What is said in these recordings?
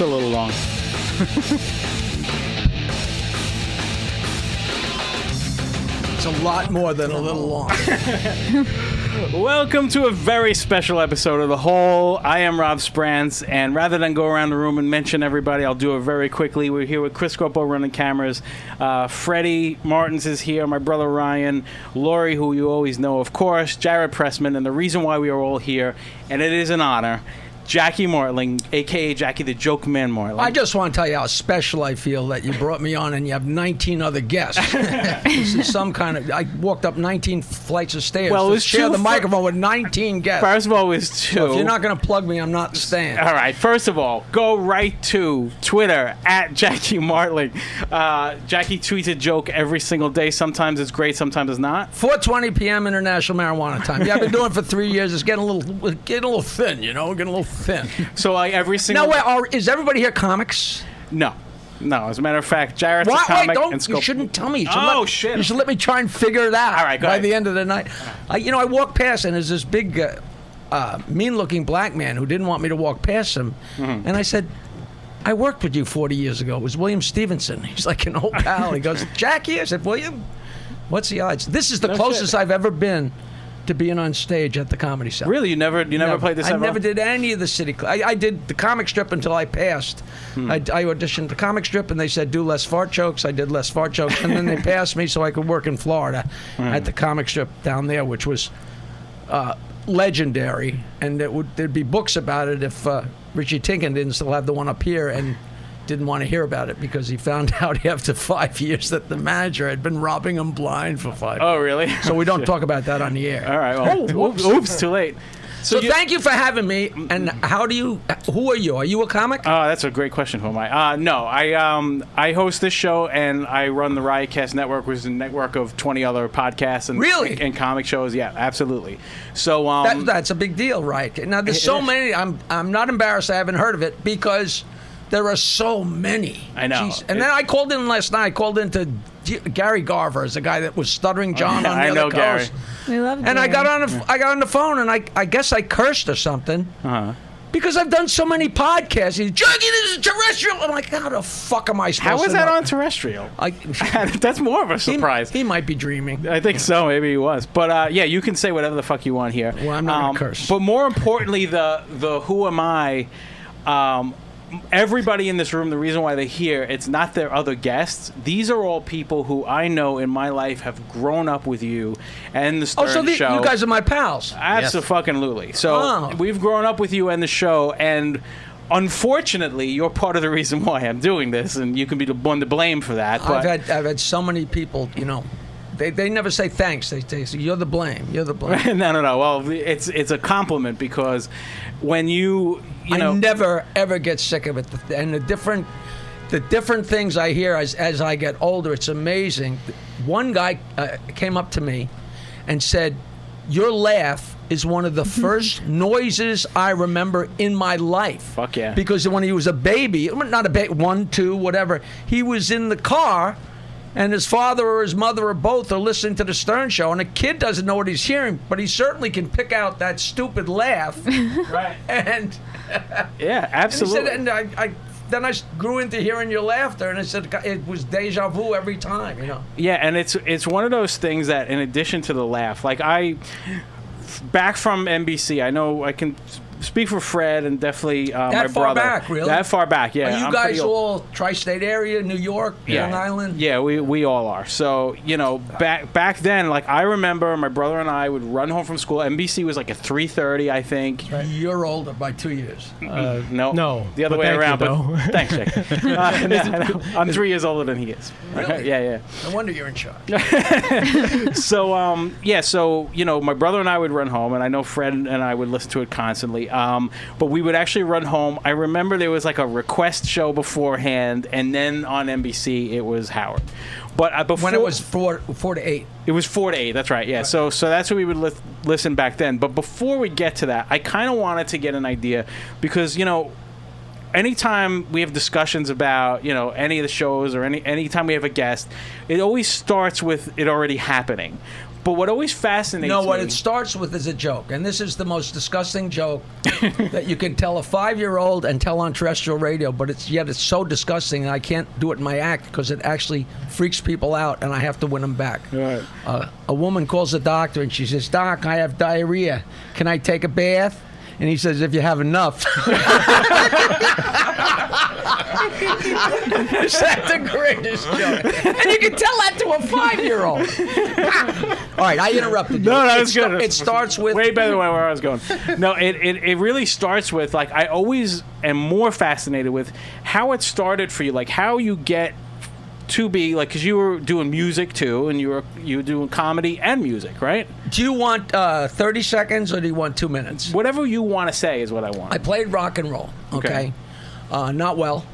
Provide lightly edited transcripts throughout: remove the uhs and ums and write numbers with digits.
a little long. It's a lot more than a little long. Welcome to a very special episode of The Hole. I am Rob Sprance, and rather than go around the room and mention everybody, I'll do it very quickly. We're here with Chris Scorpo running cameras. Freddie Martins is here, my brother Ryan, Lori, who you always know, of course, Jared Pressman, and the reason why we are all here, and it is an honor, Jackie Martling, a.k.a. Jackie the Joke Man Martling. I just want to tell you how special I feel that you brought me on and you have 19 other guests. This is some kind of... I walked up 19 flights of stairs to share the microphone with 19 guests. First of all, it was two. So if you're not going to plug me, I'm not staying. All right. First of all, go right to Twitter, at Jackie Martling. Jackie tweets a joke every single day. Sometimes it's great, sometimes it's not. 4:20 p.m. International Marijuana Time. Yeah, I've been doing it for 3 years. It's getting a little thin, you know? Getting a little thin. So like every single... Now, is everybody here comics? No. As a matter of fact, Jared's a comic. You shouldn't tell me. Shit. You should let me try and figure it out. All right, go by ahead. the end of the night. I walked past and there's this big, mean-looking black man who didn't want me to walk past him. Mm-hmm. And I said, I worked with you 40 years ago. It was William Stevenson. He's like an old pal. He goes, Jackie? I said, William, what's the odds? This is the closest I've ever been to being on stage at the Comedy Cellar. Really? You never played this ever? I never did any of the city... I did the comic strip until I passed. I auditioned the comic strip, and they said, do less fart jokes. I did less fart jokes, and then they passed me so I could work in Florida at the comic strip down there, which was legendary. And there'd be books about it if Richie Tinkin didn't still have the one up here, and didn't want to hear about it because he found out after 5 years that the manager had been robbing him blind for 5 years. Oh, really? So we don't talk about that on the air. All right. Well, oops, too late. So thank you for having me. And who are you? Are you a comic? That's a great question. Who am I? No, I host this show and I run the Riotcast Network, which is a network of 20 other podcasts and comic shows. Yeah, absolutely. So that's a big deal, right? Now there's so many. I'm not embarrassed I haven't heard of it because there are so many. I know. Jeez. And then I called in last night. I called in to Gary Garver, is the guy that was Stuttering John on the other coast. Gary. We love Gary. And I got on the phone and I guess I cursed or something. Because I've done so many podcasts. He's, Juggy, this is terrestrial. I'm like, how the fuck am I supposed to know? How is that on terrestrial? That's more of a surprise. He might be dreaming. I think so. Maybe he was. But yeah, you can say whatever the fuck you want here. Well, I'm not going to curse. But more importantly, the who am I... everybody in this room, the reason why they're here, it's not their other guests. These are all people who I know in my life have grown up with you and the Stern Show. You guys are my pals. Absolutely. Yes. So we've grown up with you and the show, and unfortunately, you're part of the reason why I'm doing this, and you can be the one to blame for that. But I've had so many people, you know. They never say thanks. They say, you're the blame. You're the blame. No. Well, it's a compliment because when you know... I never, ever get sick of it. And the different things I hear as I get older, it's amazing. One guy came up to me and said, your laugh is one of the first noises I remember in my life. Fuck yeah. Because when he was a baby, not a baby, 1, 2, whatever, he was in the car... and his father or his mother or both are listening to the Stern Show, and a kid doesn't know what he's hearing, but he certainly can pick out that stupid laugh. Right. And yeah, absolutely. And he said, then I grew into hearing your laughter, and I said it was deja vu every time, you know. Yeah, and it's one of those things that, in addition to the laugh, like back from NBC, I know I can speak for Fred and definitely my brother. That far back, really? That far back, yeah. Are you guys all tri-state area, New York, Long Island? Yeah, we all are. So, you know, back then, like, I remember my brother and I would run home from school. NBC was like at 3:30, I think. Right. You're older by 2 years. No. The other way around. But thanks, Jake. I'm 3 years older than he is. Really? Yeah. No wonder you're in charge. So, you know, my brother and I would run home, and I know Fred and I would listen to it constantly. But we would actually run home. I remember there was like a request show beforehand, and then on NBC it was Howard. But before, when it was 4 to 8. It was 4 to 8. That's right. Yeah. Right. So that's what we would listen back then. But before we get to that, I kind of wanted to get an idea because, you know, anytime we have discussions about, you know, any of the shows or anytime we have a guest, it always starts with it already happening. But what always fascinates me... No, what it starts with is a joke. And this is the most disgusting joke that you can tell a 5-year-old and tell on terrestrial radio. But it's so disgusting, and I can't do it in my act because it actually freaks people out, and I have to win them back. Right. A woman calls the doctor, and she says, "Doc, I have diarrhea. Can I take a bath?" And he says, "If you have enough." Is that the greatest joke? And you can tell that to a 5-year-old. All right, I interrupted you. No, it's good. It starts with... Way better than where I was going. No, it really starts with, like, I always am more fascinated with how it started for you, like how you get to be, like, because you were doing music too, and you were doing comedy and music, right? Do you want 30 seconds or do you want 2 minutes? Whatever you want to say is what I want. I played rock and roll, okay? Not well.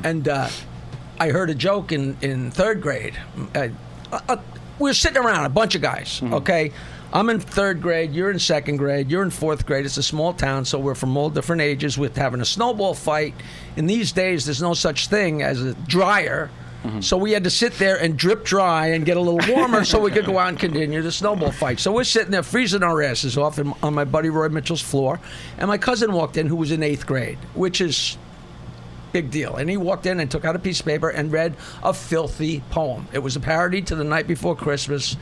And I heard a joke in third grade. We were sitting around, a bunch of guys, okay? I'm in third grade, you're in second grade, you're in fourth grade. It's a small town, so we're from all different ages. We're having a snowball fight. In these days, there's no such thing as a dryer. So we had to sit there and drip dry and get a little warmer so we could go out and continue the snowball fight. So we're sitting there freezing our asses off on my buddy Roy Mitchell's floor. And my cousin walked in who was in 8th grade, which is big deal. And he walked in and took out a piece of paper and read a filthy poem. It was a parody to The Night Before Christmas.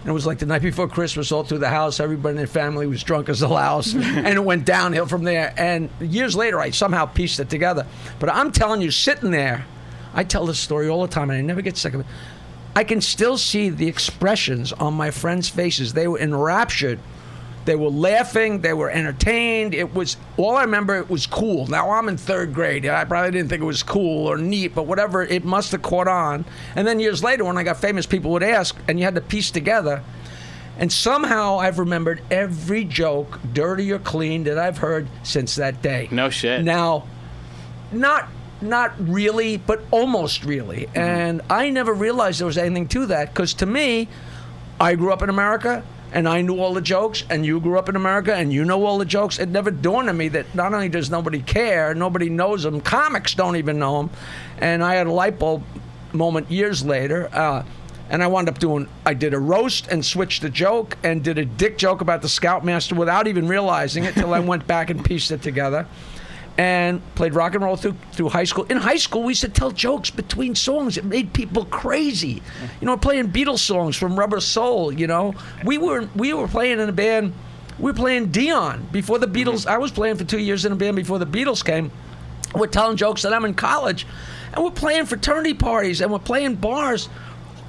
And it was like the night before Christmas, all through the house. Everybody in the family was drunk as a louse. And it went downhill from there. And years later, I somehow pieced it together. But I'm telling you, sitting there, I tell this story all the time, and I never get sick of it. I can still see the expressions on my friends' faces. They were enraptured. They were laughing. They were entertained. It was, all I remember, it was cool. Now, I'm in third grade. And I probably didn't think it was cool or neat, but whatever, it must have caught on. And then years later, when I got famous, people would ask, and you had to piece together. And somehow I've remembered every joke, dirty or clean, that I've heard since that day. No shit. Now, not really, but almost really. And I never realized there was anything to that, because to me, I grew up in America, and I knew all the jokes, and you grew up in America, and you know all the jokes. It never dawned on me that not only does nobody care, nobody knows them, comics don't even know them. And I had a light bulb moment years later, and I wound up I did a roast and switched the joke, and did a dick joke about the Scoutmaster without even realizing it, till I went back and pieced it together. And played rock and roll through high school. In high school, we used to tell jokes between songs. It made people crazy. You know, playing Beatles songs from Rubber Soul, you know. We were playing in a band, we were playing Dion before the Beatles. I was playing for 2 years in a band before the Beatles came. We're telling jokes that I'm in college. And we're playing fraternity parties, and we're playing bars.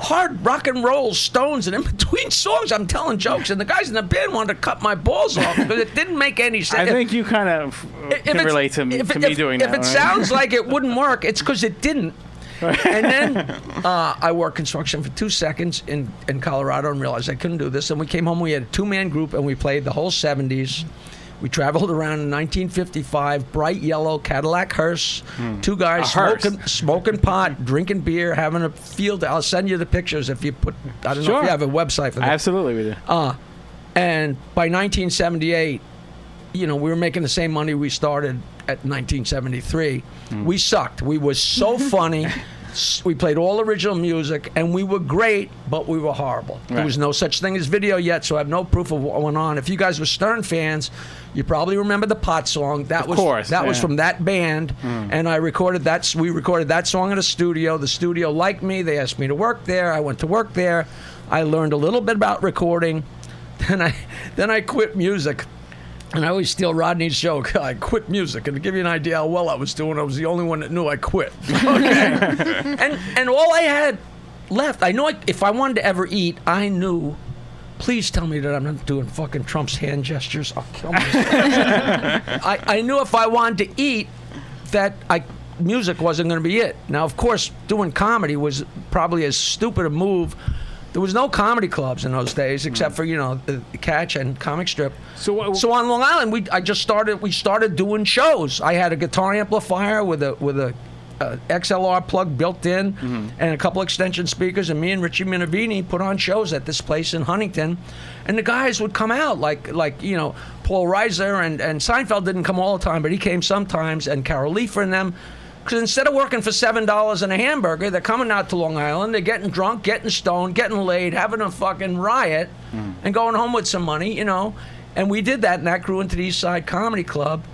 Hard rock and roll, Stones, and in between songs, I'm telling jokes, and the guys in the band wanted to cut my balls off because it didn't make any sense. I think you kind of can relate to me doing that. If it sounds like it wouldn't work, it's because it didn't. And then I worked construction for 2 seconds in Colorado and realized I couldn't do this. And we came home, we had a 2-man group, and we played the whole 70s. We traveled around in 1955, bright yellow Cadillac hearse, 2 guys smoking pot, drinking beer, having a field. I'll send you the pictures if you put, I don't know if you have a website for that. Absolutely, we do. And by 1978, you know, we were making the same money we started at 1973. We sucked. We were so funny. We played all original music, and we were great, but we were horrible. Right. There was no such thing as video yet, so I have no proof of what went on. If you guys were Stern fans, you probably remember the pot song. That was from that band, and we recorded that song in a studio. The studio liked me. They asked me to work there. I went to work there. I learned a little bit about recording. Then I quit music. And I always steal Rodney's joke. I quit music. And to give you an idea how well I was doing, I was the only one that knew I quit. Okay. and all I had left, I knew if I wanted to ever eat, I knew, please tell me that I'm not doing fucking Trump's hand gestures. I'll kill myself. I knew if I wanted to eat that music wasn't going to be it. Now, of course, doing comedy was probably as stupid a move. There was no comedy clubs in those days except for, you know, the Catch and Comic Strip. So on Long Island, we started doing shows. I had a guitar amplifier with a XLR plug built in, and a couple extension speakers, and me and Richie Minervini put on shows at this place in Huntington, and the guys would come out like you know, Paul Reiser and Seinfeld didn't come all the time, but he came sometimes, and Carol Leifer and them. Because instead of working for $7 and a hamburger, they're coming out to Long Island, they're getting drunk, getting stoned, getting laid, having a fucking riot, and going home with some money, you know. And we did that, and that grew into the East Side Comedy Club.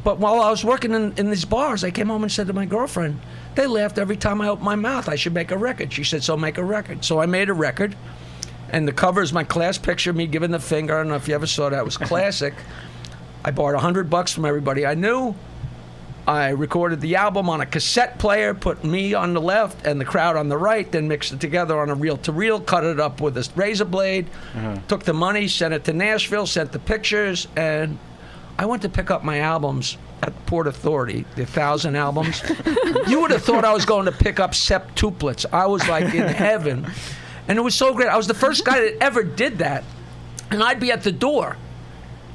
But while I was working in these bars, I came home and said to my girlfriend, they laughed every time I opened my mouth. I should make a record. She said, so make a record. So I made a record, and the cover is my class picture, me giving the finger. I don't know if you ever saw that. It was classic. I borrowed $100 from everybody I knew. I recorded the album on a cassette player, put me on the left and the crowd on the right, then mixed it together on a reel-to-reel, cut it up with a razor blade, took the money, sent it to Nashville, sent the pictures, and I went to pick up my albums at Port Authority, the 1,000 albums. You would have thought I was going to pick up septuplets. I was like in heaven. And it was so great. I was the first guy that ever did that. And I'd be at the door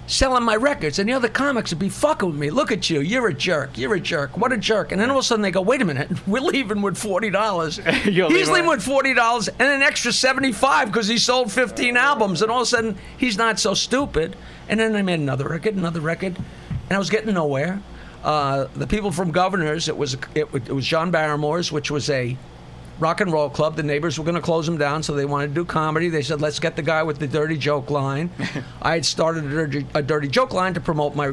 selling my records, and the other comics would be fucking with me. Look at you. You're a jerk. You're a jerk. What a jerk. And then all of a sudden they go, wait a minute. We're leaving with $40. He's leaving with $40 and an extra $75 because he sold 15 albums. And all of a sudden he's not so stupid. And then I made another record. And I was getting nowhere. The people from Governors, it was John Barrymore's, which was a rock and roll club. The neighbors were going to close them down, so they wanted to do comedy. They said, let's get the guy with the dirty joke line. I had started a dirty joke line to promote my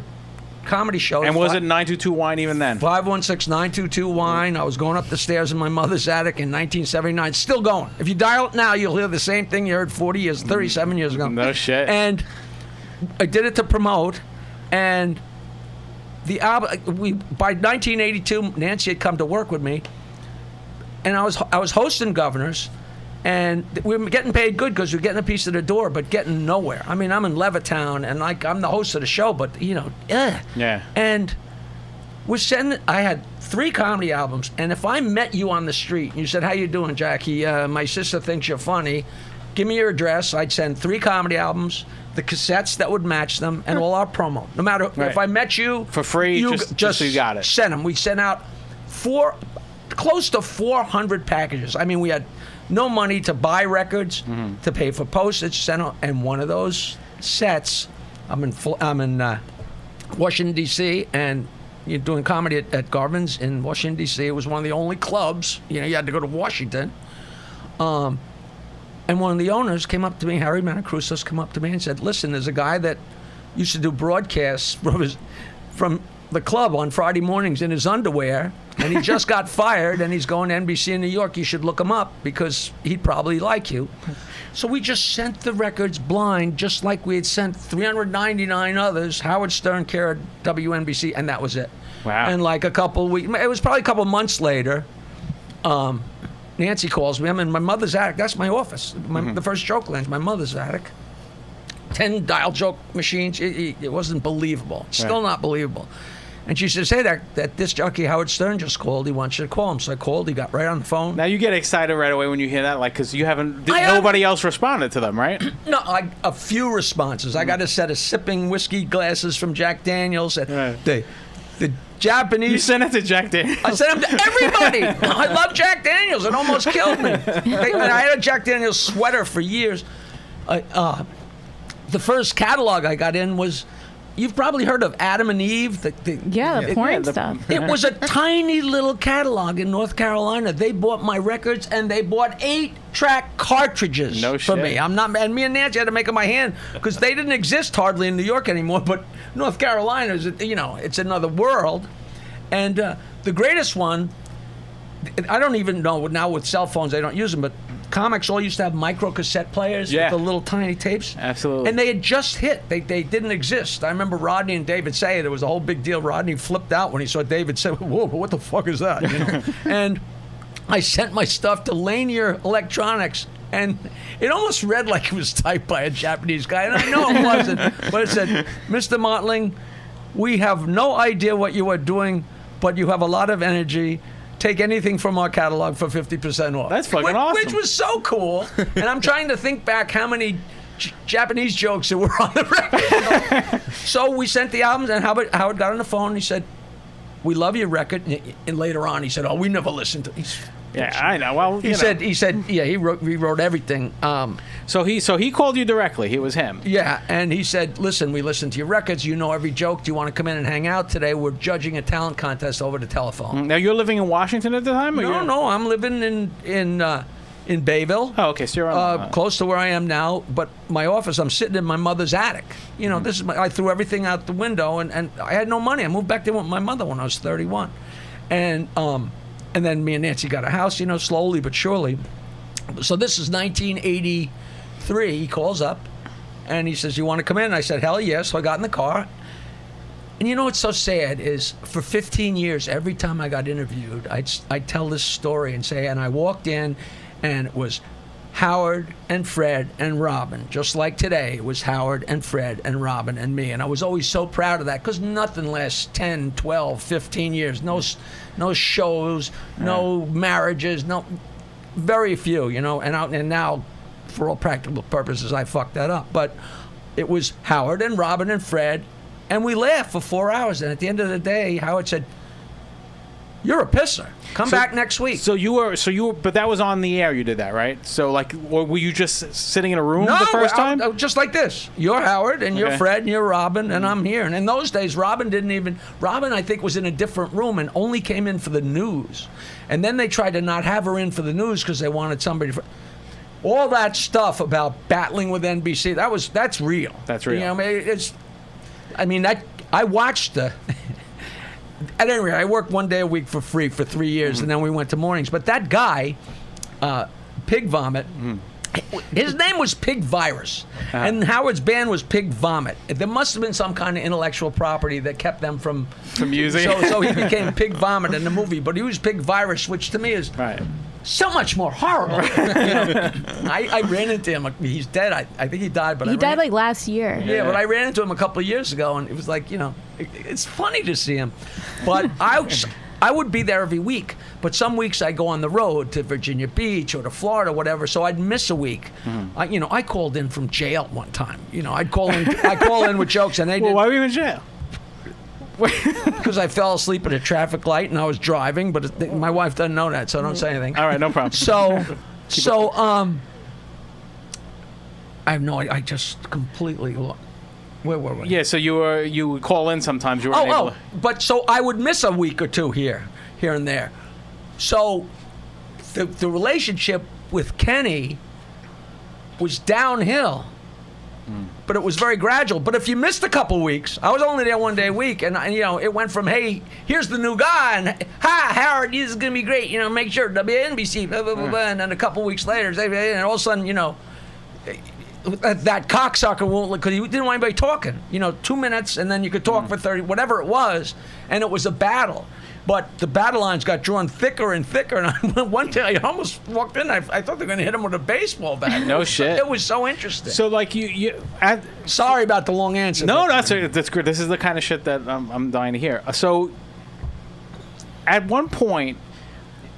comedy show. And was it 922 Wine even then? 516-922 Wine. I was going up the stairs in my mother's attic in 1979. Still going. If you dial it now, you'll hear the same thing you heard 37 years ago. No shit. And I did it to promote, and the album, by 1982, Nancy had come to work with me, and I was hosting Governors, and we were getting paid good because we were getting a piece of the door, but getting nowhere. I mean, I'm in Levittown, and like I'm the host of the show, but you know, yeah. And I had 3 comedy albums, and if I met you on the street and you said, "How you doing, Jackie? My sister thinks you're funny. Give me your address." I'd send 3 comedy albums, the cassettes that would match them, and all our promo. No matter if I met you for free, just so you got it. Send them. We sent out close to 400 packages. I mean, we had no money to buy records, to pay for postage, and one of those sets, I'm in Washington D.C. and you're doing comedy at Garvin's in Washington D.C. It was one of the only clubs. You know, you had to go to Washington. And one of the owners came up to me, Harry Manacruzos, came up to me and said, "Listen, there's a guy that used to do broadcasts from the club on Friday mornings in his underwear, and he just got fired, and he's going to NBC in New York. You should look him up because he'd probably like you." So we just sent the records blind, just like we had sent 399 others, Howard Stern, care of WNBC, and that was it. Wow. And like it was probably a couple months later, Nancy calls me. I'm in my mother's attic. That's my office. The first joke land's my mother's attic. 10 dial joke machines. It wasn't believable. Still not believable. And she says, "Hey, that disc jockey Howard Stern just called. He wants you to call him." So I called. He got right on the phone. Now you get excited right away when you hear that, like, because nobody else responded to them, right? No, a few responses. I got a set of sipping whiskey glasses from Jack Daniels. And the Japanese. You sent it to Jack Daniels. I sent them to everybody. I love Jack Daniels. It almost killed me. I had a Jack Daniels sweater for years. The first catalog I got in was, you've probably heard of Adam and Eve. The porn stuff. It was a tiny little catalog in North Carolina. They bought my records, and they bought 8-track cartridges for me. And me and Nancy had to make them by hand because they didn't exist hardly in New York anymore. But North Carolina is, it's another world. And the greatest one, I don't even know now with cell phones. They don't use them, but comics all used to have micro cassette players with the little tiny tapes. Absolutely. And they had just hit. They didn't exist. I remember Rodney and David say it. It was a whole big deal. Rodney flipped out when he saw David say, "Whoa, what the fuck is that?" And I sent my stuff to Lanier Electronics, and it almost read like it was typed by a Japanese guy. And I know it wasn't. But it said, "Mr. Martling, we have no idea what you are doing, but you have a lot of energy. Take anything from our catalog for 50% off." That's fucking awesome. Which was so cool. And I'm trying to think back how many Japanese jokes that were on the record. So we sent the albums, and Howard got on the phone, and he said, "We love your record." And later on, he said, "Oh, we never listened to it." Yeah, I know. Well, He said, yeah, he wrote everything. So he called you directly. It was him. Yeah, and he said, listen, we listened to your records. You know every joke. Do you want to come in and hang out today? We're judging a talent contest over the telephone. Now, you're living in Washington at the time? Or No, I'm living in Bayville. Oh, okay, so you're on close to where I am now. But my office, I'm sitting in my mother's attic. You know, this is I threw everything out the window, and I had no money. I moved back there with my mother when I was 31. And then me and Nancy got a house, you know, slowly but surely. So this is 1983. He calls up, and he says, you want to come in? I said, hell yes. So I got in the car. And you know what's so sad is for 15 years, every time I got interviewed, I'd tell this story and say, and I walked in, and it was Howard and Fred and Robin. Just like today, it was Howard and Fred and Robin and me. And I was always so proud of that because nothing lasts 10, 12, 15 years. No shows, no marriages, very few, you know. And now, for all practical purposes, I fucked that up. But it was Howard and Robin and Fred, and we laughed for 4 hours. And at the end of the day, Howard said, you're a pisser. Come back next week. So you were, but that was on the air. You did that, right? So or were you just sitting in a room the first time? No, just like this. You're Howard, and you're Fred, and you're Robin, and I'm here. And in those days, Robin, I think, was in a different room and only came in for the news. And then they tried to not have her in for the news because they wanted somebody. All that stuff about battling with NBC, that's real. That's real. You know, I watched the. At any rate, I worked 1 day a week for free for 3 years, and then we went to mornings. But that guy, Pig Vomit, his name was Pig Virus, and Howard's band was Pig Vomit. There must have been some kind of intellectual property that kept them from using. So he became Pig Vomit in the movie, but he was Pig Virus, which to me is so much more horrible. You know, I ran into him. He's dead. I think he died, but he died like last year. Yeah, but I ran into him a couple of years ago, and it was like, you know, it's funny to see him. But I would be there every week, but some weeks I go on the road to Virginia Beach or to Florida, whatever. So I'd miss a week. I called in from jail one time. You know, I'd call in with jokes, and they did. Well, why were you in jail? Because I fell asleep at a traffic light and I was driving, but my wife doesn't know that, so don't say anything. All right, no problem. I have no idea. I just completely lost. Where were we? Yeah, so you would call in sometimes. You weren't able to. But so I would miss a week or two here and there. So the relationship with Kenny was downhill. But it was very gradual. But if you missed a couple weeks, I was only there 1 day a week, and you know, it went from, hey, here's the new guy, and hi, Howard, this is gonna be great. You know, make sure NBC, blah blah blah, blah. And then a couple weeks later, and all of a sudden, you know, that cocksucker won't, because he didn't want anybody talking. You know, 2 minutes, and then you could talk for 30, whatever it was, and it was a battle. But the battle lines got drawn thicker and thicker, and one day I almost walked in. I thought they were going to hit him with a baseball bat. No shit. It was so interesting. So, like, sorry about the long answer. No, that's good. This is the kind of shit that I'm dying to hear. So, at one point,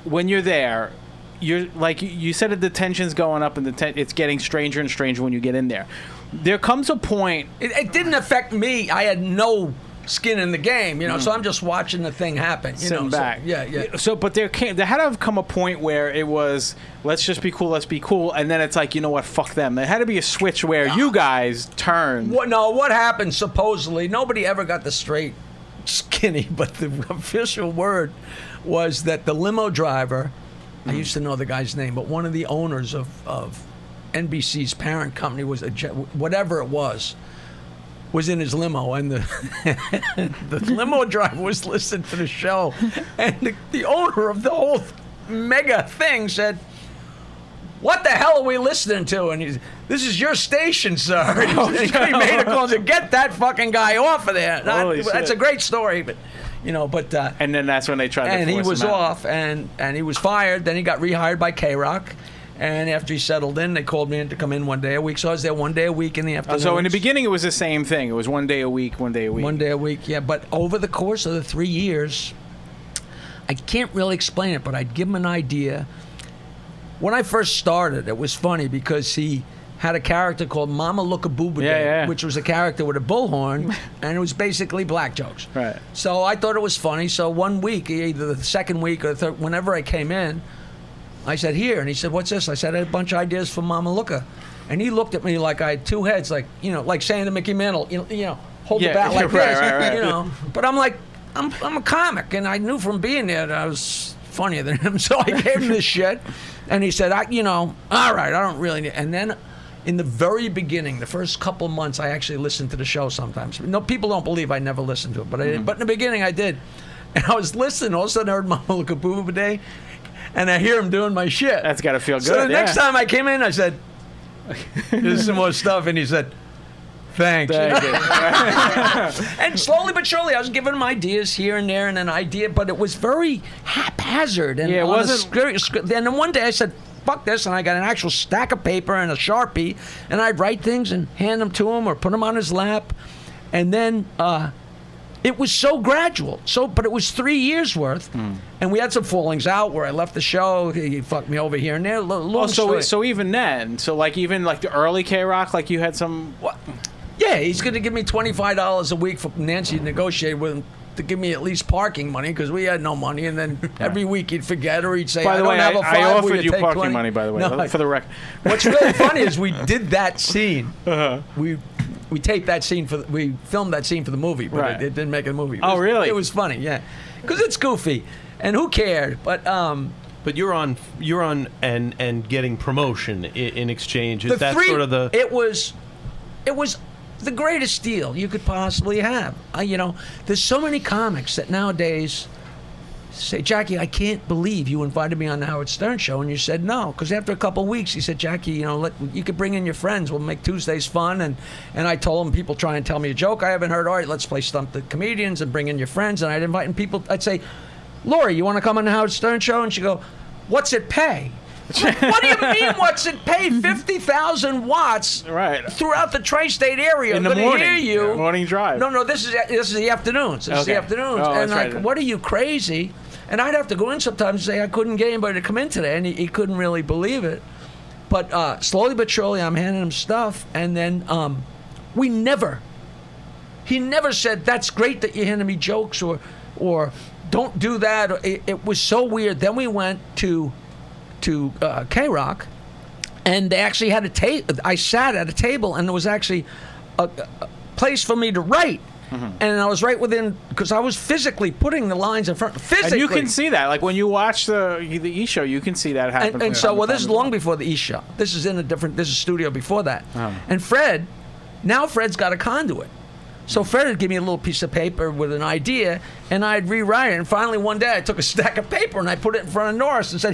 when you're there, you're like, you said that the tension's going up, and it's getting stranger and stranger when you get in there. There comes a point. It didn't affect me. I had no skin in the game, you know, so I'm just watching the thing happen. Sitting back. So, yeah. So, but there had to have come a point where it was, let's just be cool, and then it's like, you know what, fuck them. There had to be a switch where you guys turned. What happened, supposedly, nobody ever got the straight skinny, but the official word was that the limo driver, I used to know the guy's name, but one of the owners of NBC's parent company was, whatever it was in his limo, and the limo driver was listening to the show, and the owner of the whole mega thing said, "What the hell are we listening to?" And he's, "This is your station, sir." And he made a call and said, "Get that fucking guy off of there." That's a great story, but you know, and then that's when they tried to force him out. And he was off, and he was fired. Then he got rehired by KROCK. And after he settled in, they called me in to come in 1 day a week. So I was there 1 day a week in the afternoon. So in the beginning, it was the same thing. It was 1 day a week, 1 day a week. 1 day a week, yeah. But over the course of the 3 years, I can't really explain it, but I'd give him an idea. When I first started, it was funny because he had a character called Mama Look a Booba, which was a character with a bullhorn, and it was basically black jokes. Right. So I thought it was funny. So 1 week, either the second week or the third, whenever I came in, I said, here. And he said, what's this? I said, I had a bunch of ideas for Mama Looka. And he looked at me like I had two heads, like, like saying to Mickey Mantle, hold the bat like this, right. But I'm like, I'm a comic, and I knew from being there that I was funnier than him, so I gave him this shit. And he said, all right, I don't really need. And then in the very beginning, the first couple months, I actually listened to the show sometimes. No, people don't believe I never listened to it, but I did. But in the beginning, I did. And I was listening, all of a sudden I heard Mama Looka Boo Boo Day, and I hear him doing my shit. That's got to feel good. So the next time I came in, I said, here's some more stuff, and he said, thanks. And slowly but surely, I was giving him ideas here and there, and an idea, but it was very haphazard. And it wasn't. And then one day I said, fuck this, and I got an actual stack of paper and a Sharpie, and I'd write things and hand them to him or put them on his lap. And then it was so gradual. But it was 3 years worth, and we had some fallings out where I left the show. He fucked me over here and there. So even then, even the early KROCK, like you had some. What? Yeah, he's going to give me $25 a week for Nancy to negotiate with him to give me at least parking money because we had no money. And then every week he'd forget or he'd say, by the way, have a five, I offered you parking 20? money, by the way, No, for the record. What's really funny is we did that scene. We taped that scene we filmed that scene for the movie, but it didn't make a movie. Really? It was funny, yeah, because it's goofy, and who cared? But you're on and getting promotion in exchange. Is that sort of the? It was the greatest deal you could possibly have. There's so many comics that nowadays say, Jackie, I can't believe you invited me on the Howard Stern show, and you said no, because after a couple of weeks, he said, Jackie, you could bring in your friends. We'll make Tuesdays fun, and I told him, people try and tell me a joke I haven't heard. All right, let's play Stump the Comedians and bring in your friends, and I'd invite people. I'd say, Lori, you want to come on the Howard Stern show? And she'd go, what's it pay? Like, what do you mean, what's it pay? 50,000 watts throughout the tri-state area. In the morning. Hear you. Morning drive. No, this is the afternoons. This is the afternoons. Oh, and right. What are you, crazy? And I'd have to go in sometimes and say, I couldn't get anybody to come in today. And he couldn't really believe it. But slowly but surely, I'm handing him stuff. And then he never said, that's great that you're handing me jokes or don't do that. It was so weird. Then we went to KROCK, and they actually had a table. I sat at a table, and there was actually a place for me to write. And I was right within, because I was physically putting the lines in front. Physically, and you can see that, like when you watch the E Show, you can see that happen. And so, this is long before the E Show. This is this is studio before that. And Fred's got a conduit. So Fred would give me a little piece of paper with an idea, and I'd rewrite it. And finally, one day, I took a stack of paper and I put it in front of Norris and said,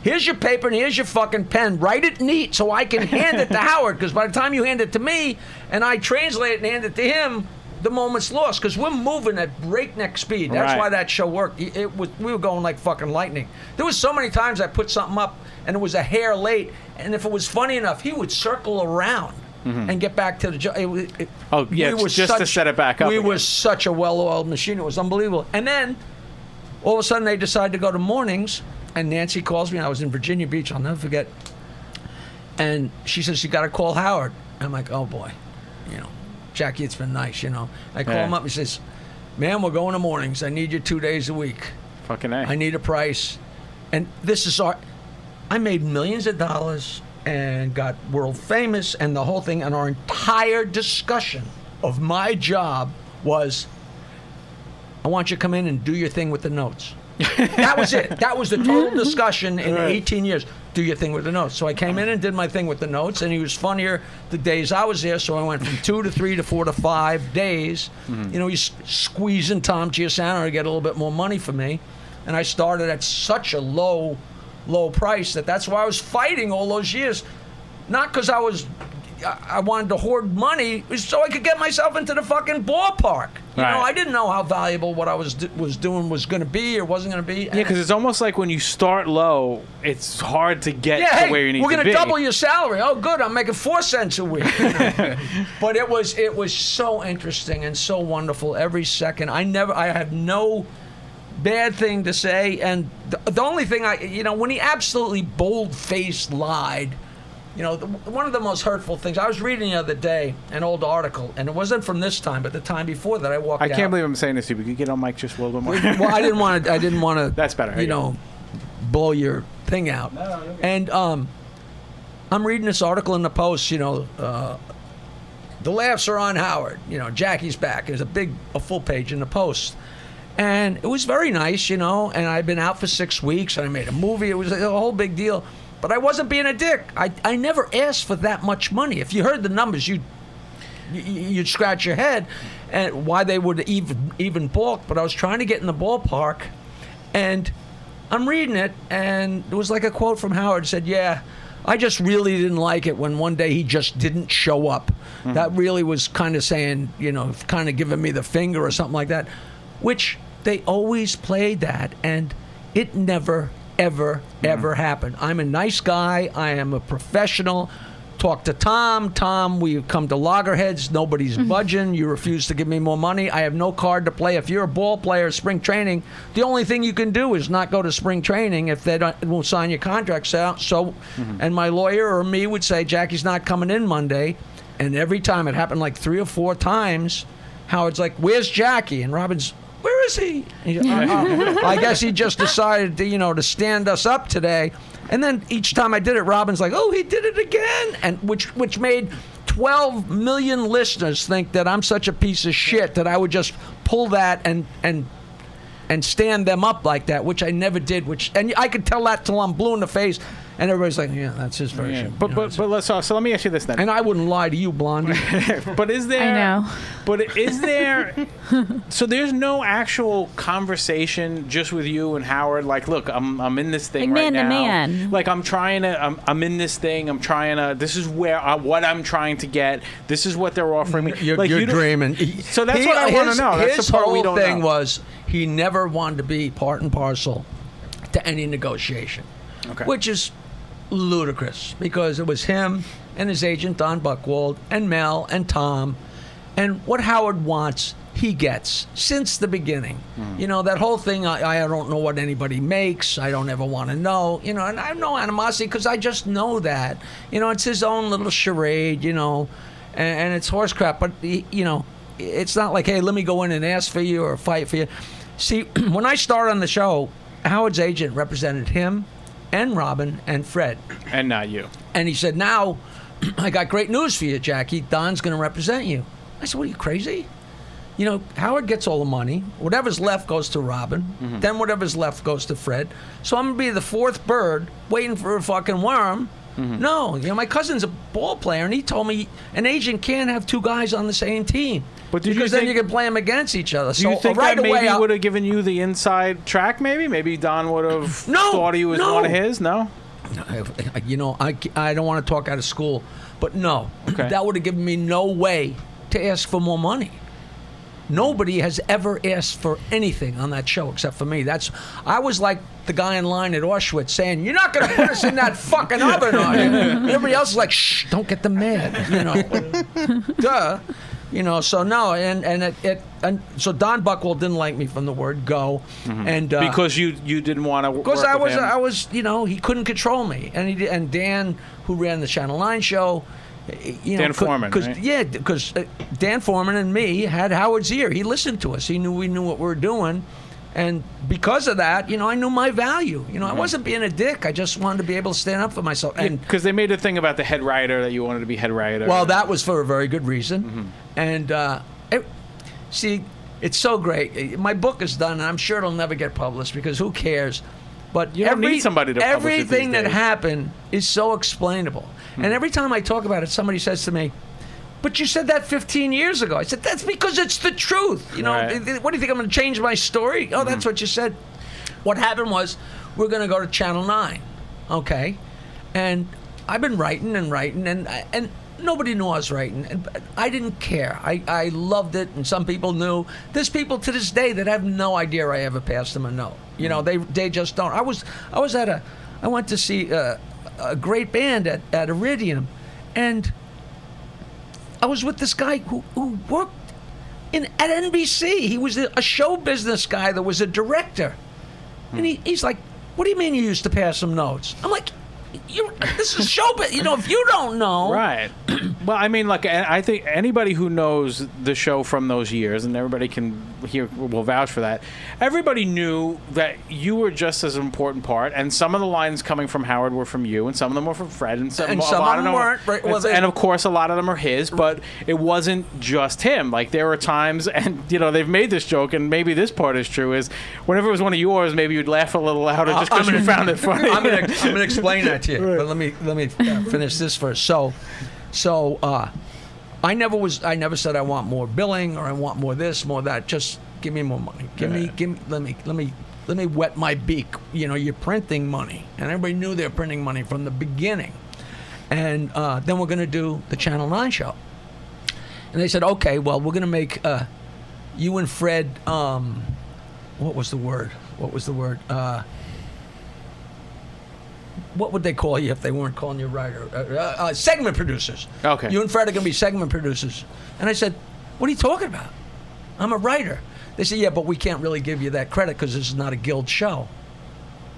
here's your paper and here's your fucking pen. Write it neat so I can hand it to Howard, because by the time you hand it to me and I translate it and hand it to him, the moment's lost, because we're moving at breakneck speed. That's why that show worked. We were going like fucking lightning. There was so many times I put something up and it was a hair late, and if it was funny enough, he would circle around and get back to the joke. Just to set it back up. We were such a well-oiled machine. It was unbelievable. And then, all of a sudden, they decided to go to mornings, and Nancy calls me. I was in Virginia Beach. I'll never forget. And she says, you got to call Howard. I'm like, oh, boy. Jackie, it's been nice, I call him up. He says, man, we're going to mornings. I need you 2 days a week. Fucking A. I need a price. And this is I made millions of dollars and got world famous and the whole thing, and our entire discussion of my job was, I want you to come in and do your thing with the notes. That was it. That was the total discussion in 18 years. Do your thing with the notes. So I came in and did my thing with the notes, and he was funnier the days I was there, so I went from 2 to 3 to 4 to 5 days. He's squeezing Tom Giussano to get a little bit more money for me, and I started at such a low price that's why I was fighting all those years. Not because I wanted to hoard money, it was so I could get myself into the fucking ballpark. I didn't know how valuable what I was doing was going to be or wasn't going to be. Yeah, because it's almost like when you start low, it's hard to get to where you need to be. We're going to double your salary. Oh, good, I'm making 4 cents a week. But it was so interesting and so wonderful every second. I have no bad thing to say, and the only thing when he absolutely bold-faced lied, one of the most hurtful things, I was reading the other day an old article, and it wasn't from this time, but the time before that I walked out. I can't believe I'm saying this to you, but could you get on mic just a little bit more? Well, I didn't want to. That's better. Blow your thing out. And I'm reading this article in the Post, the laughs are on Howard. Jackie's back. There's a full page in the Post. And it was very nice, and I'd been out for 6 weeks, and I made a movie. It was a whole big deal. But I wasn't being a dick. I never asked for that much money. If you heard the numbers, you'd scratch your head and why they would even balk. But I was trying to get in the ballpark, and I'm reading it, and it was like a quote from Howard. It said, yeah, I just really didn't like it when one day he just didn't show up. Mm-hmm. That really was kind of saying, kind of giving me the finger or something like that, which they always played that, and it never, ever, ever happened. I'm a nice guy. I am a professional. Talk to Tom. Tom, we come to loggerheads. Nobody's budging. You refuse to give me more money. I have no card to play. If you're a ball player, spring training, the only thing you can do is not go to spring training if they won't sign your contracts out. So, and my lawyer or me would say, Jackie's not coming in Monday. And every time, it happened like 3 or 4 times, Howard's like, where's Jackie? And Robin's, where is he? I guess he just decided to, to stand us up today. And then each time I did it, Robin's like, oh, he did it again. And which made 12 million listeners think that I'm such a piece of shit that I would just pull that and stand them up like that, which I never did. And I could tell that till I'm blue in the face. And everybody's like, yeah, that's his version. Yeah. But so let me ask you this then. And I wouldn't lie to you, Blondie. But is there? I know. But is there? So there's no actual conversation just with you and Howard. Like, look, I'm in this thing like right man now. to man. Like I'm trying to. I'm in this thing. I'm trying to. This is where what I'm trying to get. This is what they're offering me. You're dreaming. So that's what I want to know. That's his the part whole we don't thing know. was he never wanted to be part and parcel to any negotiation, which is ludicrous because it was him and his agent Don Buchwald and Mel and Tom, and what Howard wants he gets since the beginning. That whole thing, I don't know what anybody makes, I don't ever want to know, and I have no animosity because I just know that it's his own little charade, and it's horse crap, but it's not like, hey, let me go in and ask for you or fight for you. See, when I started on the show, Howard's agent represented him and Robin and Fred. And not you. And he said, now, I got great news for you, Jackie. Don's going to represent you. I said, what, are you crazy? Howard gets all the money. Whatever's left goes to Robin. Then whatever's left goes to Fred. So I'm going to be the 4th bird waiting for a fucking worm. No, my cousin's a ball player, and he told me an agent can't have 2 guys on the same team. But because then you can play them against each other. Do you think right that maybe away, would have given you the inside track, maybe? Maybe Don would have thought he was one of his? No? I don't want to talk out of school, but no. Okay. That would have given me no way to ask for more money. Nobody has ever asked for anything on that show except for me. I was like the guy in line at Auschwitz saying, "You're not going to put us in that fucking oven, are you?" And everybody else is like, "Shh, don't get them mad," Duh. So no, and so Don Buchwald didn't like me from the word go, and because you didn't want to. Because I was he couldn't control me, and Dan, who ran the Channel 9 show. Dan Foreman, right? Yeah, because Dan Foreman and me had Howard's ear. He listened to us. He knew we knew what we were doing. And because of that, I knew my value. I wasn't being a dick. I just wanted to be able to stand up for myself. And because they made a thing about the head writer, that you wanted to be head writer. Well, that was for a very good reason. And see, it's so great. My book is done, and I'm sure it'll never get published because who cares? But you don't need somebody to publish it everything these that days. happened is so explainable. And every time I talk about it, somebody says to me, "But you said that 15 years ago." I said, "That's because it's the truth." Right. What do you think, I'm going to change my story? Oh, that's what you said. What happened was, we're going to go to Channel 9, okay? And I've been writing, and nobody knew I was writing. And I didn't care. I loved it, and some people knew. There's people to this day that have no idea I ever passed them a note. They just don't. I went to see a great band at Iridium, and I was with this guy who worked at NBC. He was a show business guy that was a director. And he's like, "What do you mean you used to pass some notes?" I'm like, this is show, but if you don't know, right? Well, I mean, like, I think anybody who knows the show from those years, and everybody will vouch for that. Everybody knew that you were just as an important part, and some of the lines coming from Howard were from you, and some of them were from Fred, and some of them weren't. Right? Well, and of course, a lot of them are his, but it wasn't just him. Like, there were times, and they've made this joke, and maybe this part is true. Is whenever it was one of yours, maybe you'd laugh a little louder just because you found it funny. I'm gonna explain that to you, but let me finish this first. So I never said I want more billing or I want more this, more that. Just give me more money. Let me wet my beak. You're printing money, and everybody knew they were printing money from the beginning. And then we're gonna do the Channel 9 show, and they said, okay, well, we're gonna make you and Fred. What was the word? What would they call you if they weren't calling you writer? Segment producers. Okay. You and Fred are going to be segment producers. And I said, what are you talking about? I'm a writer. They said, yeah, but we can't really give you that credit because this is not a guild show.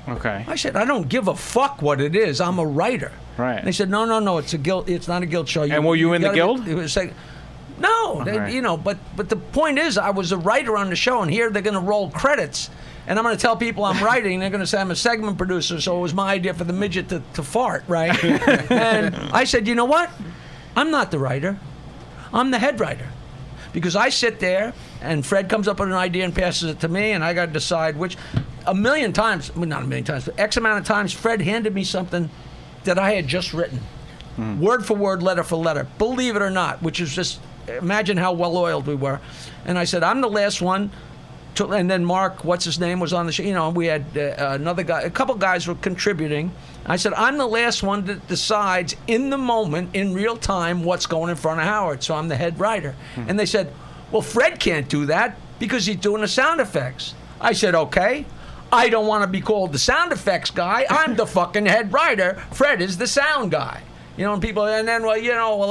Okay. I said, I don't give a fuck what it is. I'm a writer. Right. And they said, no, it's a guild. It's not a guild show. And were you in the guild? It was like, no, but the point is, I was a writer on the show, and here they're going to roll credits. And I'm going to tell people I'm writing. They're going to say I'm a segment producer, so it was my idea for the midget to fart, right? And I said, you know what? I'm not the writer. I'm the head writer. Because I sit there, and Fred comes up with an idea and passes it to me, and I got to decide which. Not a million times, but X amount of times, Fred handed me something that I had just written. Word for word, letter for letter. Believe it or not, which is just, imagine how well-oiled we were. And I said, I'm the last one. And then Mark, what's his name, was on the show. We had another guy, a couple guys were contributing. I said, I'm the last one that decides in the moment, in real time, what's going in front of Howard. So I'm the head writer. And they said, well, Fred can't do that because he's doing the sound effects. I said, okay. I don't want to be called the sound effects guy. I'm the fucking head writer. Fred is the sound guy. And people, and then,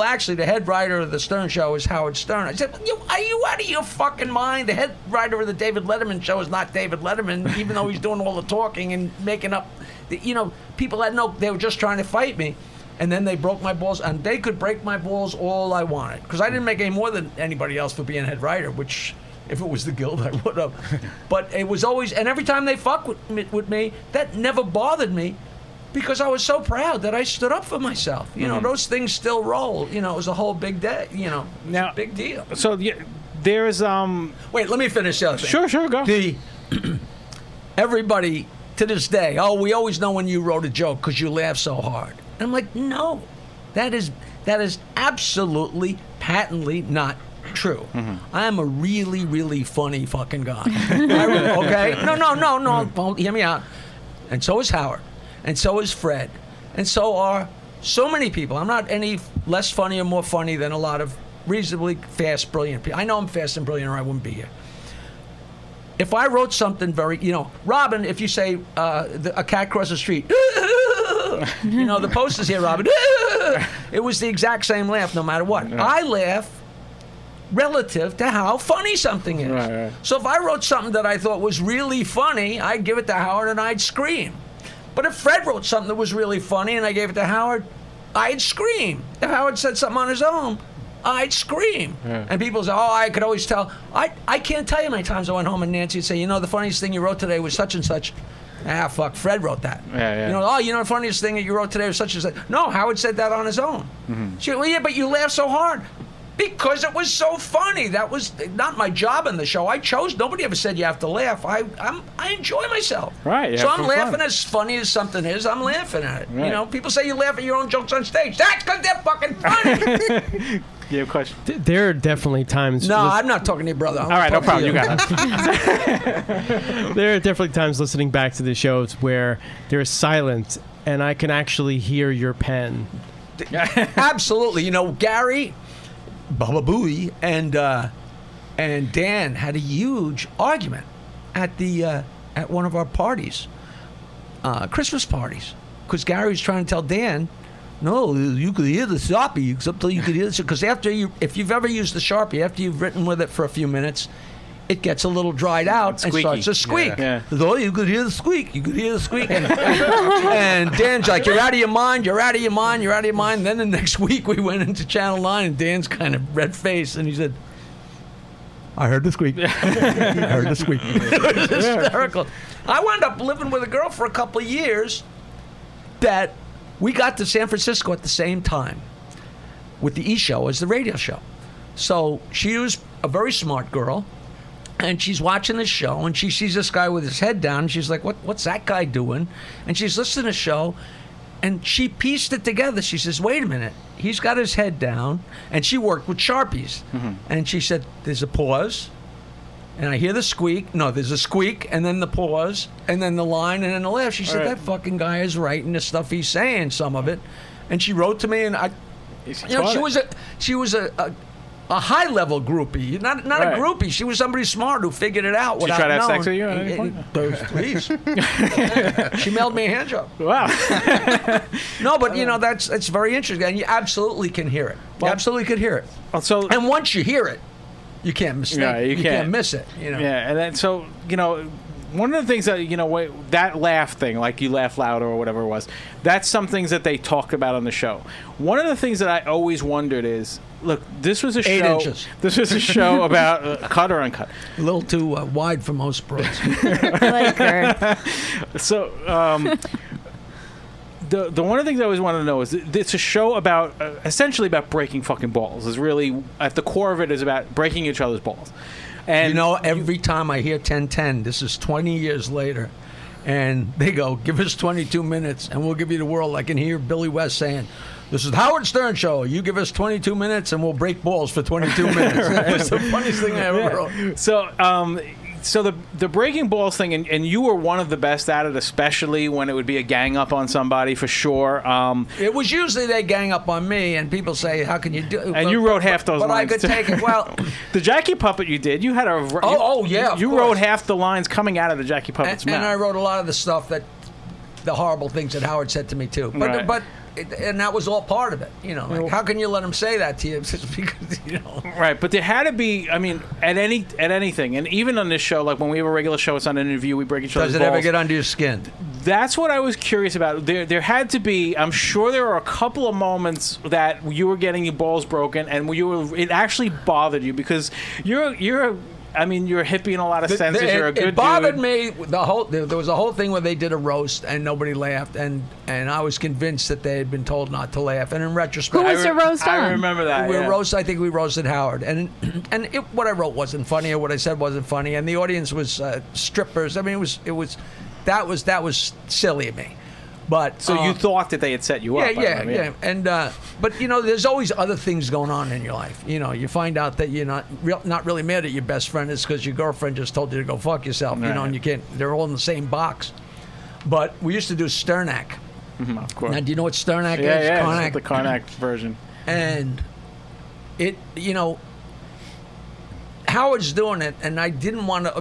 actually, the head writer of the Stern Show is Howard Stern. I said, are you out of your fucking mind? The head writer of the David Letterman show is not David Letterman, even though he's doing all the talking and making up. People had they were just trying to fight me. And then they broke my balls, and they could break my balls all I wanted. Because I didn't make any more than anybody else for being head writer, which, if it was the guild, I would have. But it was always, and every time they fucked with me, that never bothered me. Because I was so proud that I stood up for myself. Those things still roll. It was a whole big day. Now, a big deal. So there's Wait, let me finish the other thing. Sure, go. Everybody to this day, we always know when you wrote a joke because you laugh so hard. And I'm like, no, that is absolutely, patently not true. I am a really, really funny fucking guy. Okay? No. Hear me out. And so is Howard. And so is Fred. And so are so many people. I'm not any less funny or more funny than a lot of reasonably fast, brilliant people. I know I'm fast and brilliant or I wouldn't be here. If I wrote something very, Robin, if you say a cat crossed the street, the poster's here, Robin, it was the exact same laugh no matter what. Yeah. I laugh relative to how funny something is. Right. So if I wrote something that I thought was really funny, I'd give it to Howard and I'd scream. But if Fred wrote something that was really funny and I gave it to Howard, I'd scream. If Howard said something on his own, I'd scream. Yeah. And people say, I could always tell. I can't tell you how many times I went home and Nancy would say, the funniest thing you wrote today was such and such. Fuck, Fred wrote that. Yeah. The funniest thing that you wrote today was such and such. No, Howard said that on his own. She went, well, yeah, but you laughed so hard. Because it was so funny. That was not my job in the show. I chose. Nobody ever said you have to laugh. I enjoy myself. Right. So I'm laughing as funny as something is. I'm laughing at it. Right. People say you laugh at your own jokes on stage. That's because they're fucking funny. You have a question? There are definitely times. No, I'm not talking to your brother. All right, no problem. You got it. There are definitely times listening back to the shows where there is silence, and I can actually hear your pen. Absolutely. Gary, Baba Booey, and Dan had a huge argument at one of our parties, Christmas parties, because Gary was trying to tell Dan, no, you could hear the Sharpie, except you could hear this, because if you've ever used the Sharpie, after you've written with it for a few minutes, it gets a little dried out and Squeaky. starts to squeak. Yeah. Oh, you could hear the squeak. You could hear the squeak. And Dan's like, you're out of your mind. You're out of your mind. You're out of your mind. Then the next week we went into Channel 9 and Dan's kind of red faced and he said, I heard the squeak. I heard the squeak. It was hysterical. I wound up living with a girl for a couple of years that we got to San Francisco at the same time with the E! Show as the radio show. So she was a very smart girl, and she's watching the show, and she sees this guy with his head down, and she's like, what's that guy doing? And she's listening to the show, and she pieced it together. She says, wait a minute. He's got his head down, and she worked with Sharpies. And she said, there's a pause, and I hear the squeak. No, there's a squeak, and then the pause, and then the line, and then the laugh. She said, that fucking guy is right in the stuff he's saying, some of it. And she wrote to me, and she was a high level groupie, not a groupie. She was somebody smart who figured it out. Did she try to have sex with you at any point? Please. She mailed me a hand job. Wow. No, but that's very interesting, and you absolutely can hear it. You absolutely could hear it. So, and once you hear it, you can't mistake. Yeah, you can't miss it. Yeah, and then so one of the things that that laugh thing, like you laugh louder or whatever it was, that's some things that they talk about on the show. One of the things that I always wondered is, look, this was a 8 show. inches. This was a show about cut or uncut. A little too wide for most bros. I like her. So, the one of the things I always wanted to know is it's a show about essentially about breaking fucking balls. Is really at the core of it is about breaking each other's balls. And every time I hear 10-10, this is 20 years later, and they go, give us 22 minutes and we'll give you the world. I can hear Billy West saying, this is the Howard Stern Show. You give us 22 minutes and we'll break balls for 22 minutes. It was the funniest thing I ever wrote. So the breaking balls thing, and you were one of the best at it, especially when it would be a gang up on somebody, for sure. It was usually they gang up on me, and people say, how can you do it? And you wrote half those lines. But I could take it. Well, the Jackie Puppet you did, you had a... You wrote half the lines coming out of the Jackie Puppet's mouth. And I wrote a lot of the stuff the horrible things that Howard said to me, too. But and that was all part of it, how can you let him say that to you? Just because, Right, but there had to be, at anything, and even on this show, like when we have a regular show, it's on an interview, we break each other's balls. Does it ever get under your skin? That's what I was curious about. There had to be, I'm sure there were a couple of moments that you were getting your balls broken, and it actually bothered you, because you're a hippie in a lot of senses. You're a good dude. It bothered me. There was a whole thing where they did a roast and nobody laughed, and I was convinced that they had been told not to laugh. And in retrospect, who was the roast on? I remember that. I think we roasted Howard, and what I wrote wasn't funny, or what I said wasn't funny, and the audience was strippers. That was silly of me. But so you thought that they had set you up? Yeah. And but there's always other things going on in your life. You find out that you're not really mad at your best friend is because your girlfriend just told you to go fuck yourself. Right. And you can't. They're all in the same box. But we used to do Sternak. Of course. Now, do you know what Sternak is? Yeah, Karnak. it's the Karnak version. And it, Howard's doing it, and I didn't want to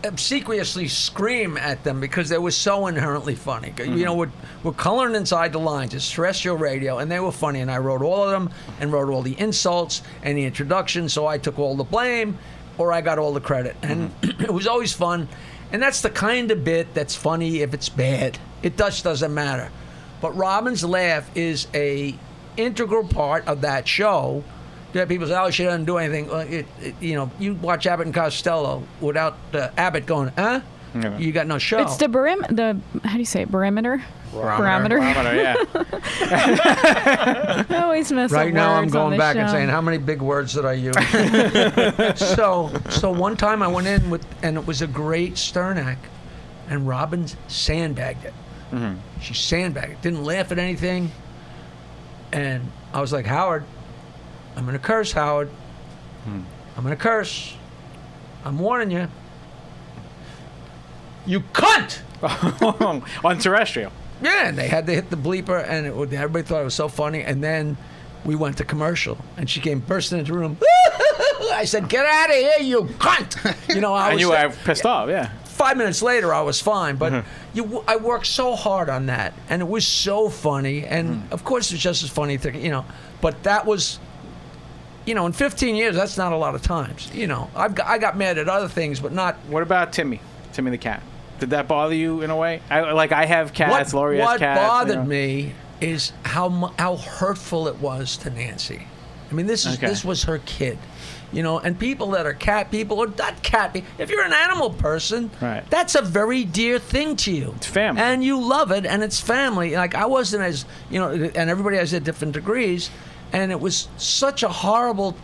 obsequiously scream at them because they were so inherently funny. We're coloring inside the lines. It's terrestrial radio, and they were funny. And I wrote all of them and wrote all the insults and the introduction, so I took all the blame or I got all the credit. And it was always fun. And that's the kind of bit that's funny if it's bad. It just doesn't matter. But Robin's laugh is a integral part of that show. That people say, oh, she doesn't do anything. You watch Abbott and Costello without Abbott going, huh? Yeah. You got no show. It's the how do you say it? Barometer? Barometer, yeah. I always mess up Right now I'm words on going this back show. and saying, how many big words did I use? So one time I went in and it was a great Sternak, and Robin sandbagged it. Mm-hmm. She sandbagged it. Didn't laugh at anything. And I was like, Howard, I'm going to curse, Howard. I'm going to curse. I'm warning you. You cunt! On terrestrial. Yeah, and they had to hit the bleeper, and everybody thought it was so funny. And then we went to commercial, and she came bursting into the room. I said, get out of here, you cunt! And you were pissed off, yeah. 5 minutes later, I was fine, but I worked so hard on that, and it was so funny. And, of course, it's just as funny, but that was... in 15 years, that's not a lot of times. I got mad at other things, but not. What about Timmy? Timmy the cat. Did that bother you in a way? I have cats. Lori has cats. What bothered me is how hurtful it was to Nancy. I mean, this was her kid. And people that are cat people or not cat people, if you're an animal person, right, that's a very dear thing to you. It's family. And you love it, and it's family. Like, I wasn't as, and everybody has at different degrees, and it was such a horrible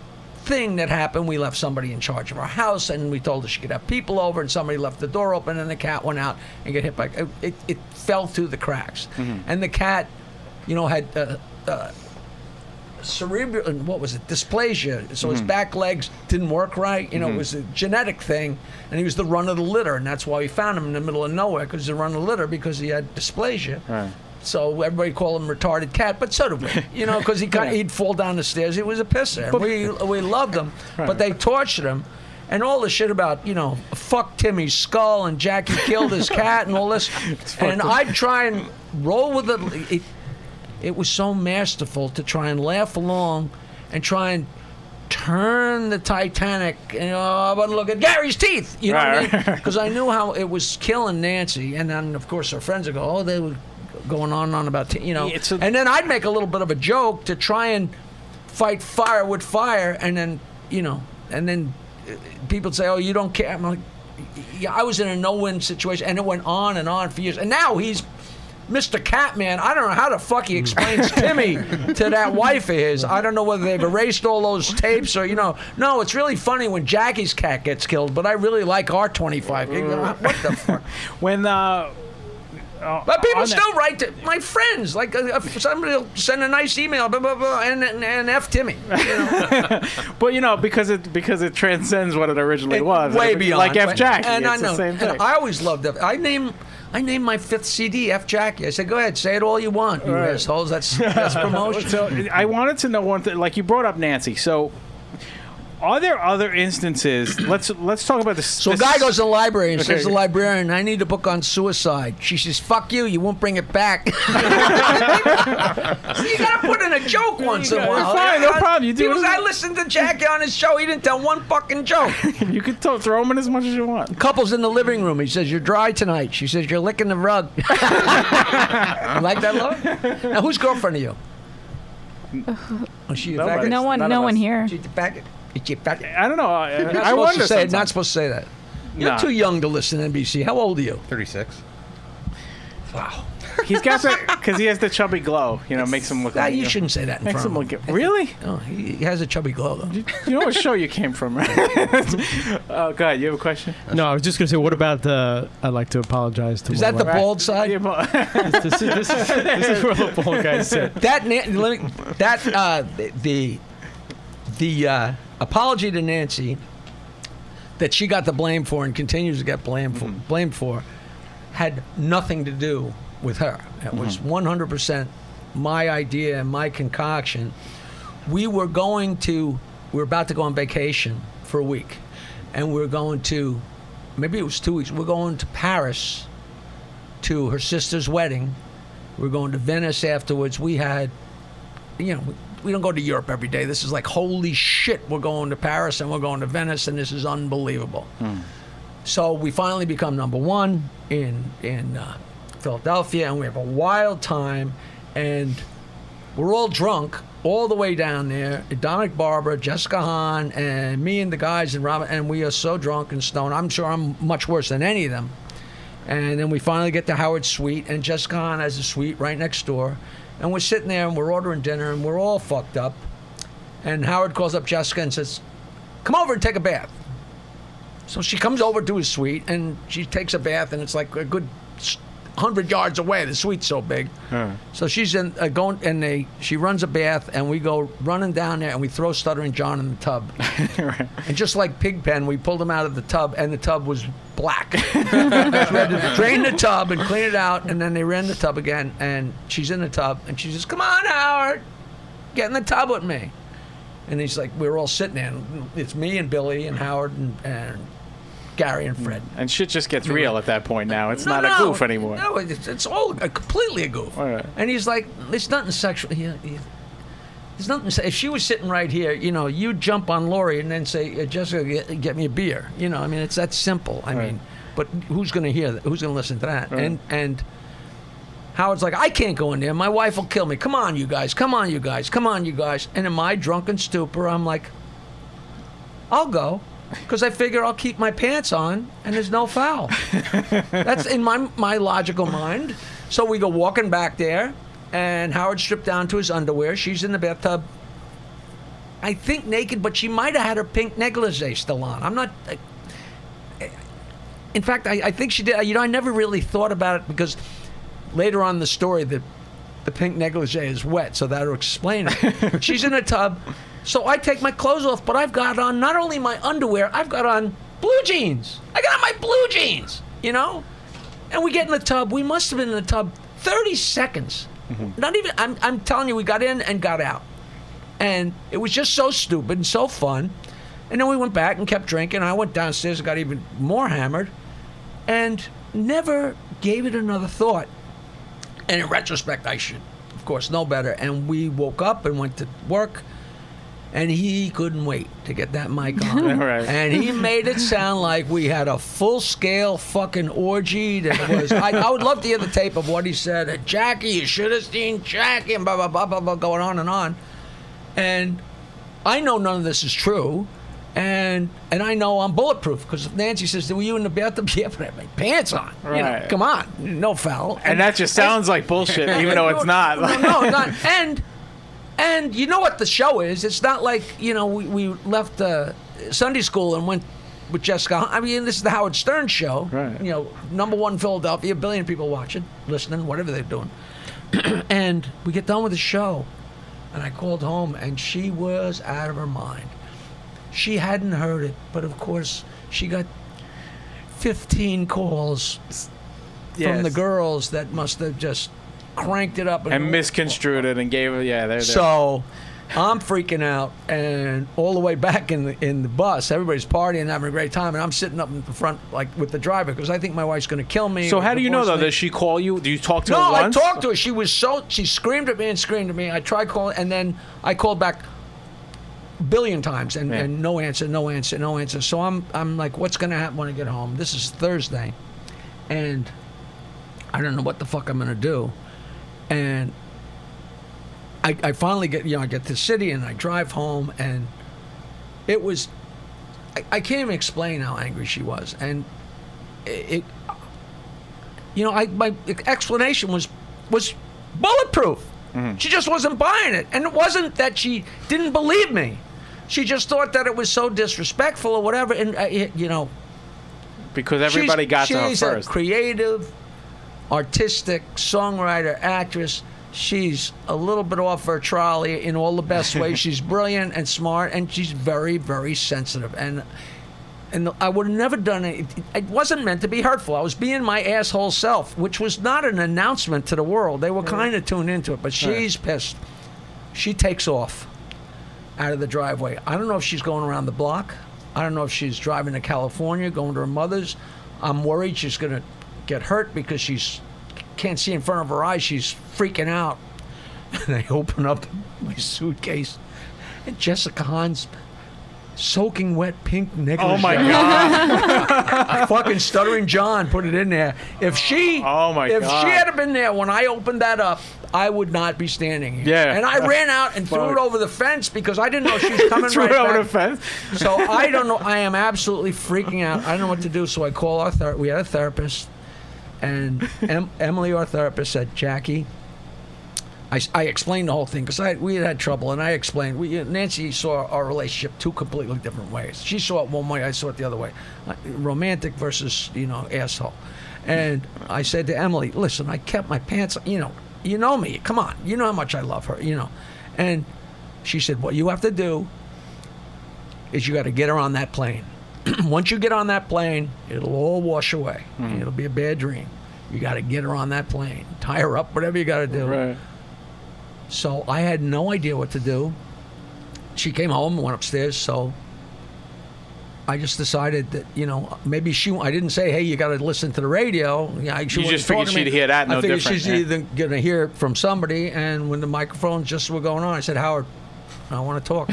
thing that happened. We left somebody in charge of our house, and we told her she could have people over, and somebody left the door open, and the cat went out and got hit by it fell through the cracks. Mm-hmm. And the cat, had cerebral, what was it, dysplasia, so his back legs didn't work right. It was a genetic thing, and he was the run of the litter, and that's why we found him in the middle of nowhere, because he was the run of the litter, because he had dysplasia. Right. So everybody called him retarded cat, but so did we, because he'd fall down the stairs. He was a pisser, and we loved him, but they tortured him. And all the shit about, fuck Timmy's skull and Jackie killed his cat and all this. And I'd try and roll with it. It was so masterful to try and laugh along and try and turn the Titanic. But look at Gary's teeth. You know what I mean? Because I knew how it was killing Nancy. And then, of course, her friends would go, they were going on and on about, and then I'd make a little bit of a joke to try and fight fire with fire. And then, and then people would say, you don't care. I'm like, yeah, I was in a no-win situation. And it went on and on for years. And now he's Mr. Catman. I don't know how the fuck he explains Timmy to that wife of his. I don't know whether they've erased all those tapes or, No, it's really funny when Jackie's cat gets killed, but I really like our 25. What the fuck? When, but people still write to my friends. Like somebody will send a nice email, blah, blah, blah, and F Timmy. But because it transcends what it originally was. Way beyond. Like F Jackie. And it's the same thing. And I always loved it. I named my 5th CD F Jackie. I said, go ahead, say it all you want, you assholes. That's promotion. So I wanted to know one thing. Like, you brought up Nancy. So are there other instances? Let's talk about this. So a guy goes to the library and says to the librarian, I need a book on suicide. She says, fuck you, you won't bring it back. So you got to put in a joke once in a while. Fine, no problem. You do. I listened to Jackie on his show. He didn't tell one fucking joke. You can throw him in as much as you want. Couple's in the living room. He says, you're dry tonight. She says, you're licking the rug. You like that, Laura? Now, whose girlfriend are you? She no one here. She's a faggot. I don't know. I wonder. Not supposed to say that. You're too young to listen to NBC. How old are you? 36. Wow. He's got that because he has the chubby glow. Makes him look. You shouldn't say that in makes front him of him. look. Really? Oh, he has a chubby glow though. You know what show you came from, right? Oh, go ahead. You have a question? No, I was just going to say, what about the? I'd like to apologize to. Is that the bald side? This is where the bald guy sit. The apology to Nancy that she got the blame for and continues to get blamed for had nothing to do with her. It was 100% my idea and my concoction. We were about to go on vacation for a week, and we were going to, maybe it was 2 weeks, we're going to Paris to her sister's wedding. We're going to Venice afterwards. We had, we don't go to Europe every day. This is like, holy shit, we're going to Paris and we're going to Venice, and this is unbelievable. So we finally become number one in Philadelphia, and we have a wild time, and we're all drunk all the way down there. Dominic Barbara, Jessica Hahn, and me and the guys and Robin, and we are so drunk and stoned. I'm sure I'm much worse than any of them. And then we finally get to Howard's suite, and Jessica Hahn has a suite right next door. And we're sitting there, and we're ordering dinner, and we're all fucked up. And Howard calls up Jessica and says, come over and take a bath. So she comes over to his suite, and she takes a bath, and it's like a good 100 yards away. The suite's so big. So she's she runs a bath, and we go running down there, and we throw Stuttering John in the tub. Right. And just like Pigpen, we pulled him out of the tub, and the tub was black. So we had to drain the tub and clean it out, and then they ran the tub again, and she's in the tub, and she says, come on, Howard, get in the tub with me. And he's like, we're all sitting there, and it's me and Billy and Howard and Gary and Fred. And shit just gets real at that point now. It's not a goof anymore. No, it's all completely a goof. Right. And he's like, it's nothing sexual. there's nothing to say. If she was sitting right here, you'd jump on Lori and then say, Jessica, get me a beer. I mean, it's that simple. I mean, but who's going to hear that? Who's going to listen to that? Right. And Howard's like, I can't go in there. My wife will kill me. Come on, you guys. Come on, you guys. Come on, you guys. And in my drunken stupor, I'm like, I'll go. Because I figure I'll keep my pants on and there's no foul. That's in my logical mind. So we go walking back there, and Howard stripped down to his underwear. She's in the bathtub, I think naked, but she might have had her pink negligee still on. I'm not... In fact, I think she did. I never really thought about it because later on in the story, the pink negligee is wet, so that'll explain it. She's in a tub. So I take my clothes off, but I've got on not only my underwear, I've got on blue jeans. I got on my blue jeans, And we get in the tub. We must have been in the tub 30 seconds. Mm-hmm. Not even, I'm telling you, we got in and got out. And it was just so stupid and so fun. And then we went back and kept drinking. I went downstairs and got even more hammered. And never gave it another thought. And in retrospect, I should, of course, know better. And we woke up and went to work. And he couldn't wait to get that mic on. Right. And he made it sound like we had a full-scale fucking orgy. That was. I would love to hear the tape of what he said. Jackie, you should have seen Jackie, and blah, blah, blah, blah, blah, going on and on. And I know none of this is true. And I know I'm bulletproof, because if Nancy says, were you in the bathtub? Yeah, but I had my pants on. Right. Come on. No foul. And that just sounds like bullshit, even though it's not. No, it's not. And you know what the show is. It's not like, we left Sunday school and went with Jessica Hahn. I mean, this is the Howard Stern show. Right. Number one in Philadelphia, a billion people watching, listening, whatever they're doing. And we get done with the show. And I called home, and she was out of her mind. She hadn't heard it, but of course, she got 15 calls from the girls that must have just cranked it up and misconstrued it and gave it. Yeah, they're so I'm freaking out, and all the way back in the bus, everybody's partying and having a great time, and I'm sitting up in the front, like, with the driver, because I think my wife's going to kill me. So how do you know, though? Does she call you? Do you talk to her No, once? I talked to her. She screamed at me and screamed at me. I tried calling, and then I called back a billion times, and no answer. So I'm like, what's going to happen when I get home? This is Thursday, and I don't know what the fuck I'm going to do. And I finally get, I get to the city, and I drive home, and it was, I can't even explain how angry she was. And my explanation was bulletproof. Mm-hmm. She just wasn't buying it. And it wasn't that she didn't believe me. She just thought that it was so disrespectful or whatever. And, because everybody got to her first. She's a creative, artistic songwriter, actress. She's a little bit off her trolley in all the best ways. She's brilliant and smart, and she's very, very sensitive. And I would have never done it. It wasn't meant to be hurtful. I was being my asshole self, which was not an announcement to the world. They were kind of tuned into it, but she's pissed. She takes off out of the driveway. I don't know if she's going around the block. I don't know if she's driving to California, going to her mother's. I'm worried she's going to get hurt because she's can't see in front of her eyes. She's freaking out. And I open up my suitcase, and Jessica Hahn's soaking wet pink negligee. Oh my God! Fucking Stuttering John put it in there. If she had been there when I opened that up, I would not be standing here. Yeah. And I ran out and threw it over the fence because I didn't know she was coming right back. Over the fence. So I don't know. I am absolutely freaking out. I don't know what to do. So I call our therapist. We had a therapist. And Emily, our therapist, said, Jackie, I explained the whole thing because we had trouble, and I explained. Nancy saw our relationship two completely different ways. She saw it one way, I saw it the other way. Romantic versus, asshole. And I said to Emily, listen, I kept my pants, you know me. Come on. You know how much I love her, And she said, what you have to do is you got to get her on that plane. Once you get on that plane, it'll all wash away. It'll be a bad dream. You got to get her on that plane. Tie her up, whatever you got to do. Right. So I had no idea what to do. She came home and went upstairs, so I just decided that, maybe I didn't say, hey, you got to listen to the radio. You just figured she'd hear that, no different. I figured she's either going to hear it from somebody, and when the microphones just were going on, I said, Howard, I want to talk.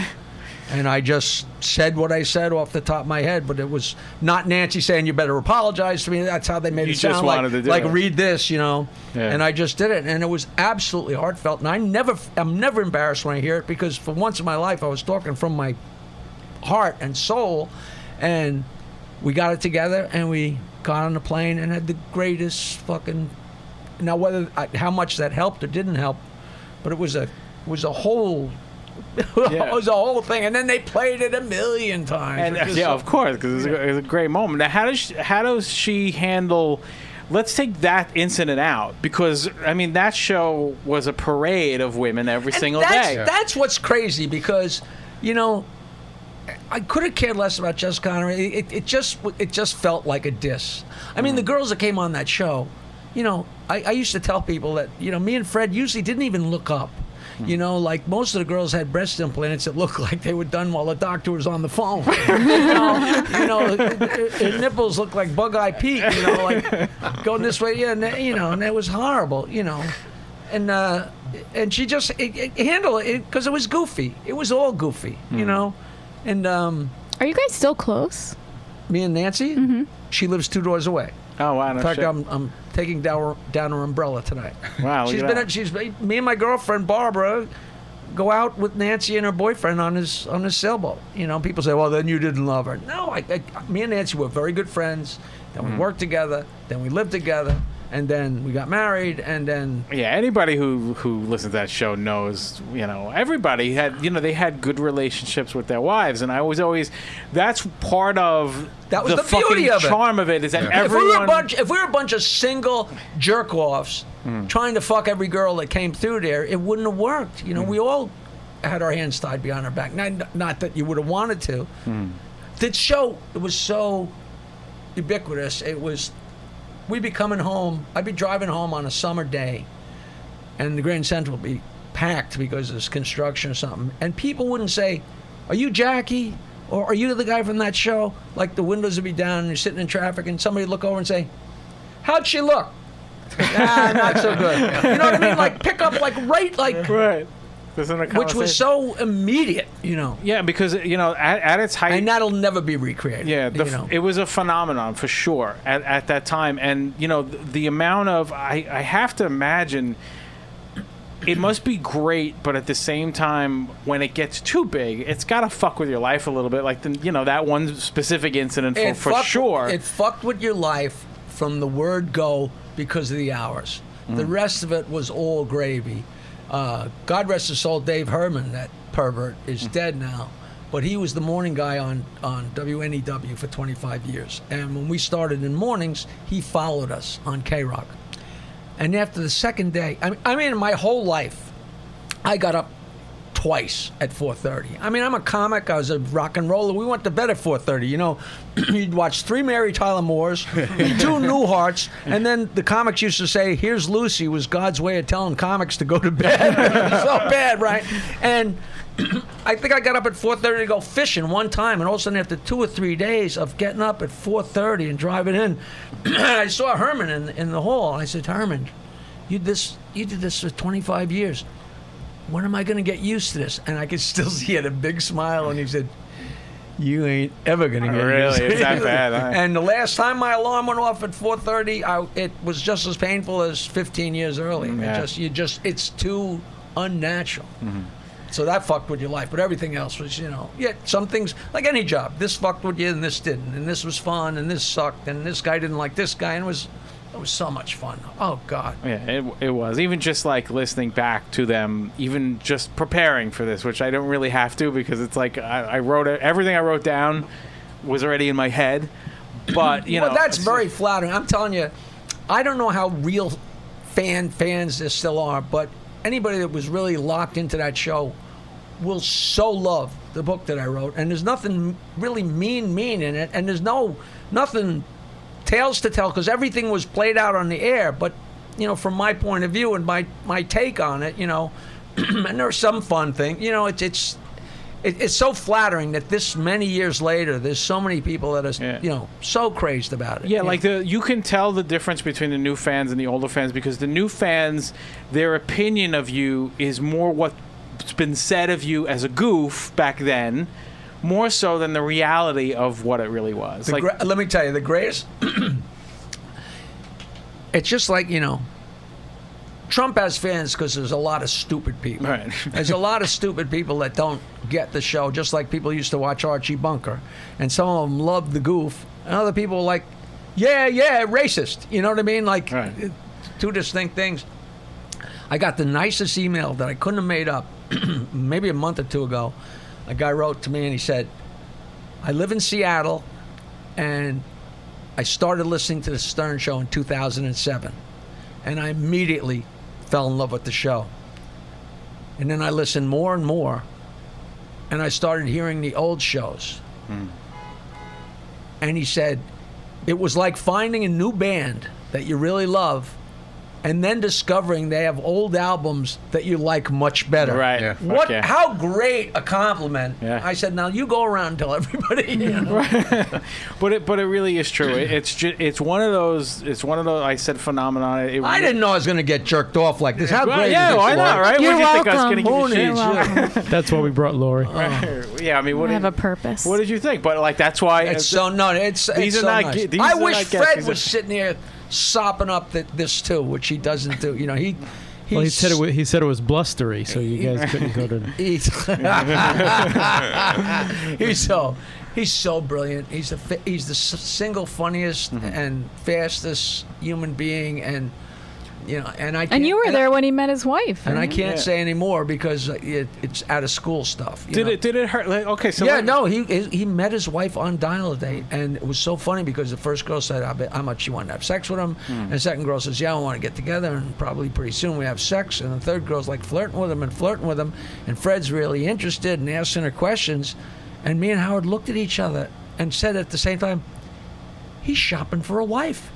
And I just said what I said off the top of my head, but it was not Nancy saying, you better apologize to me. That's how they made You it sound just wanted to do like it. read this, Yeah. And I just did it. And it was absolutely heartfelt. And I'm never embarrassed when I hear it, because for once in my life, I was talking from my heart and soul. And we got it together, and we got on the plane and had the greatest fucking... Now, how much that helped or didn't help, but it was a whole... Yeah. It was a whole thing, and then they played it a million times. And which is yeah, so- of course, because it was a great moment. Now, how does she handle? Let's take that incident out, because I mean that show was a parade of women every And single that's, day. That's what's crazy, because I could have cared less about Jessica Hahn. It just felt like a diss. I mean, the girls that came on that show, I used to tell people that me and Fred usually didn't even look up. Like most of the girls had breast implants that looked like they were done while the doctor was on the phone. Her nipples looked like Bug-Eye Pete. Like going this way, and it was horrible. And she just handled it because it was goofy. It was all goofy. And Are you guys still close? me and Nancy, she lives 2 doors away. Oh wow! No In fact, shit. I'm taking down her umbrella tonight. Wow, look at that. She's me and my girlfriend Barbara go out with Nancy and her boyfriend on his sailboat. People say, well, then you didn't love her. No, me and Nancy were very good friends. Then we worked together. Then we lived together. And then we got married. And then Yeah, anybody who listens to that show knows, everybody had, they had good relationships with their wives, and I was always, that's part of That was the fucking beauty of it. charm of it is that if everyone. we were a bunch of single jerk offs trying to fuck every girl that came through there, it wouldn't have worked. We all had our hands tied behind our back. Not that you would have wanted to. The show, it was so ubiquitous. We'd be coming home. I'd be driving home on a summer day, and the Grand Central would be packed because there's construction or something. And people wouldn't say, "Are you Jackie?" Or "Are you the guy from that show?" Like the windows would be down, and you're sitting in traffic, and somebody would look over and say, "How'd she look?" Not so good. You know what I mean? Like pick up, Right. which was so immediate. Yeah, because at its height, And that'll never be recreated. yeah, it was a phenomenon for sure at that time, and the amount of I have to imagine it must be great, but at the same time, when it gets too big, it's got to fuck with your life a little bit. Like that one specific incident for sure. It fucked with your life from the word go because of the hours. The rest of it was all gravy. God rest his soul, Dave Herman, that pervert, is dead now. But he was the morning guy on WNEW for 25 years. And when we started in mornings, he followed us on KROCK. And after the second day, I mean, my whole life, I got up twice at 4:30. I mean, I'm a comic. I was a rock and roller. We went to bed at 4:30. You'd watch 3 Mary Tyler Moores, 2 Newharts, and then the comics used to say, "Here's Lucy," was God's way of telling comics to go to bed. So bad, right? And I think I got up at 4:30 to go fishing one time, and all of a sudden, after 2 or 3 days of getting up at 4:30 and driving in, I saw Herman in the hall. I said, "Herman, you did this for 25 years. When am I going to get used to this?" And I could still see he had a big smile, and he said, "You ain't ever going to get Really? used to It's it." that bad, huh? And the last time my alarm went off at 4:30, it was just as painful as 15 years earlier. Yeah. It's too unnatural. So that fucked with your life, but everything else was, some things, like any job, this fucked with you and this didn't, and this was fun and this sucked, and this guy didn't like this guy, and it was so much fun. Oh, God. Yeah, it was. Even just like listening back to them, even just preparing for this, which I don't really have to because it's like I wrote it. Everything I wrote down was already in my head. But, Well, that's very flattering. I'm telling you, I don't know how real fans there still are, but anybody that was really locked into that show will so love the book that I wrote. And there's nothing really mean in it, and there's nothing tales to tell because everything was played out on the air. But from my point of view and my take on it, and there are some fun things. It's so flattering that this many years later, there's so many people that are so crazed about it. Yeah, like you can tell the difference between the new fans and the older fans because the new fans, their opinion of you is more what been said of you as a goof back then, more so than the reality of what it really was. Let me tell you, the greatest. It's just like, Trump has fans because there's a lot of stupid people. Right. There's a lot of stupid people that don't get the show, just like people used to watch Archie Bunker. And some of them love the goof. And other people are like, yeah, racist. You know what I mean? Like, right. Two distinct things. I got the nicest email that I couldn't have made up maybe a month or two ago. A guy wrote to me and he said, I live in Seattle and I started listening to the Stern Show in 2007. And I immediately fell in love with the show. And then I listened more and more. And I started hearing the old shows. And he said, it was like finding a new band that you really love and then discovering they have old albums that you like much better. Right. Yeah. How great a compliment. Yeah. I said, now you go around and tell everybody. But it really is true. It's one of those I said phenomenon. I didn't know I was going to get jerked off like this. How great is this? Why not, right? You're what did you think I was welcome. going to give you shit? That's why we brought Lori. Yeah, I mean, I have a purpose. What did you think? But that's why It's so nice. These are so not. nice. These I are wish not Fred guesses. was sitting here sopping up this too, which he doesn't do. He said it was blustery, so you guys couldn't go to. He's so brilliant. He's the single funniest and fastest human being, and and I. And you were there when he met his wife. And I right? can't say anymore because it's out of school stuff. Did it hurt? Okay, so he met his wife on Dial-A-Date, and it was so funny because the first girl said how much she wanted to have sex with him, and the second girl says, I want to get together, and probably pretty soon we have sex, and the third girl's like flirting with him, and Fred's really interested and asking her questions, and me and Howard looked at each other and said at the same time, he's shopping for a wife.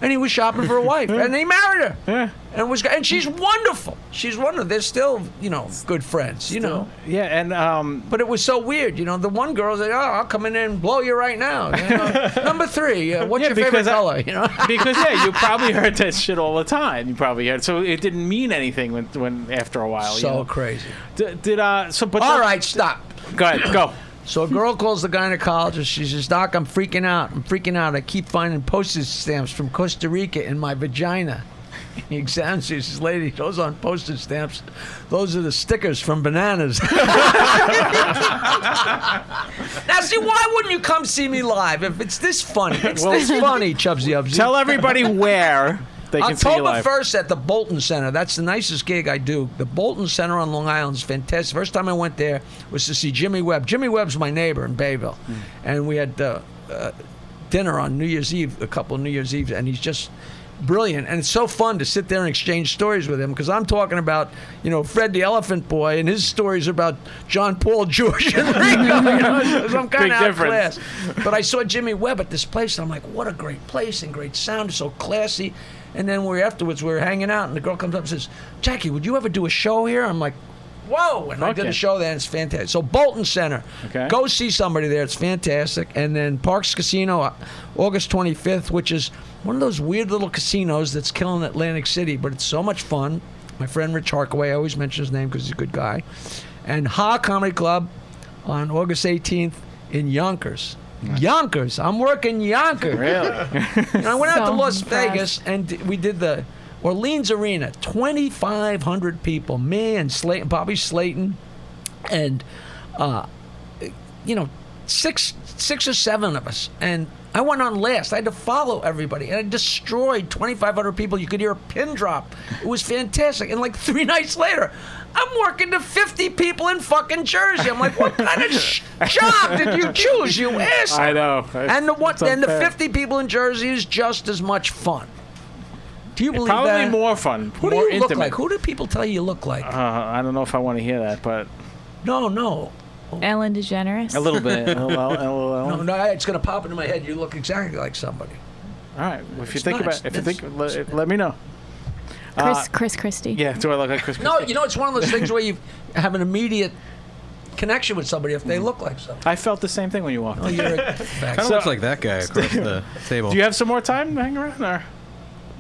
And he was shopping for a wife, and he married her, and she's wonderful. She's wonderful. They're still, good friends, Yeah, and But it was so weird, the one girl said, I'll come in and blow you right now. Number 3, what's your favorite color? Because you probably heard that shit all the time. You probably heard, so it didn't mean anything when after a while. So crazy. All right, stop. Go ahead, go. So a girl calls the gynecologist. She says, Doc, I'm freaking out. I keep finding postage stamps from Costa Rica in my vagina. He examines her. He says, lady, those aren't postage stamps. Those are the stickers from bananas. Now, see, why wouldn't you come see me live if it's this funny? It's this funny, Chubsy Ubsy. Tell everybody where they can see you October live. 1st at the Bolton Center. That's the nicest gig I do. The Bolton Center on Long Island is fantastic. First time I went there was to see Jimmy Webb. Jimmy Webb's my neighbor in Bayville. And we had dinner on New Year's Eve, a couple of New Year's Eves, and he's just brilliant. And it's so fun to sit there and exchange stories with him because I'm talking about, Fred the Elephant Boy, and his stories about John Paul, George, and Ringo. So I'm kind of outclassed. But I saw Jimmy Webb at this place, and I'm like, what a great place and great sound. It's so classy. And then afterwards, we were hanging out, and the girl comes up and says, Jackie, would you ever do a show here? I'm like, whoa. And I did a show there, and it's fantastic. So Bolton Center. Okay. Go see somebody there. It's fantastic. And then Parks Casino, August 25th, which is one of those weird little casinos that's killing Atlantic City, but it's so much fun. My friend Rich Harkaway, I always mention his name because he's a good guy. And Ha Comedy Club on August 18th in Yonkers. Yonkers. I'm working Yonkers. Really? I went out to Las Vegas and we did the Orleans Arena. 2,500 people. Me and Slayton, Bobby Slayton, and six or seven of us. And I went on last. I had to follow everybody, and I destroyed 2,500 people. You could hear a pin drop. It was fantastic. And like 3 nights later, I'm working to 50 people in fucking Jersey. I'm like, what kind of job did you choose, you asshole? I know. And the 50 people in Jersey is just as much fun. Do you believe Probably that? more fun. Who do more you look intimate. like? Who do people tell you look like? I don't know if I want to hear that, but No. Ellen DeGeneres. a little bit. LOL. No, it's going to pop into my head. You look exactly like somebody. All right. Well, if you It's think nice. about, let me know. Chris Christie. Yeah. Do I look like Chris? No, Christie? it's one of those things where you have an immediate connection with somebody if they look like somebody. I felt the same thing when you walked. Oh, in. you're a Kind of looks like that guy across the table. Do you have some more time to hang around? Or?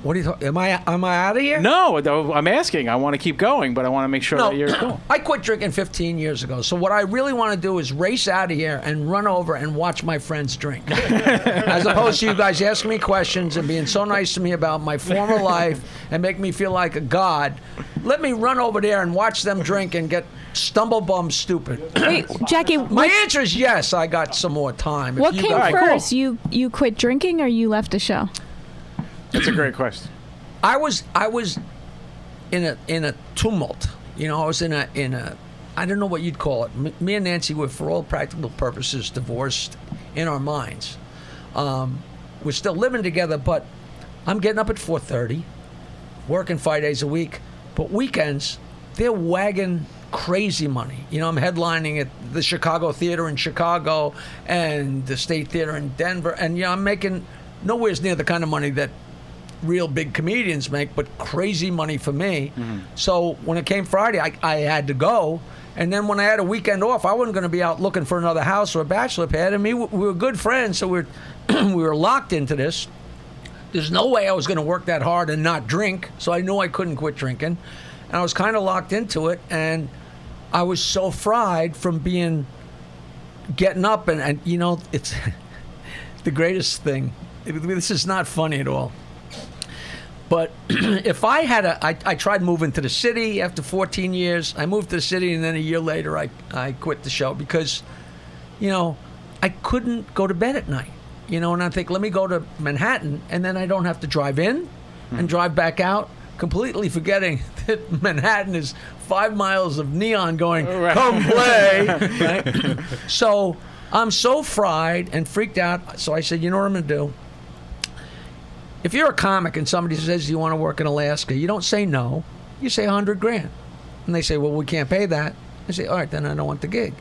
What are you talking? Am I out of here? No, I'm asking. I want to keep going, but I want to make sure that you're cool. I quit drinking 15 years ago. So what I really want to do is race out of here and run over and watch my friends drink. As opposed to you guys asking me questions and being so nice to me about my former life and make me feel like a god. Let me run over there and watch them drink and get stumble-bum stupid. Wait, Jackie. My answer is yes, I got some more time. What came All right, first? cool. You quit drinking or you left the show? That's a great question. I was in a tumult. You know, I was in a I don't know what you'd call it. Me and Nancy were, for all practical purposes, divorced in our minds. We're still living together, but I'm getting up at 4:30, working 5 days a week. But weekends, they're wagging crazy money. You know, I'm headlining at the Chicago Theater in Chicago and the State Theater in Denver, and you know, I'm making nowhere near the kind of money that real big comedians make, but crazy money for me. Mm-hmm. So when it came Friday, I had to go. And then when I had a weekend off, I wasn't going to be out looking for another house or a bachelor pad. And we were good friends, so we were locked into this. There's no way I was going to work that hard and not drink, so I knew I couldn't quit drinking. And I was kind of locked into it, and I was so fried from getting up, and you know, it's the greatest thing. This is not funny at all. But if I had I tried moving to the city after 14 years. I moved to the city, and then a year later, I quit the show because, you know, I couldn't go to bed at night. You know, and I think, let me go to Manhattan, and then I don't have to drive in and drive back out, completely forgetting that Manhattan is 5 miles of neon going, come play. Right? So I'm so fried and freaked out. So I said, you know what I'm going to do? If you're a comic and somebody says, do you want to work in Alaska? You don't say no. You say $100,000. And they say, well, we can't pay that. I say, all right, then I don't want the gig.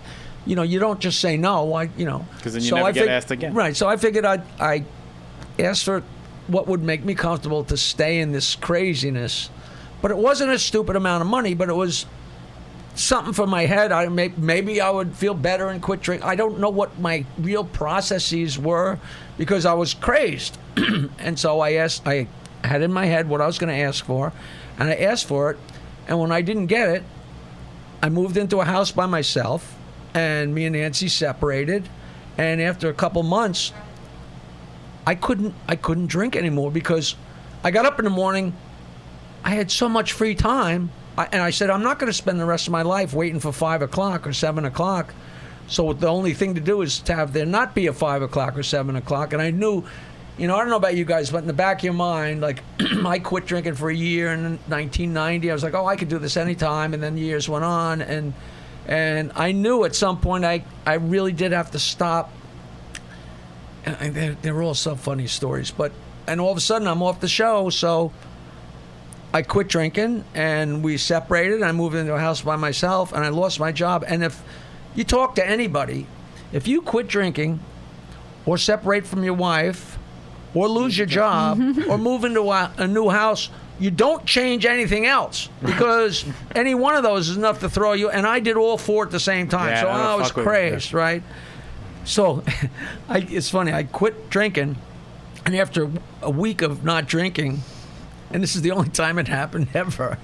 You know, you don't just say no. Because then you never get asked again. Right. So I figured I asked for what would make me comfortable to stay in this craziness. But it wasn't a stupid amount of money, but it was something for my head. Maybe I would feel better and quit drinking. I don't know what my real processes were because I was crazed. And so I had in my head what I was going to ask for, and I asked for it. And when I didn't get it, I moved into a house by myself, and me and Nancy separated. And after a couple months, I couldn't drink anymore because I got up in the morning. I had so much free time. And I said, I'm not going to spend the rest of my life waiting for 5 o'clock or 7 o'clock. So the only thing to do is to have there not be a 5 o'clock or 7 o'clock. And I knew, you know, I don't know about you guys, but in the back of your mind, like, I quit drinking for a year in 1990. I was like, oh, I could do this anytime. And then years went on. And I knew at some point I really did have to stop. And they're all so funny stories. And all of a sudden, I'm off the show, so I quit drinking, and we separated. I moved into a house by myself, and I lost my job. And if you talk to anybody, if you quit drinking or separate from your wife or lose your job or move into a new house, you don't change anything else because any one of those is enough to throw you. And I did all four at the same time. Yeah, so I was crazed, right? So it's funny. I quit drinking, and after a week of not drinking, and this is the only time it happened ever,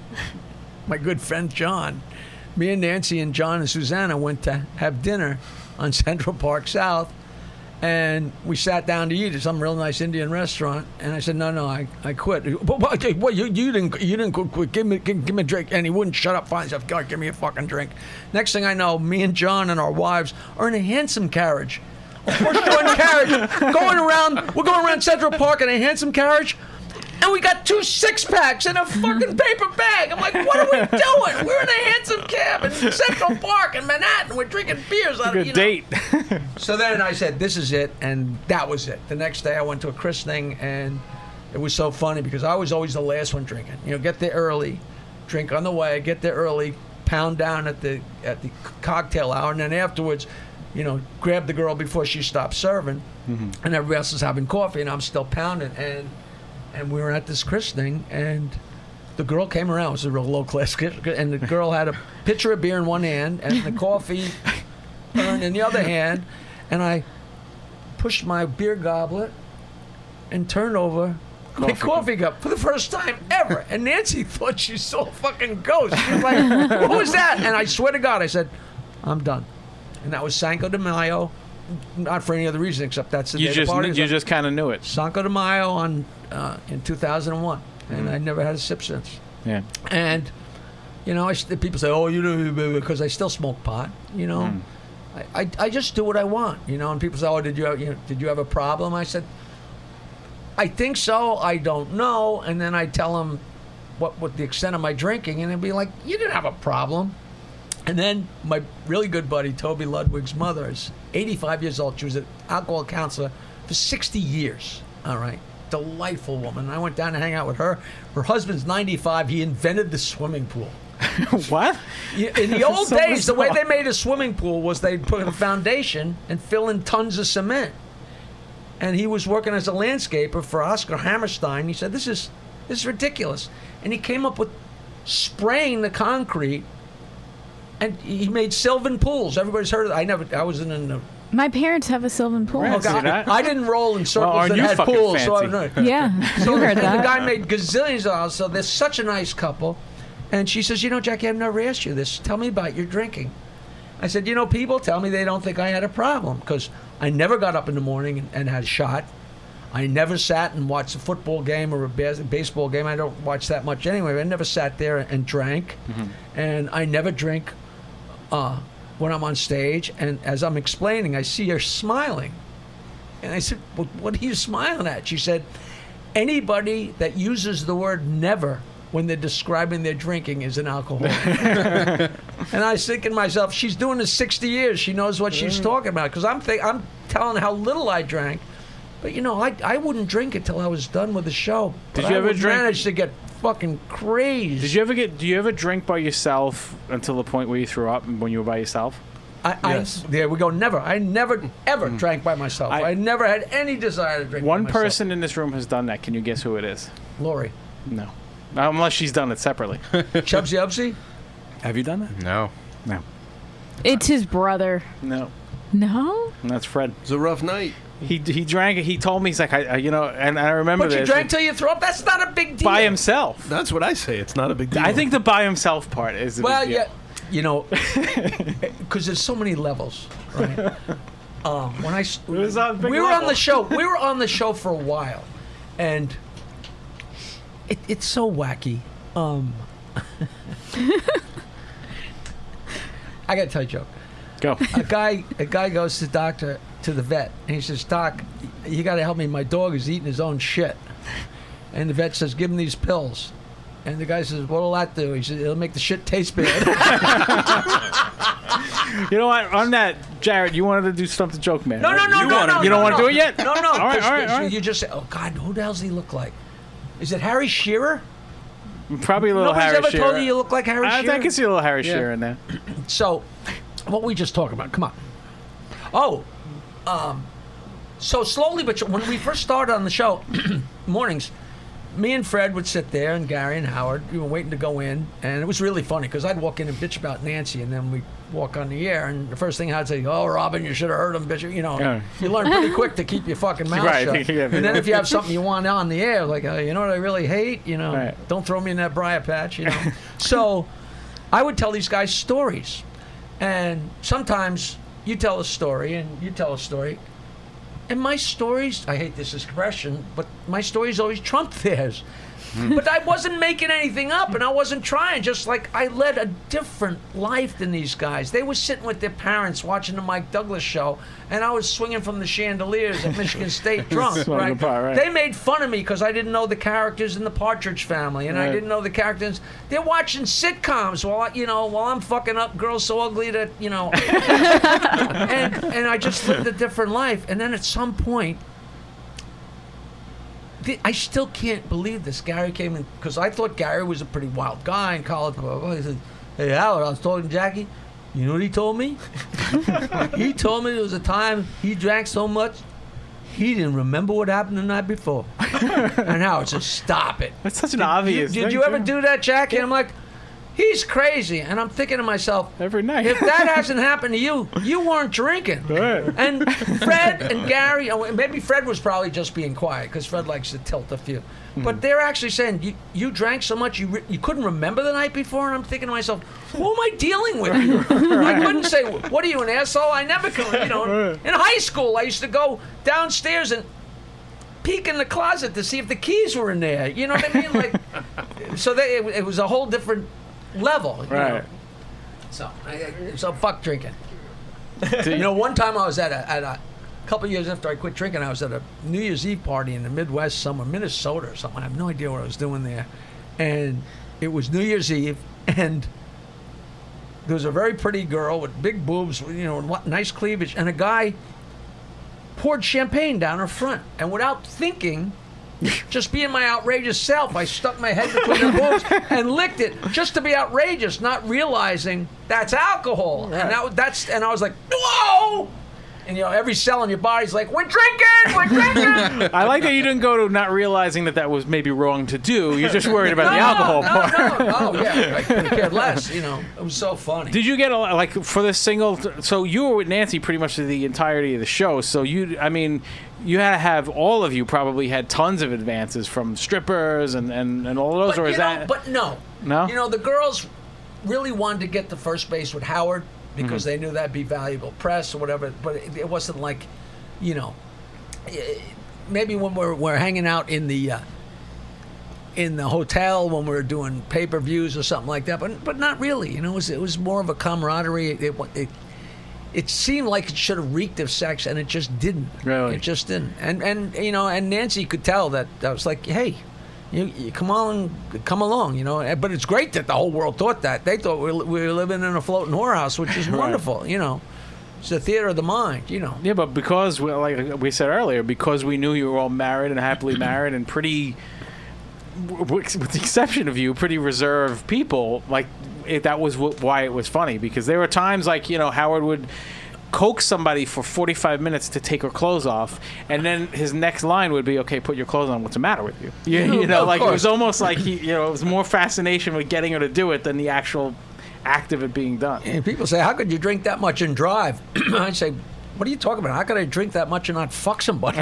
my good friend John, me and Nancy and John and Susanna went to have dinner on Central Park South, and we sat down to eat at some real nice Indian restaurant. And I said, no, I quit. What, you didn't quit? Give me a drink. And he wouldn't shut up. Fine, said, God, give me a fucking drink. Next thing I know, me and John and our wives are in a handsome carriage, a horse-drawn carriage, we're going around Central Park in a handsome carriage. And we got 2 6-packs in a fucking paper bag. I'm like, what are we doing? We're in a handsome cab in Central Park in Manhattan. We're drinking beers. Good date. So then I said, this is it. And that was it. The next day I went to a christening, and it was so funny because I was always the last one drinking. You know, get there early, drink on the way, get there early, pound down at the cocktail hour, and then afterwards, you know, grab the girl before she stops serving. Mm-hmm. And everybody else is having coffee, and I'm still pounding. And we were at this christening, and the girl came around. It was a real low-class christening, and the girl had a pitcher of beer in one hand and the coffee urn in the other hand. And I pushed my beer goblet and turned over my coffee cup for the first time ever. And Nancy thought she saw a fucking ghost. She was like, "Who was that?" And I swear to God, I said, "I'm done." And that was Cinco de Mayo, not for any other reason except that's the day the party was. You just kind of knew it. Cinco de Mayo in 2001, and I never had a sip since. Yeah. And people say, "Oh, because I still smoke pot." I just do what I want, And people say, "Oh, did you have a problem?" I said, "I think so. I don't know." And then I tell them what the extent of my drinking, and they'd be like, "You didn't have a problem." And then my really good buddy Toby Ludwig's mother is 85 years old. She was an alcohol counselor for 60 years. All right, delightful woman. I went down to hang out with her. Her husband's 95. He invented the swimming pool. What? In the old days, the way they made a swimming pool was they'd put a foundation and fill in tons of cement. And he was working as a landscaper for Oscar Hammerstein. He said, "This is ridiculous." And he came up with spraying the concrete, and he made sylvan pools. Everybody's heard of it. I wasn't in the... My parents have a sylvan pool. Right. God, I didn't roll in circles aren't that you had fucking pools. So I fancy? don't know. Yeah, So you heard the that. guy made gazillions of dollars. So they're such a nice couple. And she says, "Jackie, I've never asked you this. Tell me about your drinking." I said, "People tell me they don't think I had a problem because I never got up in the morning and had a shot. I never sat and watched a football game or a baseball game. I don't watch that much anyway. I never sat there and drank. And I never drink when I'm on stage. And as I'm explaining, I see her smiling. And I said, "Well, what are you smiling at?" She said, "Anybody that uses the word never when they're describing their drinking is an alcoholic." And I was thinking to myself, she's doing this 60 years. She knows what she's talking about. Because I'm telling how little I drank. But, I wouldn't drink it till I was done with the show. But Did you ever drink? Manage to get fucking crazed. Do you ever drink by yourself until the point where you threw up when you were by yourself? Yes. There we go. Never. I never, ever drank by myself. I never had any desire to drink by One myself. person in this room has done that. Can you guess who it is? Lori. No. Unless she's done it separately. Chubsy Ubsy? Have you done that? No. No. It's his brother. No. No? That's Fred. It was a rough night. He drank it. He told me, he's like, and I remember But you this. drank till you threw up? That's not a big deal. By himself. That's what I say. It's not a big deal. I think the by himself part is the big deal. Because there's so many levels, right? When I It was on big we were on level. the show. We were on the show for a while, and it's so wacky. I gotta tell you a joke. Go. A guy goes to the vet, and he says, "Doc, you got to help me. My dog is eating his own shit." And the vet says, "Give him these pills." And the guy says, "What'll that do?" He says, "It'll make the shit taste bad." You know what? On that, Jared, you wanted to do Stump the Joke Man. No, right? no. You don't want to do it yet? No. All right, all right. You just say, "Oh God, who the hell does he look like?" Is it Harry Shearer? Probably a little Nobody's Harry ever Shearer. told you you look like Harry Shearer? I can see a little Harry Shearer in there. So, what we just talking about? Come on. Oh, so slowly but surely, when we first started on the show, mornings, me and Fred would sit there, and Gary and Howard, we were waiting to go in, and it was really funny because I'd walk in and bitch about Nancy, and then we'd walk on the air, and the first thing I'd say, "Oh, Robin, you should have heard him, bitch." Yeah. You learn pretty quick to keep your fucking mouth Right, shut. yeah. And then if you have something you want on the air, like, you know what I really hate? Right. Don't throw me in that briar patch, So I would tell these guys stories. And sometimes you tell a story and you tell a story. And my stories, I hate this expression, but my stories always trump theirs. But I wasn't making anything up, and I wasn't trying. Just like I led a different life than these guys. They were sitting with their parents watching the Mike Douglas show, and I was swinging from the chandeliers at Michigan State drunk. Swung Right? apart, right. They made fun of me because I didn't know the characters in the Partridge Family, and I Right. didn't know the characters. They're watching sitcoms while I'm fucking up girls so ugly that and I just lived a different life. And then at some point, I still can't believe this. Gary came in, because I thought Gary was a pretty wild guy in college. He said, "Hey, Howard, I was talking to Jackie. You know what he told me? He told me there was a time he drank so much, he didn't remember what happened the night before." And Howard said, "Stop it." That's such an obvious Did thing, you ever too. do that, Jackie? And I'm like, he's crazy. And I'm thinking to myself, Every night. if that hasn't happened to you, you weren't drinking. Right. And Fred and Gary, maybe Fred was probably just being quiet because Fred likes to tilt a few. But they're actually saying, you drank so much you couldn't remember the night before? And I'm thinking to myself, who am I dealing with here? I couldn't say, what are you, an asshole? I never could. In high school, I used to go downstairs and peek in the closet to see if the keys were in there. You know what I mean? Like, so it was a whole different level. You know? So fuck drinking. One time I was at a couple of years after I quit drinking, I was at a New Year's Eve party in the Midwest somewhere, Minnesota or something. I have no idea what I was doing there. And it was New Year's Eve, and there was a very pretty girl with big boobs, nice cleavage, and a guy poured champagne down her front. And without thinking, just being my outrageous self, I stuck my head between her boobs and licked it just to be outrageous, not realizing that's alcohol. Right. And I was like, whoa! And every cell in your body's like, we're drinking. I like that you didn't go to not realizing that was maybe wrong to do. You're just worried about the alcohol part. No. Oh yeah, I couldn't care less. It was so funny. Did you get for this single? So you were with Nancy pretty much the entirety of the show. So you had to have, all of you probably had tons of advances from strippers and all of those, or is that? But no. The girls really wanted to get to first base with Howard, because they knew that'd be valuable press or whatever. But it wasn't like, maybe when we're hanging out in the hotel when we were doing pay-per-views or something like that. But not really. It was more of a camaraderie. It seemed like it should have reeked of sex, and it just didn't. Really? It just didn't. And Nancy could tell that I was like, hey, you come along, But it's great that the whole world thought that. They thought we were living in a floating whorehouse, which is wonderful. It's the theater of the mind. Yeah, but because, like we said earlier, because we knew you were all married and happily married and pretty, with the exception of you, pretty reserved people. That was why it was funny, because there were times Howard would coax somebody for 45 minutes to take her clothes off, and then his next line would be, okay, put your clothes on, what's the matter with you? It was almost like it was more fascination with getting her to do it than the actual act of it being done. And people say, how could you drink that much and drive? I say, what are you talking about? How could I drink that much and not fuck somebody?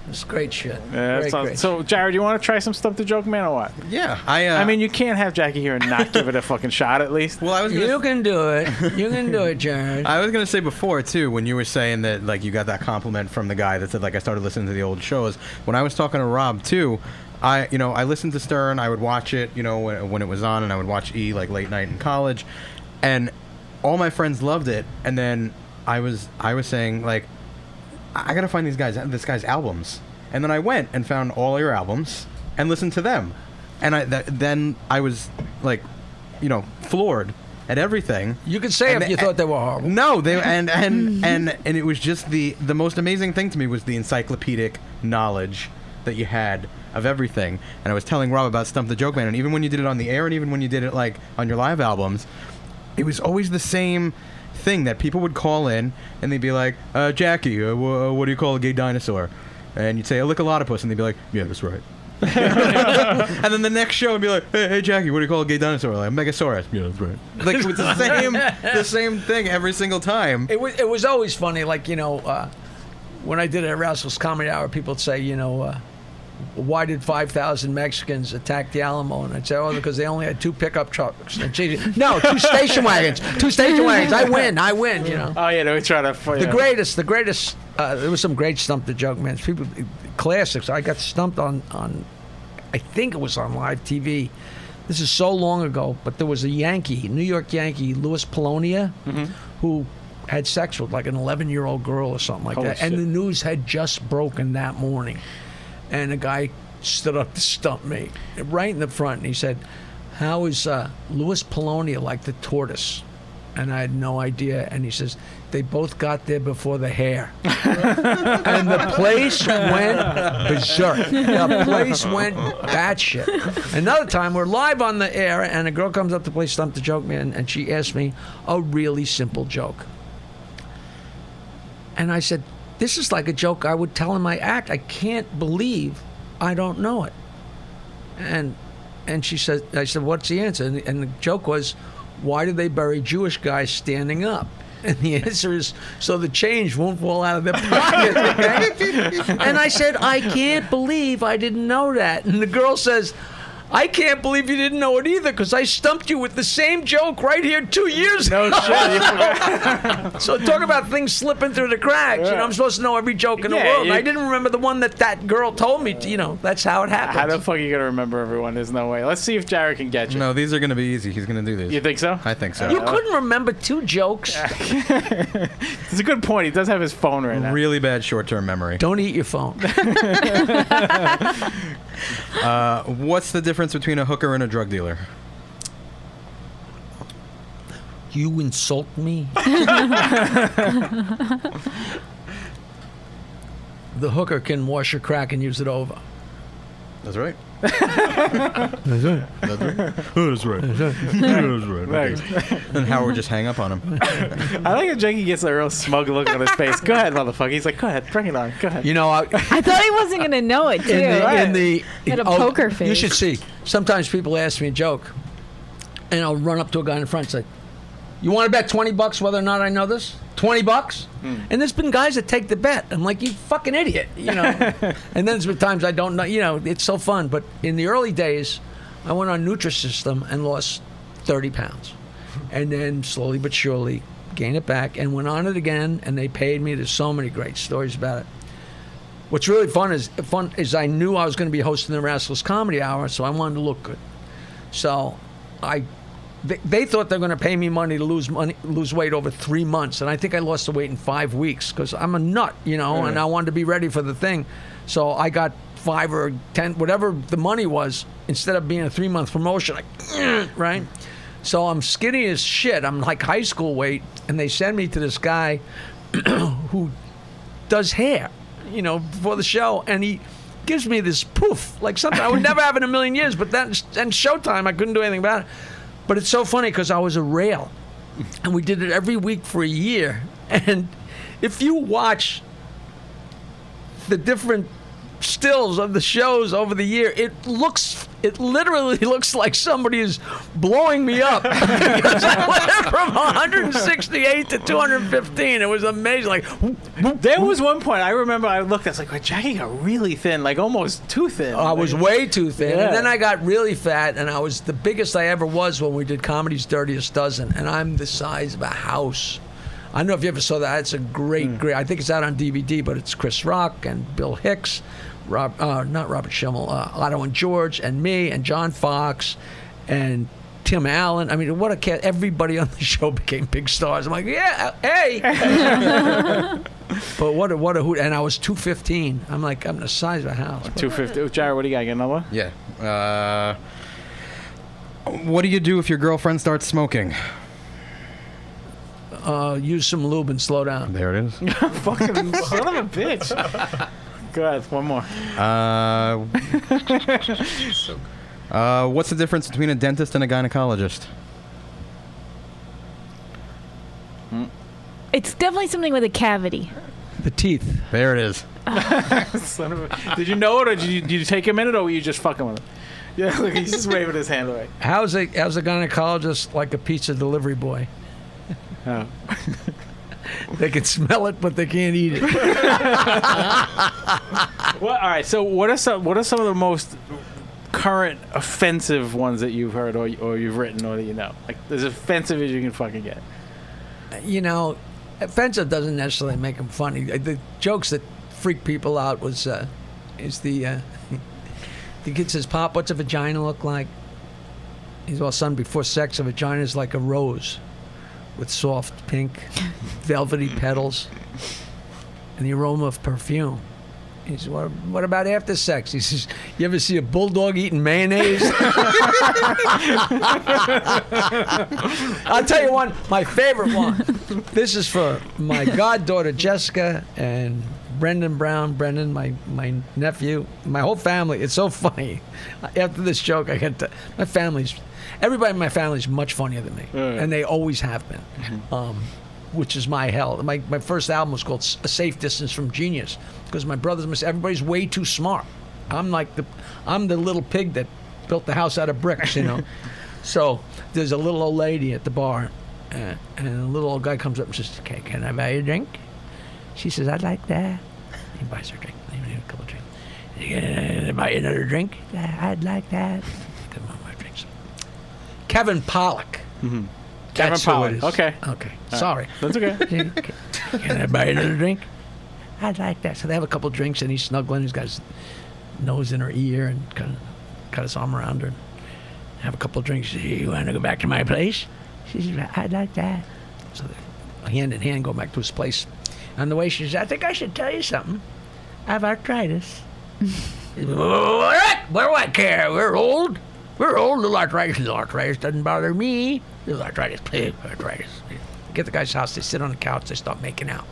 It's great shit. Great. So, Jared, you want to try some Stump the Joke Man or what? Yeah, I mean, you can't have Jackie here and not give it a fucking shot at least. Well, you can do it. You can do it, Jared. I was gonna say before too, when you were saying that you got that compliment from the guy that said I started listening to the old shows. When I was talking to Rob too, I listened to Stern. I would watch it, when it was on, and I would watch E late night in college, and all my friends loved it. And then I was saying I gotta find this guy's albums. And then I went and found all your albums and listened to them. And then I was floored at everything. You could say if you thought they were horrible. No, they and it was just the most amazing thing to me was the encyclopedic knowledge that you had of everything. And I was telling Rob about Stump the Joke Man, and even when you did it on the air, and even when you did it on your live albums, it was always the same thing that people would call in and they'd be like, Jackie, what do you call a gay dinosaur? And you'd say a lickalotopus, and they'd be like, yeah, that's right. And then the next show would be like, hey Jackie, what do you call a gay dinosaur? Like, Megasaurus. Yeah, that's right. It was the same thing every single time. It was always funny. When I did it at Rascals Comedy Hour, people would say, why did 5,000 Mexicans attack the Alamo? And I'd say, because they only had 2 pickup trucks. And no, 2 station wagons. 2 station wagons. I win. Oh yeah, they try to. The greatest. There was some great Stump the Joke Man. Classics. I got stumped on. I think it was on live TV. This is so long ago, but there was a New York Yankee, Louis Polonia, who had sex with an 11-year-old girl or something like that. Shit. And the news had just broken that morning. And a guy stood up to stump me right in the front, and he said, how is Louis Polonia like the tortoise? And I had no idea. And he says, they both got there before the hare. And the place went berserk. The place went batshit. Another time, we're live on the air, and a girl comes up to play Stump the Joke Man, and she asked me a really simple joke. And I said, this is like a joke I would tell in my act. I can't believe I don't know it. And And I said, what's the answer? And the joke was, why do they bury Jewish guys standing up? And the answer is, so the change won't fall out of their pocket. Okay? And I said, I can't believe I didn't know that. And the girl says, I can't believe you didn't know it either, because I stumped you with the same joke right here 2 years ago. No shit. You forgot. So talk about things slipping through the cracks. You know, I'm supposed to know every joke in the Yeah, world. I didn't remember the one that girl told me. That's how it happens. How the fuck are you gonna remember everyone? There's no way. Let's see if Jared can get you. No, these are going to be easy. He's going to do these. You think so? I think so. You couldn't remember 2 jokes. It's a good point. He does have his phone right now. Really bad short-term memory. Don't eat your phone. What's the difference between a hooker and a drug dealer? You insult me? The hooker can wash your crack and use it over. That's right. That's it. That's right. That's right. That's right. Thanks. And Howard just hang up on him. I like how Janky gets a real smug look on his face. Go ahead, motherfucker. He's like, go ahead, bring it on. Go ahead. I thought he wasn't going to know it, too. Had a poker face. You should see. Sometimes people ask me a joke, and I'll run up to a guy in front and say, you want to bet $20 whether or not I know this? $20? And there's been guys that take the bet. I'm like, you fucking idiot, And then there's been times I don't know, it's so fun. But in the early days, I went on Nutrisystem and lost 30 pounds. And then slowly but surely gained it back and went on it again, and they paid me. There's so many great stories about it. What's really fun is I knew I was going to be hosting the Rascals Comedy Hour, so I wanted to look good. So they thought they were going to pay me money to lose weight over 3 months, and I think I lost the weight in 5 weeks because I'm a nut, and I wanted to be ready for the thing. So I got 5 or 10, whatever the money was, instead of being a 3-month promotion, right? So I'm skinny as shit. I'm like high school weight, and they send me to this guy who does hair, before the show, and he gives me this poof, like something I would never have in a million years. But then, and Showtime, I couldn't do anything about it. But it's so funny because I was a rail, and we did it every week for a year. And if you watch the different stills of the shows over the year, it literally looks like somebody is blowing me up. Because I went from 168 to 215. It was amazing. Like, there was one point I remember I looked, I was like, Jackie got really thin, like almost too thin. I was way too thin. Yeah. And then I got really fat, and I was the biggest I ever was when we did Comedy's Dirtiest Dozen. And I'm the size of a house. I don't know if you ever saw that. It's a great, I think it's out on DVD, but it's Chris Rock and Bill Hicks. Not Robert Schimmel, Otto and George, and me, and John Fox, and Tim Allen. I mean, what a cat! Everybody on the show became big stars. I'm like, yeah, hey. But what a hoot! And I was 215. I'm like, I'm the size of a house. 250. Jared, what do you got? Get another one? Yeah. What do you do if your girlfriend starts smoking? Use some lube and slow down. There it is. Fucking son of a bitch. Go ahead, one more. What's the difference between a dentist and a gynecologist? It's definitely something with a cavity. The teeth. There it is. Son of a, did you know it, or did you take a minute, or were you just fucking with him? Yeah, look, he's just waving his hand away. How's a gynecologist like a pizza delivery boy? Oh. They can smell it, but they can't eat it. Well, all right. So, what are some of the most current offensive ones that you've heard or you've written or that you know? Like, as offensive as you can fucking get. Offensive doesn't necessarily make them funny. The jokes that freak people out is the kid says, "Pop, what's a vagina look like?" He's, "Well, son, before sex, a vagina is like a rose with soft pink, velvety petals and the aroma of perfume." He says, what about after sex? He says, "You ever see a bulldog eating mayonnaise?" I'll tell you one, my favorite one. This is for my goddaughter, Jessica, and Brendan Brown, my nephew, my whole family. It's so funny. After this joke, everybody in my family is much funnier than me, and they always have been, which is my hell. My first album was called A Safe Distance from Genius, because my brothers, everybody's way too smart. I'm the little pig that built the house out of bricks, you know. So there's a little old lady at the bar, and a little old guy comes up and says, "Okay, can I buy you a drink?" She says, "I'd like that." He buys her a drink. He a couple of drinks. Can I buy you another drink? I'd like that. Come on, my drinks. Kevin Pollak. Mm-hmm. Kevin Pollak. Okay. Okay. Sorry. That's okay. Can I buy you another drink? I'd like that. So they have a couple of drinks, and he's snuggling. He's got his nose in her ear and kind of got his arm around her. Have a couple of drinks. She says, "You want to go back to my place?" She says, "I'd like that." So they hand in hand go back to his place. On the way, she says, "I think I should tell you something. I have arthritis." What care? We're old. We're old. Little arthritis. Little arthritis doesn't bother me. Little arthritis. Arthritis. Get the guy's house. They sit on the couch. They start making out.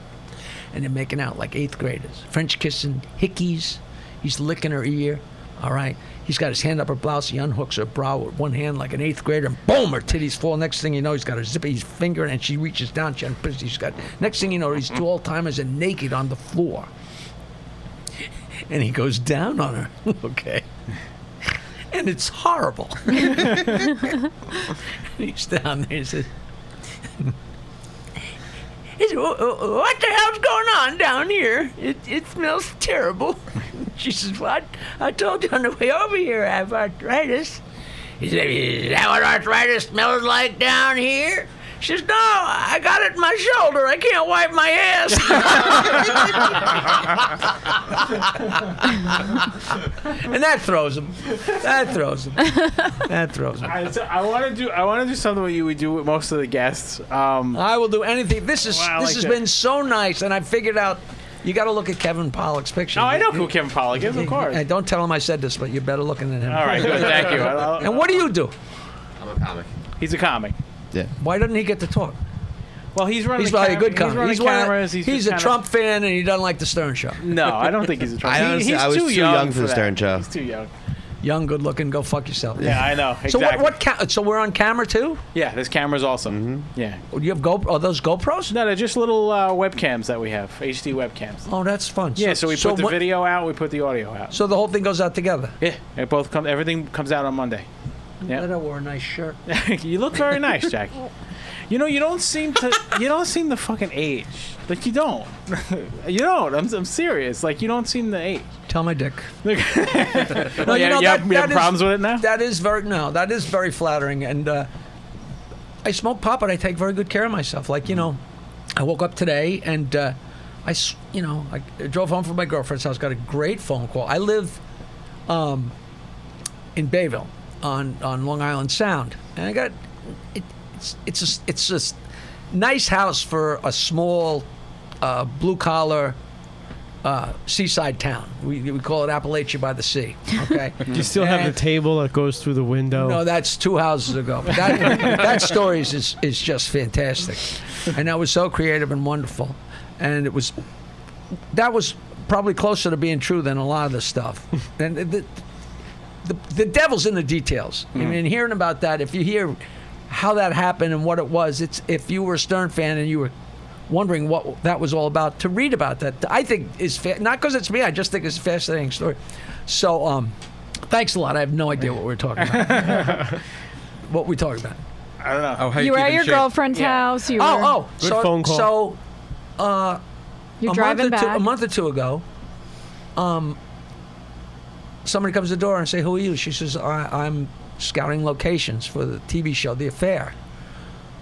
And they're making out like 8th graders. French kissing, hickeys. He's licking her ear. All right. He's got his hand up her blouse. He unhooks her bra with one hand like an 8th grader. And boom, her titties fall. Next thing you know, he's got her zippy finger, and she reaches down. She's got. Next thing you know, these 2 old-timers are naked on the floor. And he goes down on her. Okay. And it's horrible. He's down there and says, "What the hell's going on down here? It smells terrible." She says, "What? I told you on the way over here I have arthritis." He said, "Is that what arthritis smells like down here?" She says, "No, I got it in my shoulder. I can't wipe my ass." And that throws him. That throws him. I want to do something with you. We do with most of the guests. I will do anything. This has been so nice, and I figured out. You got to look at Kevin Pollak's picture. Oh, I know who Kevin Pollak is, of course. Hey, don't tell him I said this, but you're better looking than him. All right, good. Thank you. And what do you do? I'm a comic. He's a comic. Yeah. Why doesn't he get to talk? Well, he's running. He's probably a good comic. He's running cameras. He's a Trump fan, and he doesn't like the Stern Show. No, I don't think he's a Trump. I was too young for the Stern Show. He's too young. Young, good looking, go fuck yourself. Yeah, I know. Exactly. So we're on camera too? Yeah, this camera's awesome. Mm-hmm. Yeah. Do you have are those GoPros? No, they're just little webcams that we have, HD webcams. Oh, that's fun. Yeah, so we put the video out, we put the audio out. So the whole thing goes out together? Yeah, it both comes. Everything comes out on Monday. Yeah. I wore a nice shirt. You look very nice, Jack. You know, you don't seem to fucking age. Like, you don't. You don't. I'm serious. Like, you don't seem to age. Tell my dick. No, you have problems with it now? That is very flattering. And I smoke pot, but I take very good care of myself. Like, you know, I woke up today and I drove home from my girlfriend's house, got a great phone call. I live in Bayville on Long Island Sound. And I got... It's a nice house for a small blue collar seaside town. We call it Appalachia by the Sea. Okay. Do you still have the table that goes through the window? No, that's 2 houses ago. But that story is just fantastic, and that was so creative and wonderful, and that was probably closer to being true than a lot of the stuff. And the devil's in the details. I mean, hearing about that, if you hear how that happened and what it was, it's if you were a Stern fan and you were wondering what that was all about, to read about that, I think is not because it's me. I just think it's a fascinating story. So, thanks a lot. I have no idea what we're talking about. What we talking about? I don't know. Oh, how You were keep at in your shape? girlfriend's house. You were. Good phone call. So, You're driving back. a month or two ago, somebody comes to the door and say, "Who are you?" She says, "I'm scouting locations for the TV show, The Affair."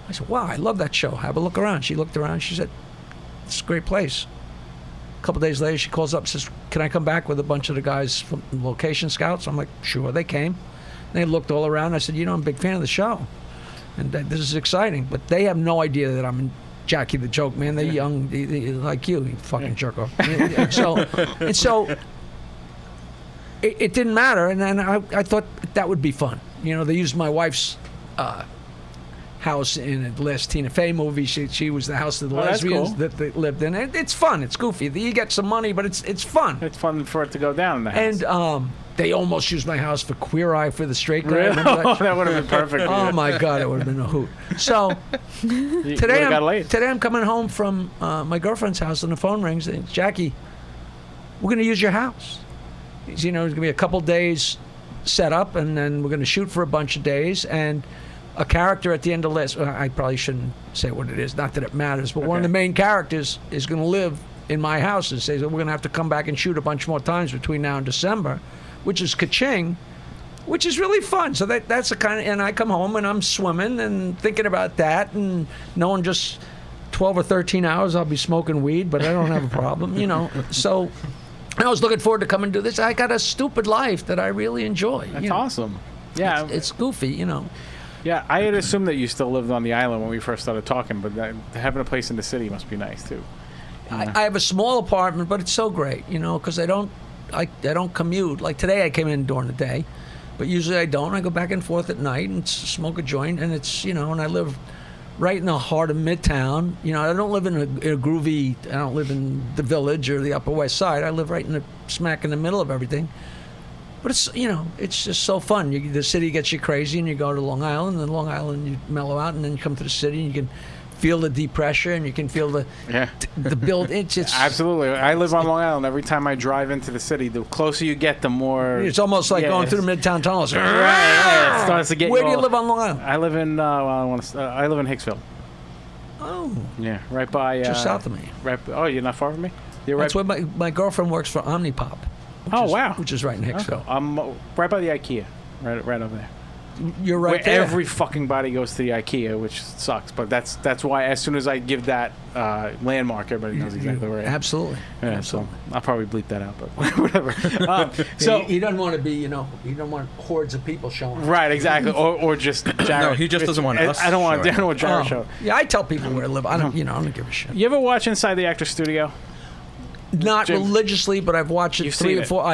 I said, "Wow, I love that show. Have a look around." She looked around. She said, "It's a great place." A couple days later, she calls up and says, "Can I come back with a bunch of the guys from location scouts?" I'm like, "Sure." They came. They looked all around. I said, "You know, I'm a big fan of the show, and this is exciting." But they have no idea that I'm Jackie the Joke Man. They're young, like you fucking jerk off. And so it didn't matter. And then I thought that would be fun. You know, they used my wife's house in the last Tina Fey movie. She was the house of the lesbians cool. that they lived in. It's fun. It's goofy. You get some money, but it's fun. It's fun for it to go down in the house. And they almost used my house for Queer Eye for the Straight Guy. Really? Remember that? That would have been perfect. Oh my God, it would have been a hoot. So today I'm coming home from my girlfriend's house, and the phone rings. And Jackie, we're going to use your house. You know, it's going to be a couple days set up, and then we're going to shoot for a bunch of days, and a character at the end of last. I probably shouldn't say what it is. Not that it matters, but one of the main characters is going to live in my house and says, we're going to have to come back and shoot a bunch more times between now and December, which is ka-ching, which is really fun. So that's the kind of, and I come home and I'm swimming and thinking about that and knowing just 12 or 13 hours I'll be smoking weed, but I don't have a problem, you know. So I was looking forward to coming to this. I got a stupid life that I really enjoy. That's awesome. Yeah. It's goofy, you know. Yeah, I had assumed that you still lived on the island when we first started talking, but having a place in the city must be nice too. I have a small apartment, but it's so great, you know, because I don't commute. Like today, I came in during the day, but usually I don't. I go back and forth at night and smoke a joint, and it's, you know, and I live right in the heart of Midtown. You know, I don't live in a groovy. I don't live in the Village or the Upper West Side. I live right in the smack in the middle of everything. But it's, you know, it's just so fun. The city gets you crazy, and you go to Long Island, and then Long Island you mellow out, and then you come to the city, and you can feel the deep pressure, and you can feel the build. It's absolutely. I live on Long Island. Every time I drive into the city, the closer you get, the more. It's almost like going through the Midtown tunnels. Right. It starts to get. Where do you live on Long Island? I live in. I live in Hicksville. Oh. Yeah, right by. Just south of me. Right. Oh, you're not far from me. You're That's where my girlfriend works for Omnipop. Wow. Which is right in Hicksville. Okay. I'm right by the IKEA, right over there. You're right where there. Every fucking body goes to the IKEA, which sucks. But that's why as soon as I give that landmark, everybody knows exactly where I am. Absolutely. Yeah, absolutely. So I'll probably bleep that out, but whatever. So he doesn't want to be, you know, he don't want hordes of people showing up. Right, exactly, or just Jared. No, he just doesn't want us. I don't want Jared Oh. show. Yeah, I tell people where I live. I don't give a shit. You ever watch Inside the Actor's Studio? Not Jim, religiously, but I've watched it you've 3 seen or 4.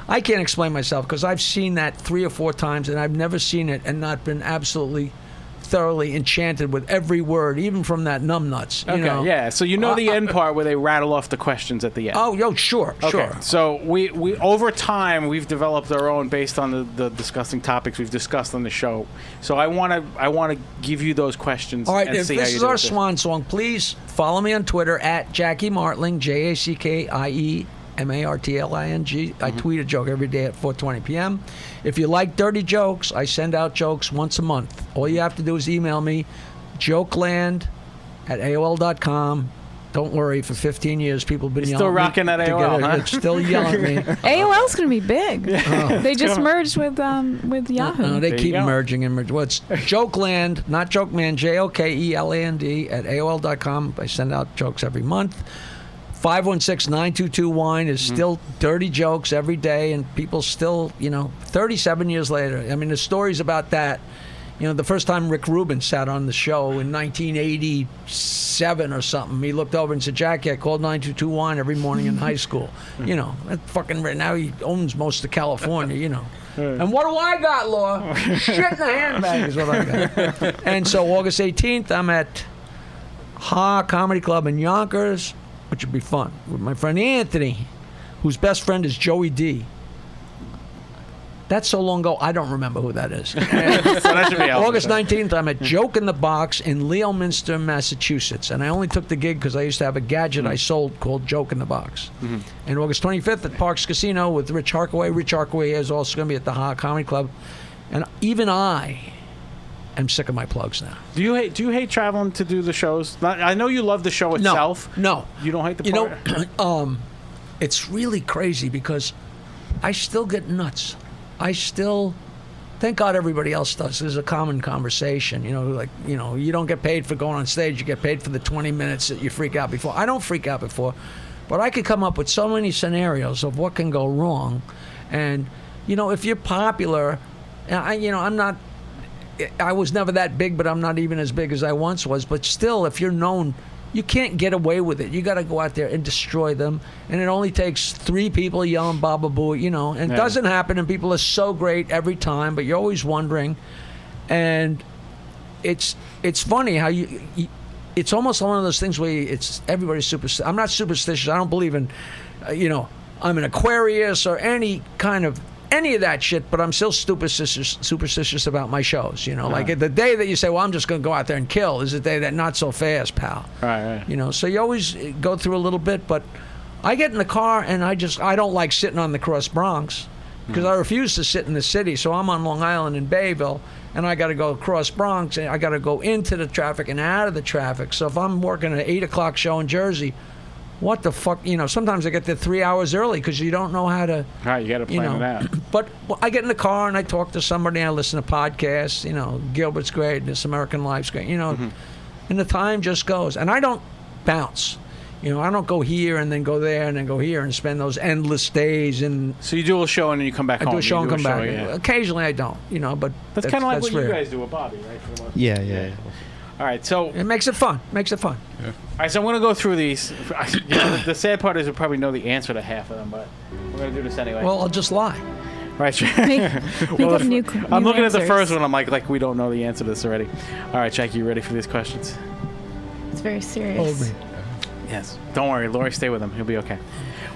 I can't explain myself because I've seen that 3 or 4 times, and I've never seen it and not been absolutely thoroughly enchanted with every word, even from that numbnuts. You know? Yeah. So you know the end part where they rattle off the questions at the end. Oh, sure. So we over time we've developed our own based on the disgusting topics we've discussed on the show. So I want to give you those questions. All right, and if see how this you is do our with it. swan song, please follow me on Twitter at Jackie Martling, JACKIE. MARTLING. I tweet a joke every day at 4:20 p.m. If you like dirty jokes, I send out jokes once a month. All you have to do is email me, jokeland@AOL.com. Don't worry, for 15 years, people have been yelling. Still rocking at AOL, huh? It's still yelling at me. AOL's going to be big. They just merged with Yahoo. No, they There keep you go. merging and merging. Well, it's Jokeland, not Joke Man, JOKELAND at AOL.com. I send out jokes every month. 516-922-WINE is still dirty jokes every day, and people still, 37 years later. I mean, the stories about that. The first time Rick Rubin sat on the show in 1987 or something, he looked over and said, Jackie, I called 922-WINE every morning in high school. That fucking, now he owns most of California, And what do I got, Law? Shit in the handbag is what I got. And so August 18th, I'm at Ha Comedy Club in Yonkers, which would be fun, with my friend Anthony, whose best friend is Joey D. That's so long ago, I don't remember who that is. So that should be helpful. August 19th, I'm at Joke in the Box in Leominster, Massachusetts. And I only took the gig because I used to have a gadget I sold called Joke in the Box. And August 25th at Parks Casino with Rich Harkaway. Rich Harkaway is also going to be at the Ha Comedy Club. And even I'm sick of my plugs now. Do you hate traveling to do the shows? I know you love the show itself. No. You don't hate the part? It's really crazy because I still get nuts. Thank God everybody else does. There's a common conversation, you don't get paid for going on stage. You get paid for the 20 minutes that you freak out before. I don't freak out before, but I could come up with so many scenarios of what can go wrong. And, if you're popular, I was never that big, but I'm not even as big as I once was. But still, if you're known, you can't get away with it. You got to go out there and destroy them. And it only takes 3 people yelling "Baba Boo," and it doesn't happen. And people are so great every time, but you're always wondering. And it's funny how it's almost one of those things where everybody's superstitious. I'm not superstitious. I don't believe in, I'm an Aquarius or any of that shit, but I'm still superstitious about my shows. Like the day that you say, well, I'm just going to go out there and kill, is the day that not so fast, pal. Right. So you always go through a little bit, but I get in the car and I don't like sitting on the Cross Bronx. because I refuse to sit in the city. So I'm on Long Island in Bayville, and I got to go across Bronx, and I got to go into the traffic and out of the traffic. So if I'm working an 8 o'clock show in Jersey, what the fuck? Sometimes I get there 3 hours early because you don't know how to. All right, you got to plan it out. But I get in the car and I talk to somebody. I listen to podcasts. Gilbert's great. This American Life's great. And the time just goes. And I don't bounce. I don't go here and then go there and then go here and spend those endless days. And so you do a show and then you come back home. I do a show and come back. Yeah. Occasionally I don't. But that's kind of like what rare. you guys do with Bobby, right? Yeah. All right, so it makes it fun. Yeah. All right, so I'm going to go through these. The sad part is we probably know the answer to half of them, but we're going to do this anyway. Well, I'll just lie. Right. Think of new I'm looking at the answers. first one. I'm like we don't know the answer to this already. All right, Jackie, you ready for these questions? It's very serious. Hold me. Yes. Don't worry, Lori, stay with him. He'll be okay.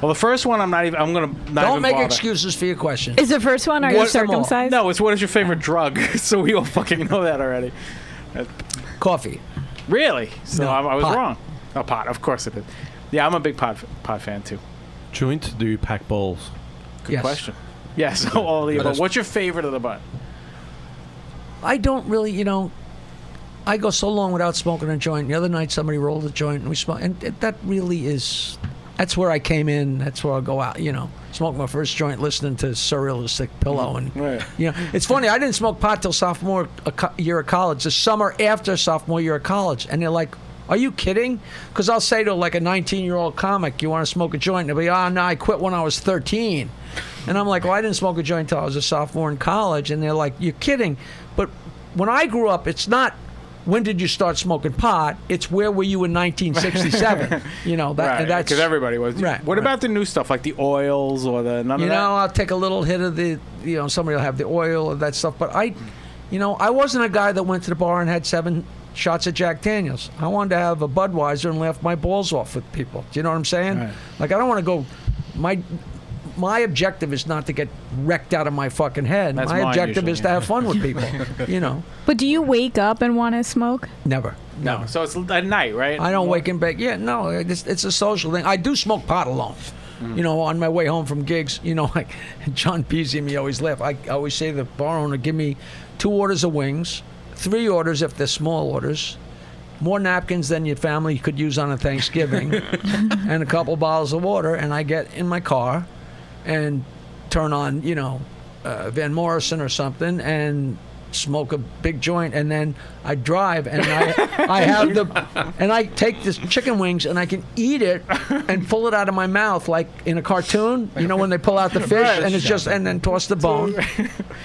Well, the first one, I'm going to not Don't even make bother. excuses for your question. Is the first one, are you What- circumcised? No, it's what is your favorite drug? So we all fucking know that already. Coffee. Really? So No, I was pot. wrong. Oh, pot. Of course it is. Yeah, I'm a big pot fan too. Joint? Do you pack bowls? Good Yes. question. Yes, all of the above. What's your favorite of the bunch? I don't really, I go so long without smoking a joint. The other night somebody rolled a joint and we smoked. And that really is, that's where I came in. That's where I go out, Smoke my first joint listening to Surrealistic Pillow. And, Right. it's funny. I didn't smoke pot till sophomore year of college, the summer after sophomore year of college. And they're like, are you kidding? Because I'll say to like a 19-year-old comic, you want to smoke a joint? And they'll be, no, I quit when I was 13. And I'm like, well, I didn't smoke a joint until I was a sophomore in college. And they're like, you're kidding. But when I grew up, it's not when did you start smoking pot? It's where were you in 1967? Right, that's because everybody was. Right. What about the new stuff like the oils or the none of that? I'll take a little hit of the, somebody will have the oil or that stuff. But I wasn't a guy that went to the bar and had 7 shots of Jack Daniels. I wanted to have a Budweiser and laugh my balls off with people. Do you know what I'm saying? Right. Like I don't want to go. My objective is not to get wrecked out of my fucking head. That's my mine objective usually, is to have fun with people. But do you wake up and want to smoke? Never. No. So it's at night, right? I don't wake and bake. Yeah, no, it's a social thing. I do smoke pot alone. On my way home from gigs, like John Peasy and me always laugh. I always say to the bar owner, give me 2 orders of wings, 3 orders if they're small orders, more napkins than your family could use on a Thanksgiving, and a couple bottles of water, and I get in my car and turn on, Van Morrison or something, and smoke a big joint, and then I drive and I take this chicken wings and I can eat it and pull it out of my mouth like in a cartoon, when they pull out the fish and it's just and then toss the bone,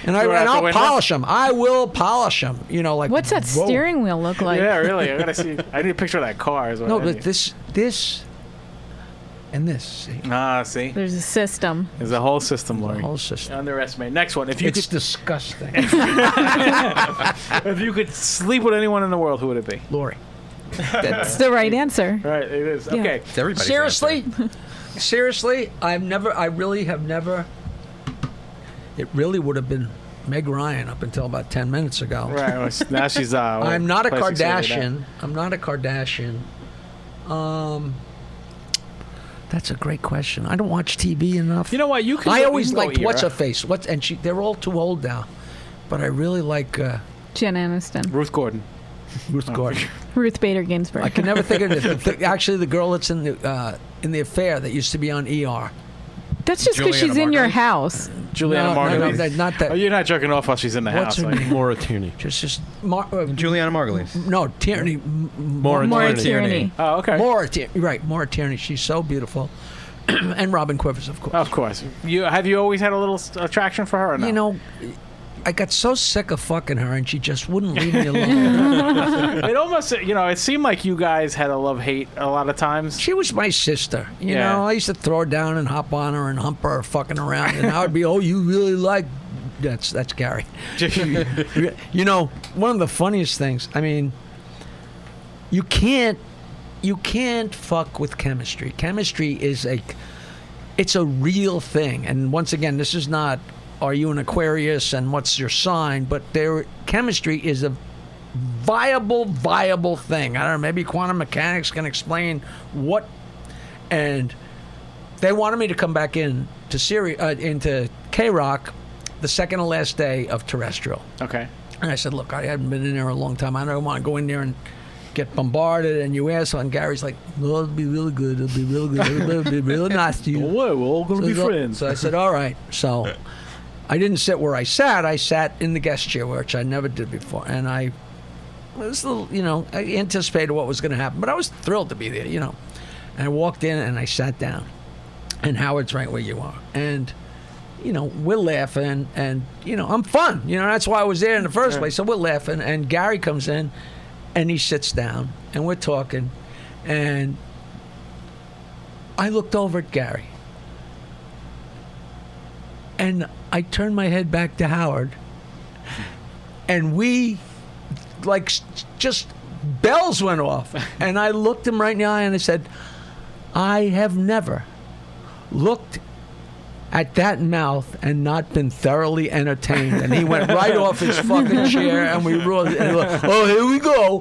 and I'll polish them. I will polish them. Like What's that steering wheel look like? Yeah, really. I gotta see. I need a picture of that car as well. No, but this. And this, see? See? There's a system. There's a whole system, The Lori. whole system. Underestimate. Next one. If you It's disgusting. if you could sleep with anyone in the world, who would it be? Lori. That's the right answer. Right, it is. Yeah. Okay. It's everybody's Seriously? Seriously? I really have never. It really would have been Meg Ryan up until about 10 minutes ago. Right. Well, now she's. I'm not a plastic surgery Kardashian. I'm not a Kardashian. That's a great question. I don't watch TV enough. You know what? You can. I always you can go liked era. What's Her Face. They're all too old now, but I really like Jen Aniston. Ruth Gordon. Ruth Gordon. Ruth Bader Ginsburg. I can never think of it. Actually, the girl that's in the affair that used to be on ER. That's just because she's in your house. Juliana Margulies. No, not that. Oh, you're not jerking off while she's in the What's house. her are you? name? Maura Tierney. Just Juliana Margulies. no Tierney. Maura Maura Tierney. Tierney. Oh, okay. Maura Tierney. Right, Maura Tierney. She's so beautiful. And Robin Quivers, of course. Of course. Have you always had a little attraction for her or no? I got so sick of fucking her, and she just wouldn't leave me alone. It almost, it seemed like you guys had a love-hate a lot of times. She was my sister. You Yeah. know, I used to throw her down and hop on her and hump her fucking around, and I would be, oh, you really like... That's Gary. You know, one of the funniest things, I mean, you can't fuck with chemistry. Chemistry is it's a real thing. And once again, this is not, are you an Aquarius and what's your sign? But chemistry is a viable thing. I don't know, maybe quantum mechanics can explain what. And they wanted me to come back into KROCK the second to last day of terrestrial. Okay. And I said, look, I haven't been in there a long time. I don't want to go in there and get bombarded and you ask. And Gary's like, no, it'll be really good. It'll be really good. It'll be really nice to you. Don't worry, we're all going to be friends. So I said, all right. So I didn't sit where I sat. I sat in the guest chair, which I never did before. And I was a little, I anticipated what was going to happen. But I was thrilled to be there, And I walked in and I sat down. And Howard's right where you are. And we're laughing, and I'm fun. That's why I was there in the first place. So we're laughing, and Gary comes in, and he sits down, and we're talking, and I looked over at Gary, and I turned my head back to Howard, and we, just bells went off, and I looked him right in the eye, and I said, I have never looked at that mouth and not been thoroughly entertained. And he went right off his fucking chair, and we rolled. And oh, here we go.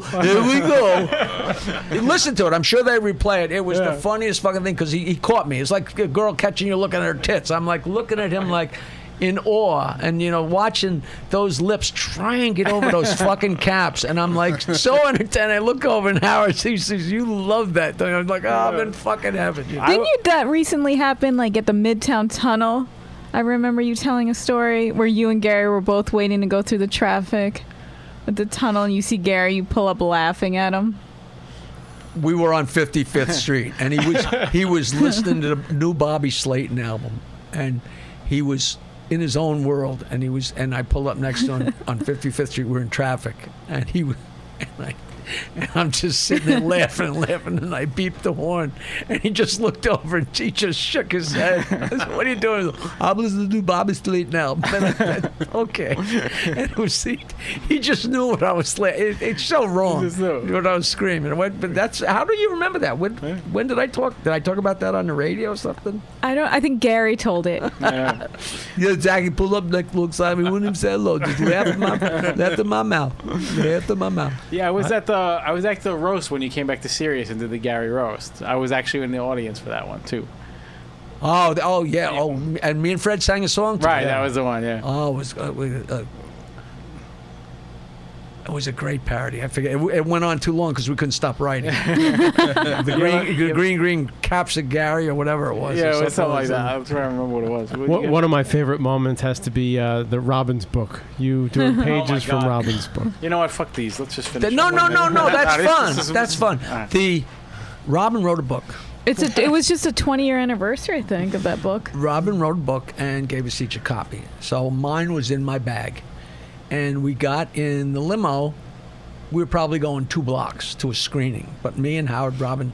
Listen to it. I'm sure they replay it. It was the funniest fucking thing because he caught me. It's like a girl catching you looking at her tits. I'm like looking at him like in awe, and watching those lips try and get over those fucking caps, and I'm like so entertained. I look over and Howard, he says, "You love that thing." I'm like, "Oh, I'm in fucking heaven." Didn't that recently happen, like at the Midtown Tunnel? I remember you telling a story where you and Gary were both waiting to go through the traffic at the tunnel, and you see Gary, you pull up laughing at him. We were on 55th Street, and he was listening to the new Bobby Slayton album, and he was in his own world, and I pulled up next to him on 55th Street. We're in traffic, and and I'm just sitting there laughing, and I beeped the horn, and he just looked over and he just shook his head. I said, "What are you doing?" "I'm listening to Bobby Slayton now." Okay, and it was he just knew what I was. It's so wrong what I was screaming. But that's how do you remember that? When did I talk? Did I talk about that on the radio or something? I think Gary told it. Yeah, Jackie pulled up next to beside me, wouldn't even say hello, just laughed in my mouth. Yeah, I was at the roast when you came back to Sirius and did the Gary roast. I was actually in the audience for that one too. Oh yeah. Oh, and me and Fred sang a song together. Right, that was the one. Yeah. Oh, it was a great parody. I forget. It went on too long because we couldn't stop writing. the green caps of Gary or whatever it was. Yeah, it was something like that. I'm trying to remember what it was. One of my favorite moments has to be the Robin's book. You doing pages from Robin's book. You know what? Fuck these. Let's just finish. No. That's fun. The Robin wrote a book. It was just a 20-year anniversary, I think, of that book. Robin wrote a book and gave us each a copy. So mine was in my bag. And we got in the limo. We were probably going 2 blocks to a screening. But me and Howard, Robin,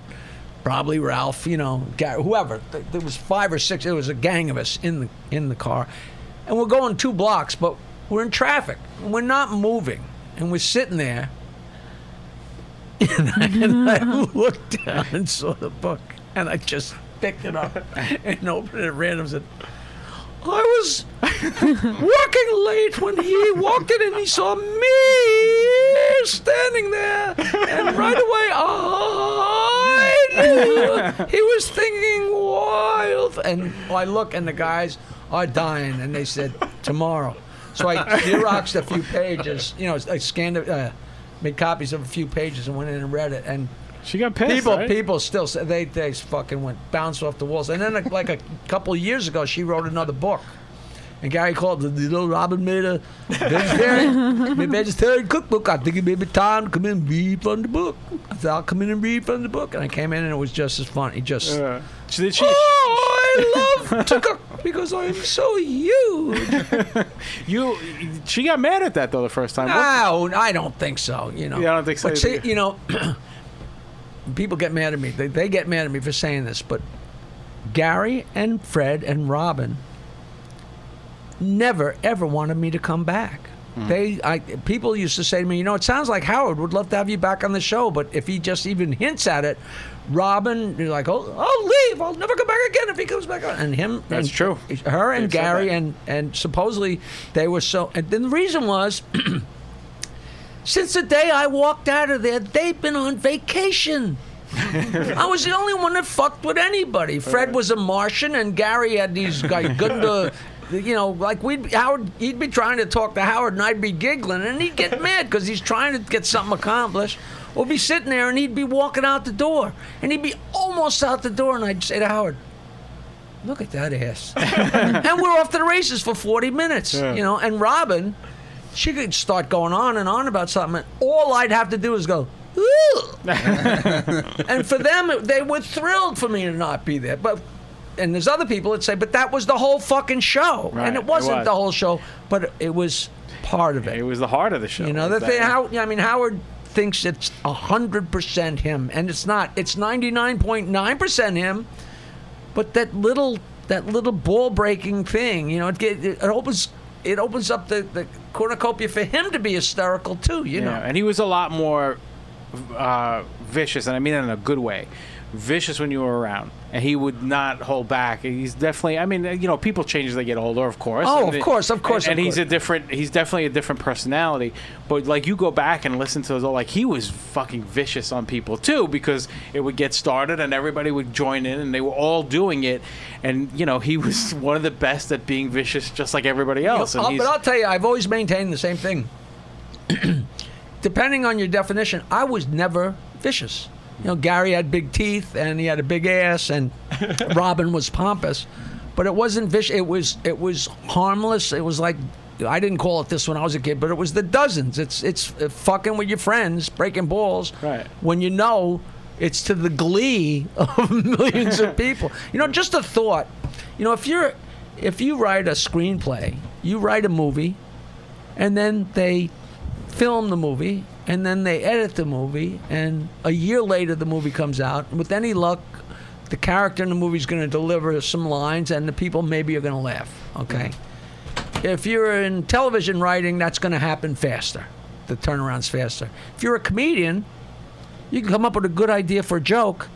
probably Ralph, Gary, whoever. There was 5 or 6. It was a gang of us in the car. And we're going 2 blocks, but we're in traffic. And we're not moving. And we're sitting there. And I looked down and saw the book. And I just picked it up and opened it at random and said, I was working late when he walked in and he saw me standing there. And right away, I knew he was thinking wild. And I look and the guys are dying. And they said, tomorrow. So I Xeroxed a few pages. I scanned it, made copies of a few pages and went in and read it. And she got pissed, right? People still say they fucking bounced off the walls. And then like a couple of years ago, she wrote another book. And Gary called Robin made a vegetarian cookbook. I think it may be time to come in and read from the book. I said, I'll come in and read from the book. And I came in and it was just as funny. I love to cook because I'm so huge. She got mad at that though the first time. No, I don't think so. Yeah, I don't think so. But see, people get mad at me. They get mad at me for saying this, but Gary and Fred and Robin never ever wanted me to come back. People used to say to me, it sounds like Howard would love to have you back on the show, but if he just even hints at it, Robin, you're like, oh, I'll leave. I'll never come back again if he comes back on. And him, that's true. Her and Gary, and supposedly they were so. And then the reason was, since the day I walked out of there, they've been on vacation. I was the only one that fucked with anybody. Fred was a Martian, and Gary had these Gunda like Howard, he'd be trying to talk to Howard, and I'd be giggling, and he'd get mad because he's trying to get something accomplished. We'll be sitting there, and he'd be walking out the door, and he'd be almost out the door, and I'd say to Howard, "Look at that ass," and we're off to the races for 40 minutes, And Robin, she could start going on and on about something, and all I'd have to do is go, "Ooh," and for them, they were thrilled for me to not be there, And there's other people that say, but that was the whole fucking show. Right, and it wasn't the whole show, but it was part of it. It was the heart of the show. The thing, Howard thinks it's 100% him, and it's not. It's 99.9% him, but that little ball breaking thing, it opens up the cornucopia for him to be hysterical too, And he was a lot more vicious, and I mean that in a good way. Vicious when you were around, and he would not hold back. He's definitely, people change as they get older, of course. Oh, of course. And he's definitely a different personality. But like, you go back and listen to those, like, he was fucking vicious on people too, because it would get started and everybody would join in, and they were all doing it. And he was one of the best at being vicious, just like everybody else. But I'll tell you, I've always maintained the same thing. Depending on your definition, I was never vicious. Gary had big teeth and he had a big ass, and Robin was pompous, but it wasn't vicious. It was harmless. It was like, I didn't call it this when I was a kid, but it was the dozens. It's fucking with your friends, breaking balls. Right. When it's to the glee of millions of people. Just a thought. If you write a screenplay, you write a movie, and then they film the movie, and then they edit the movie, and a year later the movie comes out. With any luck, the character in the movie is going to deliver some lines, and the people maybe are going to laugh. Okay. If you're in television writing, that's going to happen faster. The turnaround's faster. If you're a comedian, you can come up with a good idea for a joke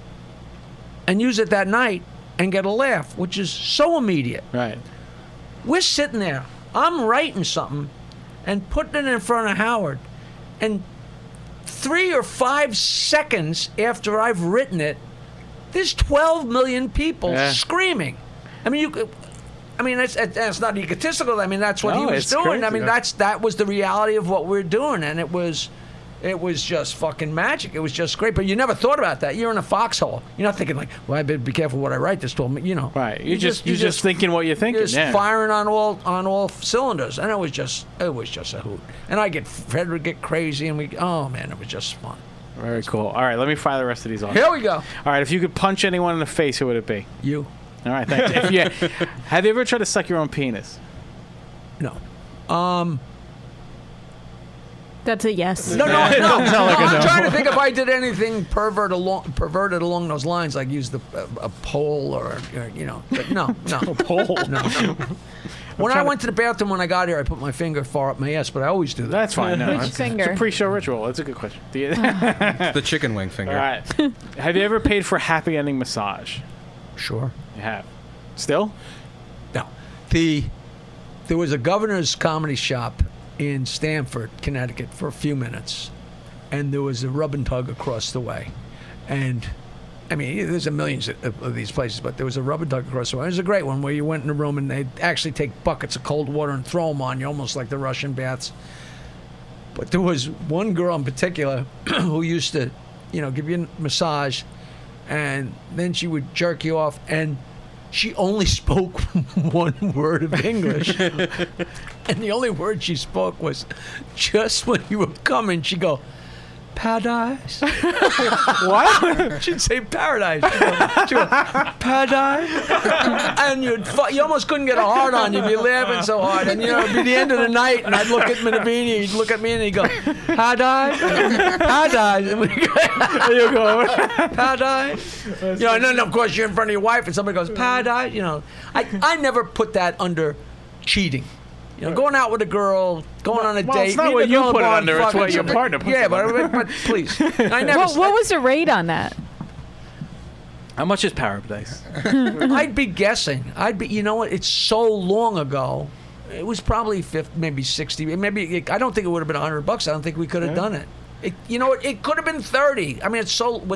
and use it that night and get a laugh, which is so immediate. Right. We're sitting there. I'm writing something and putting it in front of Howard, and 3 or 5 seconds after I've written it, there's 12 million people screaming. That's not egotistical. That's what he was doing. Crazy. That was the reality of what we're doing, and it was just fucking magic. It was just great. But you never thought about that. You're in a foxhole. You're not thinking like, well, I better be careful what I write. This told me, Right. You're just thinking what you're thinking. You're just firing on all cylinders, and it was just a hoot. And Fred would get crazy, and it was just fun. Very cool. All right, let me fire the rest of these off. Here we go. All right, if you could punch anyone in the face, who would it be? You. All right, thanks. Have you ever tried to suck your own penis? No. That's a yes. No. I'm trying to think if I did anything perverted along those lines, like use a pole or. But no. A pole? No. When I went to the bathroom when I got here, I put my finger far up my ass, but I always do that. That's fine. No, Which finger? It's a pre-show ritual. That's a good question. It's the chicken wing finger. All right. Have you ever paid for a happy ending massage? Sure. You have. Still? No. There was a Governor's Comedy Shop in Stamford, Connecticut, for a few minutes, and there was a rub and tug across the way, and there's a millions of these places, but there was a rub and tug across the way. It was a great one where you went in a room and they'd actually take buckets of cold water and throw them on you, almost like the Russian baths. But there was one girl in particular who used to, give you a massage, and then she would jerk you off, and she only spoke one word of English. And the only word she spoke was, just when you were coming, she'd go, paradise. What? She'd say paradise. She'd go, paradise. And you almost couldn't get a hard on. You'd be laughing so hard. And, it'd be the end of the night, and I'd look at Minavini, he'd look at me, and he'd go, paradise. Paradise. And we'd go, paradise. And then, of course, you're in front of your wife, and somebody goes, paradise. I never put that under cheating. Going out with a girl, going on a date. It's not what you put it under, it's what your partner puts it under. Yeah, but please. I never. What was the rate on that? How much is paradise? I'd be guessing. It's so long ago. It was probably 50, maybe 60. Maybe I don't think it would have been $100. I don't think we could have done it. It could have been 30. We're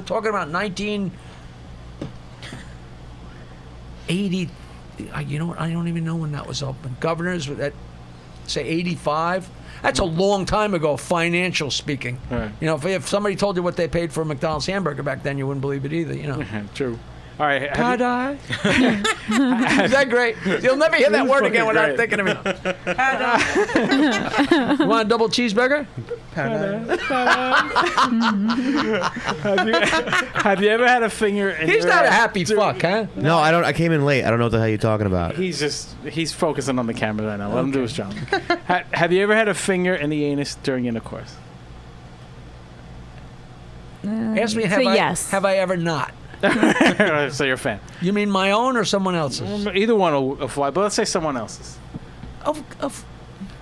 talking about 1980. you know what? I don't even know when that was open. Governors at say 85. That's a long time ago, financial speaking. Right. You know, if somebody told you what they paid for a McDonald's hamburger back then, you wouldn't believe it either. You know. True. All right. Pad-eye. Is that great? You'll never hear that word again without thinking of it. Pad-eye. You want a double cheeseburger? Have you ever had a finger in He's your not a ass? happy fuck, huh? No, I don't. I came in late. I don't know what the hell you're talking about. He's focusing on the camera right now. Let him do his job. Have you ever had a finger in the anus during intercourse? Ask me, yes. have I ever not? So you're a fan. You mean my own or someone else's? Either one will fly, but let's say someone else's.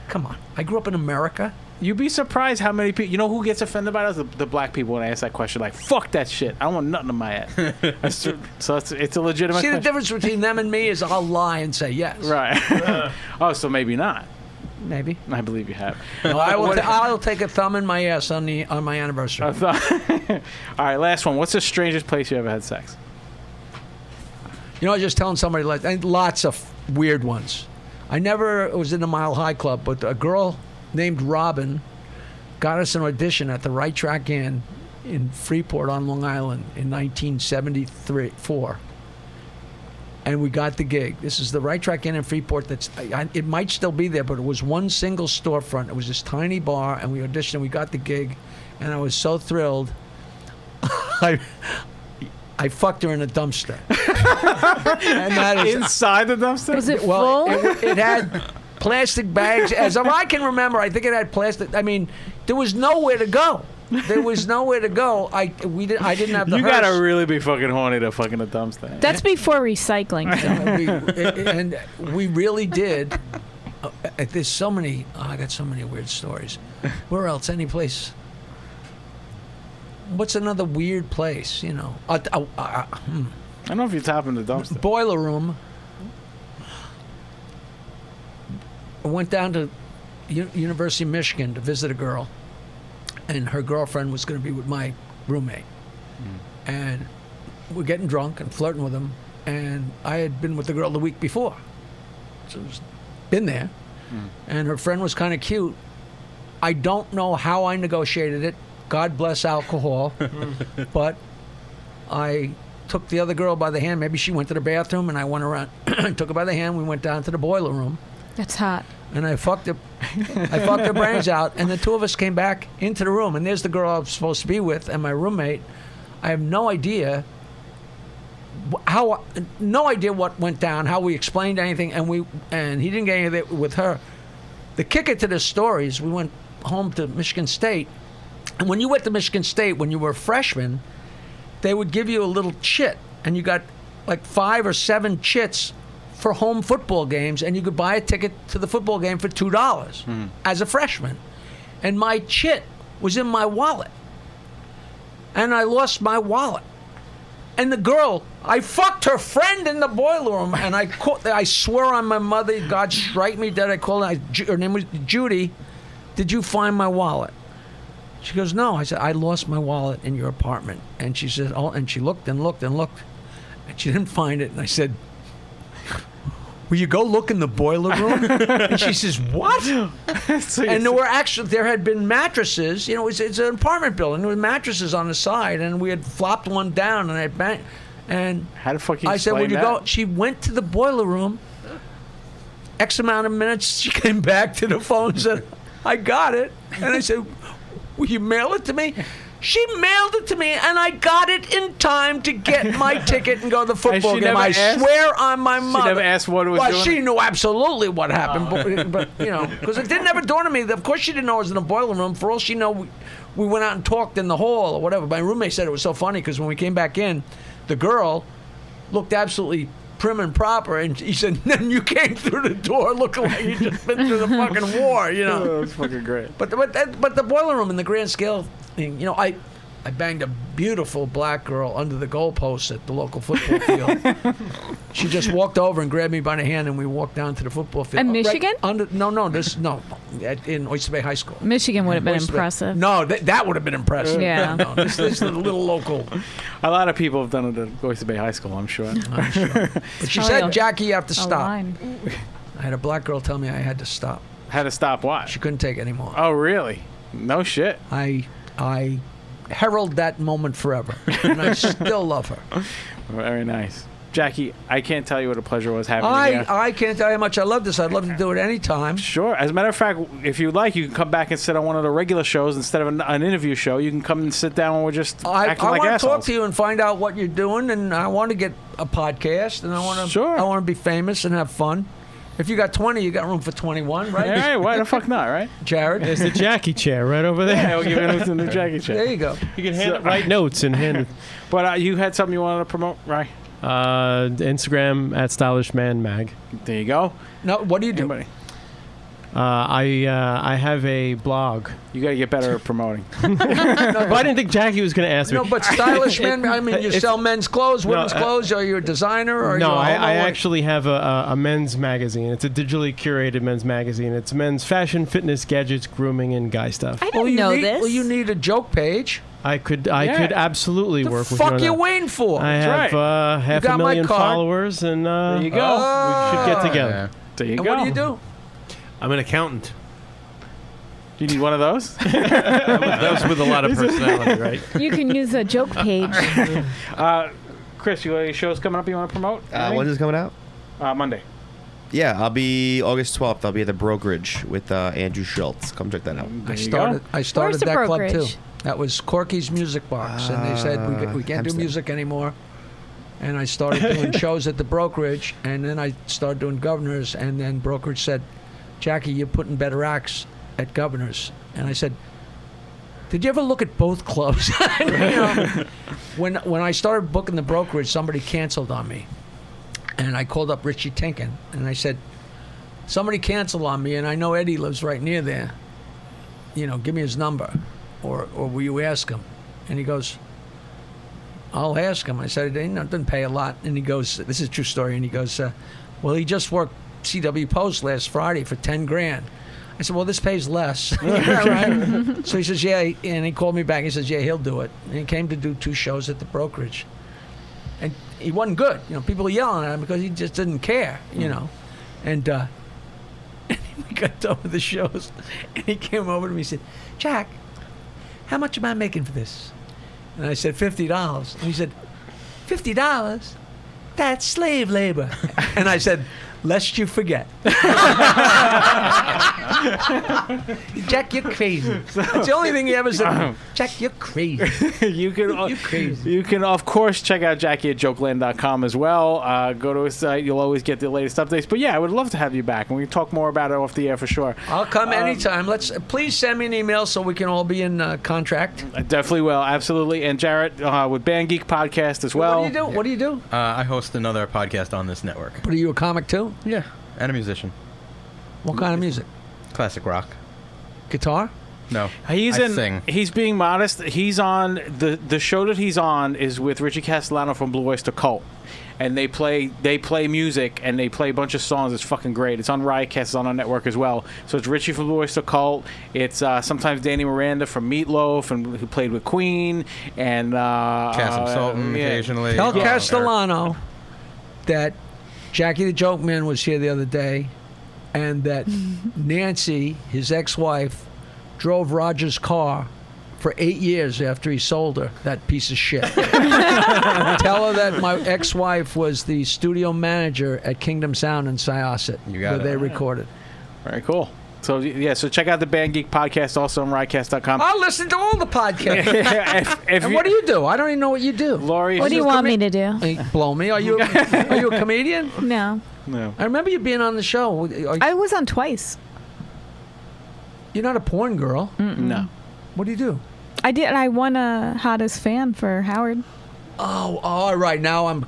Come on. I grew up in America. You'd be surprised how many people. You know who gets offended by that? The black people when I ask that question. Like, fuck that shit. I don't want nothing in my ass. So it's a legitimate See, question. the difference between them and me is I'll lie and say yes. Right. Oh, so maybe not. Maybe. I believe you have. No, I'll take a thumb in my ass on my anniversary. All right, last one. What's the strangest place you ever had sex? You know, I was just telling somebody, lots of weird ones. I never was in the Mile High Club, but a girl named Robin got us an audition at the Right Track Inn in Freeport on Long Island in 1973-4. And we got the gig. This is the Right Track Inn in Freeport. It might still be there, but it was one single storefront. It was this tiny bar, and we auditioned. We got the gig, and I was so thrilled. I fucked her in a dumpster. And that is, inside the dumpster? Was it full? it had plastic bags. As I can remember, I think it had plastic. I mean, there was nowhere to go. There was nowhere to go. I didn't have the You hearse. gotta really be fucking horny to fucking a dumpster. That's before recycling. And we really did. There's so many. I got so many weird stories. Where else? Any place? What's another weird place? You know. I don't know if you're topping the dumpster. Boiler room. I went down to University of Michigan to visit a girl, and her girlfriend was going to be with my roommate. And we're getting drunk and flirting with him, and I had been with the girl the week before. So I was been there. And her friend was kind of cute. I don't know how I negotiated it. God bless alcohol. But I took the other girl by the hand. Maybe she went to the bathroom, and I went around and took her by the hand. We went down to the boiler room. That's hot. And I fucked her brains out, and the two of us came back into the room, and there's the girl I was supposed to be with and my roommate. I have no idea what went down, how we explained anything, and he didn't get any of it with her. The kicker to this story is we went home to Michigan State, and when you went to Michigan State, when you were a freshman, they would give you a little chit, and you got like 5 or 7 chits for home football games, and you could buy a ticket to the football game for $2 as a freshman. And my chit was in my wallet. And I lost my wallet. And the girl, I fucked her friend in the boiler room, and I swear on my mother, God strike me dead, I called her, her name was Judy, did you find my wallet? She goes, no. I said, I lost my wallet in your apartment. And she said, oh, and she looked and looked and looked, and she didn't find it. And I said, will you go look in the boiler room? And she says, what? And there had been mattresses. You know, it's an apartment building. There were mattresses on the side, and we had flopped one down, and I banged. And how the fuck you I said, explain will you that? go? She went to the boiler room. X amount of minutes, she came back to the phone and said, I got it. And I said, will you mail it to me? She mailed it to me, and I got it in time to get my ticket and go to the football game. I swear on my mother. She never asked what it was doing? She knew absolutely what happened, but you know, because it didn't ever dawn on me. Of course, she didn't know I was in a boiler room. For all she knew, we went out and talked in the hall or whatever. My roommate said it was so funny because when we came back in, the girl looked absolutely prim and proper, and he said, then you came through the door looking like you just been through the fucking war, you know. Oh, that's fucking great. But the boiler room in the grand scale thing, you know, I banged a beautiful black girl under the goalpost at the local football field. She just walked over and grabbed me by the hand, and we walked down to the football field. In Michigan? In Oyster Bay High School. Michigan would have been Oyster Bay. impressive. No, that would have been impressive. Yeah. No, this is a little local. A lot of people have done it at Oyster Bay High School, I'm sure. But she Probably said, a- Jackie, you have to A stop. line. I had a black girl tell me I had to stop. Had to stop what? She couldn't take it anymore. Oh, really? No shit. I herald that moment forever, and I still love her. Very nice. Jackie, I can't tell you what a pleasure it was having you here. I can't tell you how much I love this. I'd love to do it anytime. Sure. As a matter of fact, if you'd like, you can come back and sit on one of the regular shows instead of an interview show. You can come and sit down and we're just I acting like want to assholes. talk to you and find out what you're doing, and I want to get a podcast, and I want to. Sure. I want to be famous and have fun. If you got 20, you got room for 21, right? All right, why the fuck not, right? Jared. There's the Jackie chair right over there. Yeah, we'll give it to the Jackie There chair. you go. You can write notes and hand it. But you had something you wanted to promote, right? Instagram at Stylish Man Mag. There you go. No, what do you do? Anybody? I have a blog. You got to get better at promoting. Well, I didn't think Jackie was going to ask me. No, but stylish men. I mean, you It's- sell men's clothes, women's No, clothes. Are you a designer? Or are No, you a I homo? actually have a men's magazine. It's a digitally curated men's magazine. It's men's fashion, fitness, gadgets, grooming, and guy stuff. I didn't you know need, this. Well, you need a joke page. I could Yeah. absolutely The work with fuck you. you on that. waiting for? I have half got a my million card. followers, and There you go. we should get Yeah. together. There you and go. what do you do? I'm an accountant. You need one of those? That was with a lot of personality, right? You can use a joke page. Chris, you got any shows coming up you want to promote? When's this coming out? Monday. Yeah, I'll be August 12th. I'll be at the Brokerage with Andrew Schultz. Come check that out. There I you started Where's the that club too. brokerage? That was Corky's Music Box, and they said we can't do Hempstead. music anymore. And I started doing shows at the Brokerage, and then I started doing Governors, and then Brokerage said, "Jackie, you're putting better acts at Governors." And I said, "Did you ever look at both clubs?" You know, when I started booking the Brokerage, somebody canceled on me, and I called up Richie Tinkin, and I said, "Somebody canceled on me, and I know Eddie lives right near there. You know, give me his number, or will you ask him?" And he goes, "I'll ask him." I said, "It doesn't pay a lot." And he goes, "This is a true story." And he goes, "Well, he just worked CW Post last Friday for $10,000." I said, "Well, this pays less." Yeah, right? So he says, "Yeah," and he called me back. He says, "Yeah, he'll do it." And he came to do 2 shows at the Brokerage, and he wasn't good. You know, people were yelling at him because he just didn't care. You know, and we got done with the shows, and he came over to me and said, "Jack, how much am I making for this?" And I said, $50. And he said, $50? That's slave labor. And I said, "Lest you forget." "Jack, you're crazy." That's the only thing he ever said. "Jack, you're crazy." You can, You're crazy. You can, of course, check out Jackie at jokeland.com as well. Go to his site. You'll always get the latest updates. But yeah, I would love to have you back, and we can talk more about it off the air for sure. I'll come anytime. Please send me an email so we can all be in contract. I definitely will, absolutely. And Jarrett with Band Geek Podcast as well. What do you do? What do you do? I host another podcast on this network. But are you a comic too? Yeah, and a musician. What kind of music? Classic rock. Guitar? No, He's I in. sing. He's being modest. He's on the show that he's on is with Richie Castellano from Blue Oyster Cult, and they play music and they play a bunch of songs. It's fucking great. It's on Riotcast. It's on our network as well. So it's Richie from Blue Oyster Cult. It's sometimes Danny Miranda from Meatloaf and who played with Queen and Cassim Sultan occasionally. Tell Yeah. Castellano that Jackie the Joke Man was here the other day, and that Nancy, his ex-wife, drove Roger's car for 8 years after he sold her, that piece of shit. Tell her that my ex-wife was the studio manager at Kingdom Sound in Syosset, You got where it. they recorded. Very cool. So yeah, so check out the Band Geek Podcast also on Riotcast.com. I'll listen to all the podcasts. if And what do you do? I don't even know what you do. Lori? What do you want me to do? Hey, blow me. Are you a comedian? No. No. I remember you being on the show. I was on twice. You're not a porn girl. No. What do you do? I did. I won a hottest fan for Howard. Oh, all right. Now I'm.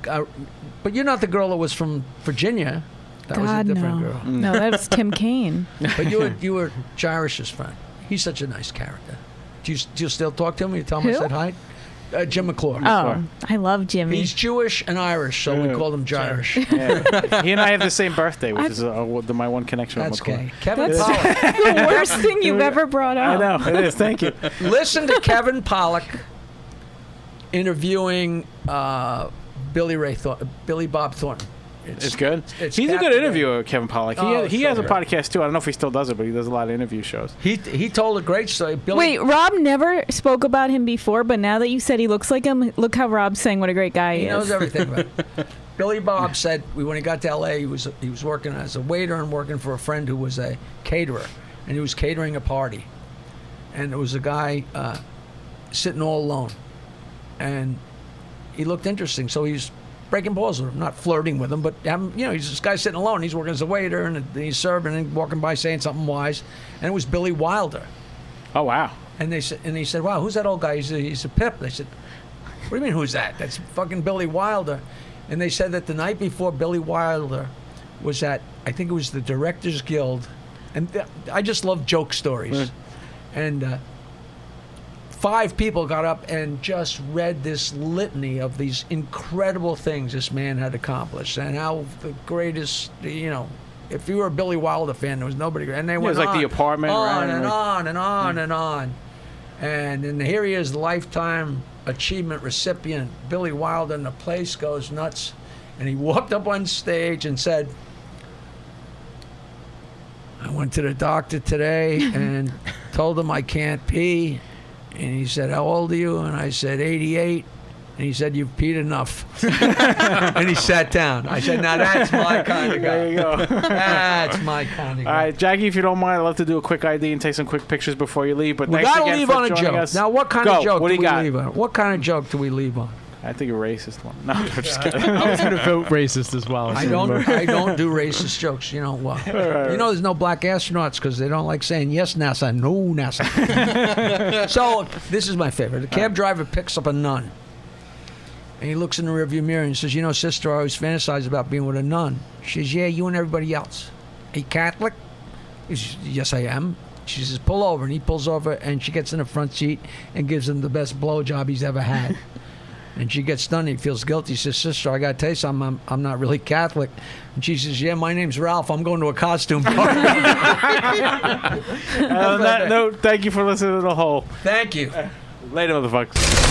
But you're not the girl that was from Virginia. That was a God, different no. girl. No, that was Tim Kaine. But you were Jairus' friend. He's such a nice character. Do you still talk to him? You tell him I Who? said hi? Jim McClure. Oh, I love Jimmy. He's Jewish and Irish, so we called him Jirish. Yeah. He and I have the same birthday, which is my one connection That's with McClure. gay. Kevin That's Pollak. the worst thing you've ever brought I up. know, it is. Thank you. Listen to Kevin Pollak interviewing Billy Bob Thornton. It's good. it's He's a good captivating. interviewer, Kevin Pollak. Oh, He so has a good. podcast too. I don't know if he still does it, but he does a lot of interview shows. He told a great story. Billy, Wait, Rob never spoke about him before, but now that you said he looks like him, look how Rob's saying what a great guy he he is. knows everything about it. Billy Bob said when he got to L.A., he was working as a waiter and working for a friend who was a caterer, and he was catering a party, and there was a guy sitting all alone, and he looked interesting, so he's breaking balls with him, not flirting with him, but he's this guy sitting alone. He's working as a waiter, and he's serving and walking by saying something wise, and it was Billy Wilder. Oh wow. And he said, "Wow, who's that old guy? He's a pip." They said, "What do you mean, who's that? That's fucking Billy Wilder." And they said that the night before Billy Wilder was at, I think it was the Directors Guild, and I just love joke stories. Right. And 5 people got up and just read this litany of these incredible things this man had accomplished, and how the greatest, if you were a Billy Wilder fan, there was nobody. And they It went was like on, The Apartment, on right? and Like- on and on and on. And then here he is, lifetime achievement recipient, Billy Wilder, and the place goes nuts. And he walked up on stage and said, "I went to the doctor today and told him I can't pee." And he said, "How old are you?" And I said, 88. And he said, "You've peed enough." And he sat down. I said, "Now that's my kind of guy. There you go. That's my kind of guy." All right, Jackie, if you don't mind, I'd love to do a quick ID and take some quick pictures before you leave. But We thanks gotta again leave for on a joining joke. us. Now, what kind Go. of joke What do do we you got? leave on? What kind of joke do we leave on? I think a racist one. No, I'm just kidding. I was going to vote racist as well. I don't do racist jokes. You know what? There's no black astronauts because they don't like saying yes, NASA, no, NASA. So this is my favorite. The cab driver picks up a nun, and he looks in the rearview mirror and says, "Sister, I always fantasize about being with a nun." She says, "Yeah, you and everybody else. Are you Catholic?" He says, "Yes, I am." She says, "Pull over," and he pulls over, and she gets in the front seat and gives him the best blowjob he's ever had. And she gets stunned. He feels guilty. He says, "Sister, I got to tell you something. I'm not really Catholic." And she says, "Yeah, my name's Ralph. I'm going to a costume party." On that note, thank you for listening to The Whole. Thank you. Later, motherfuckers.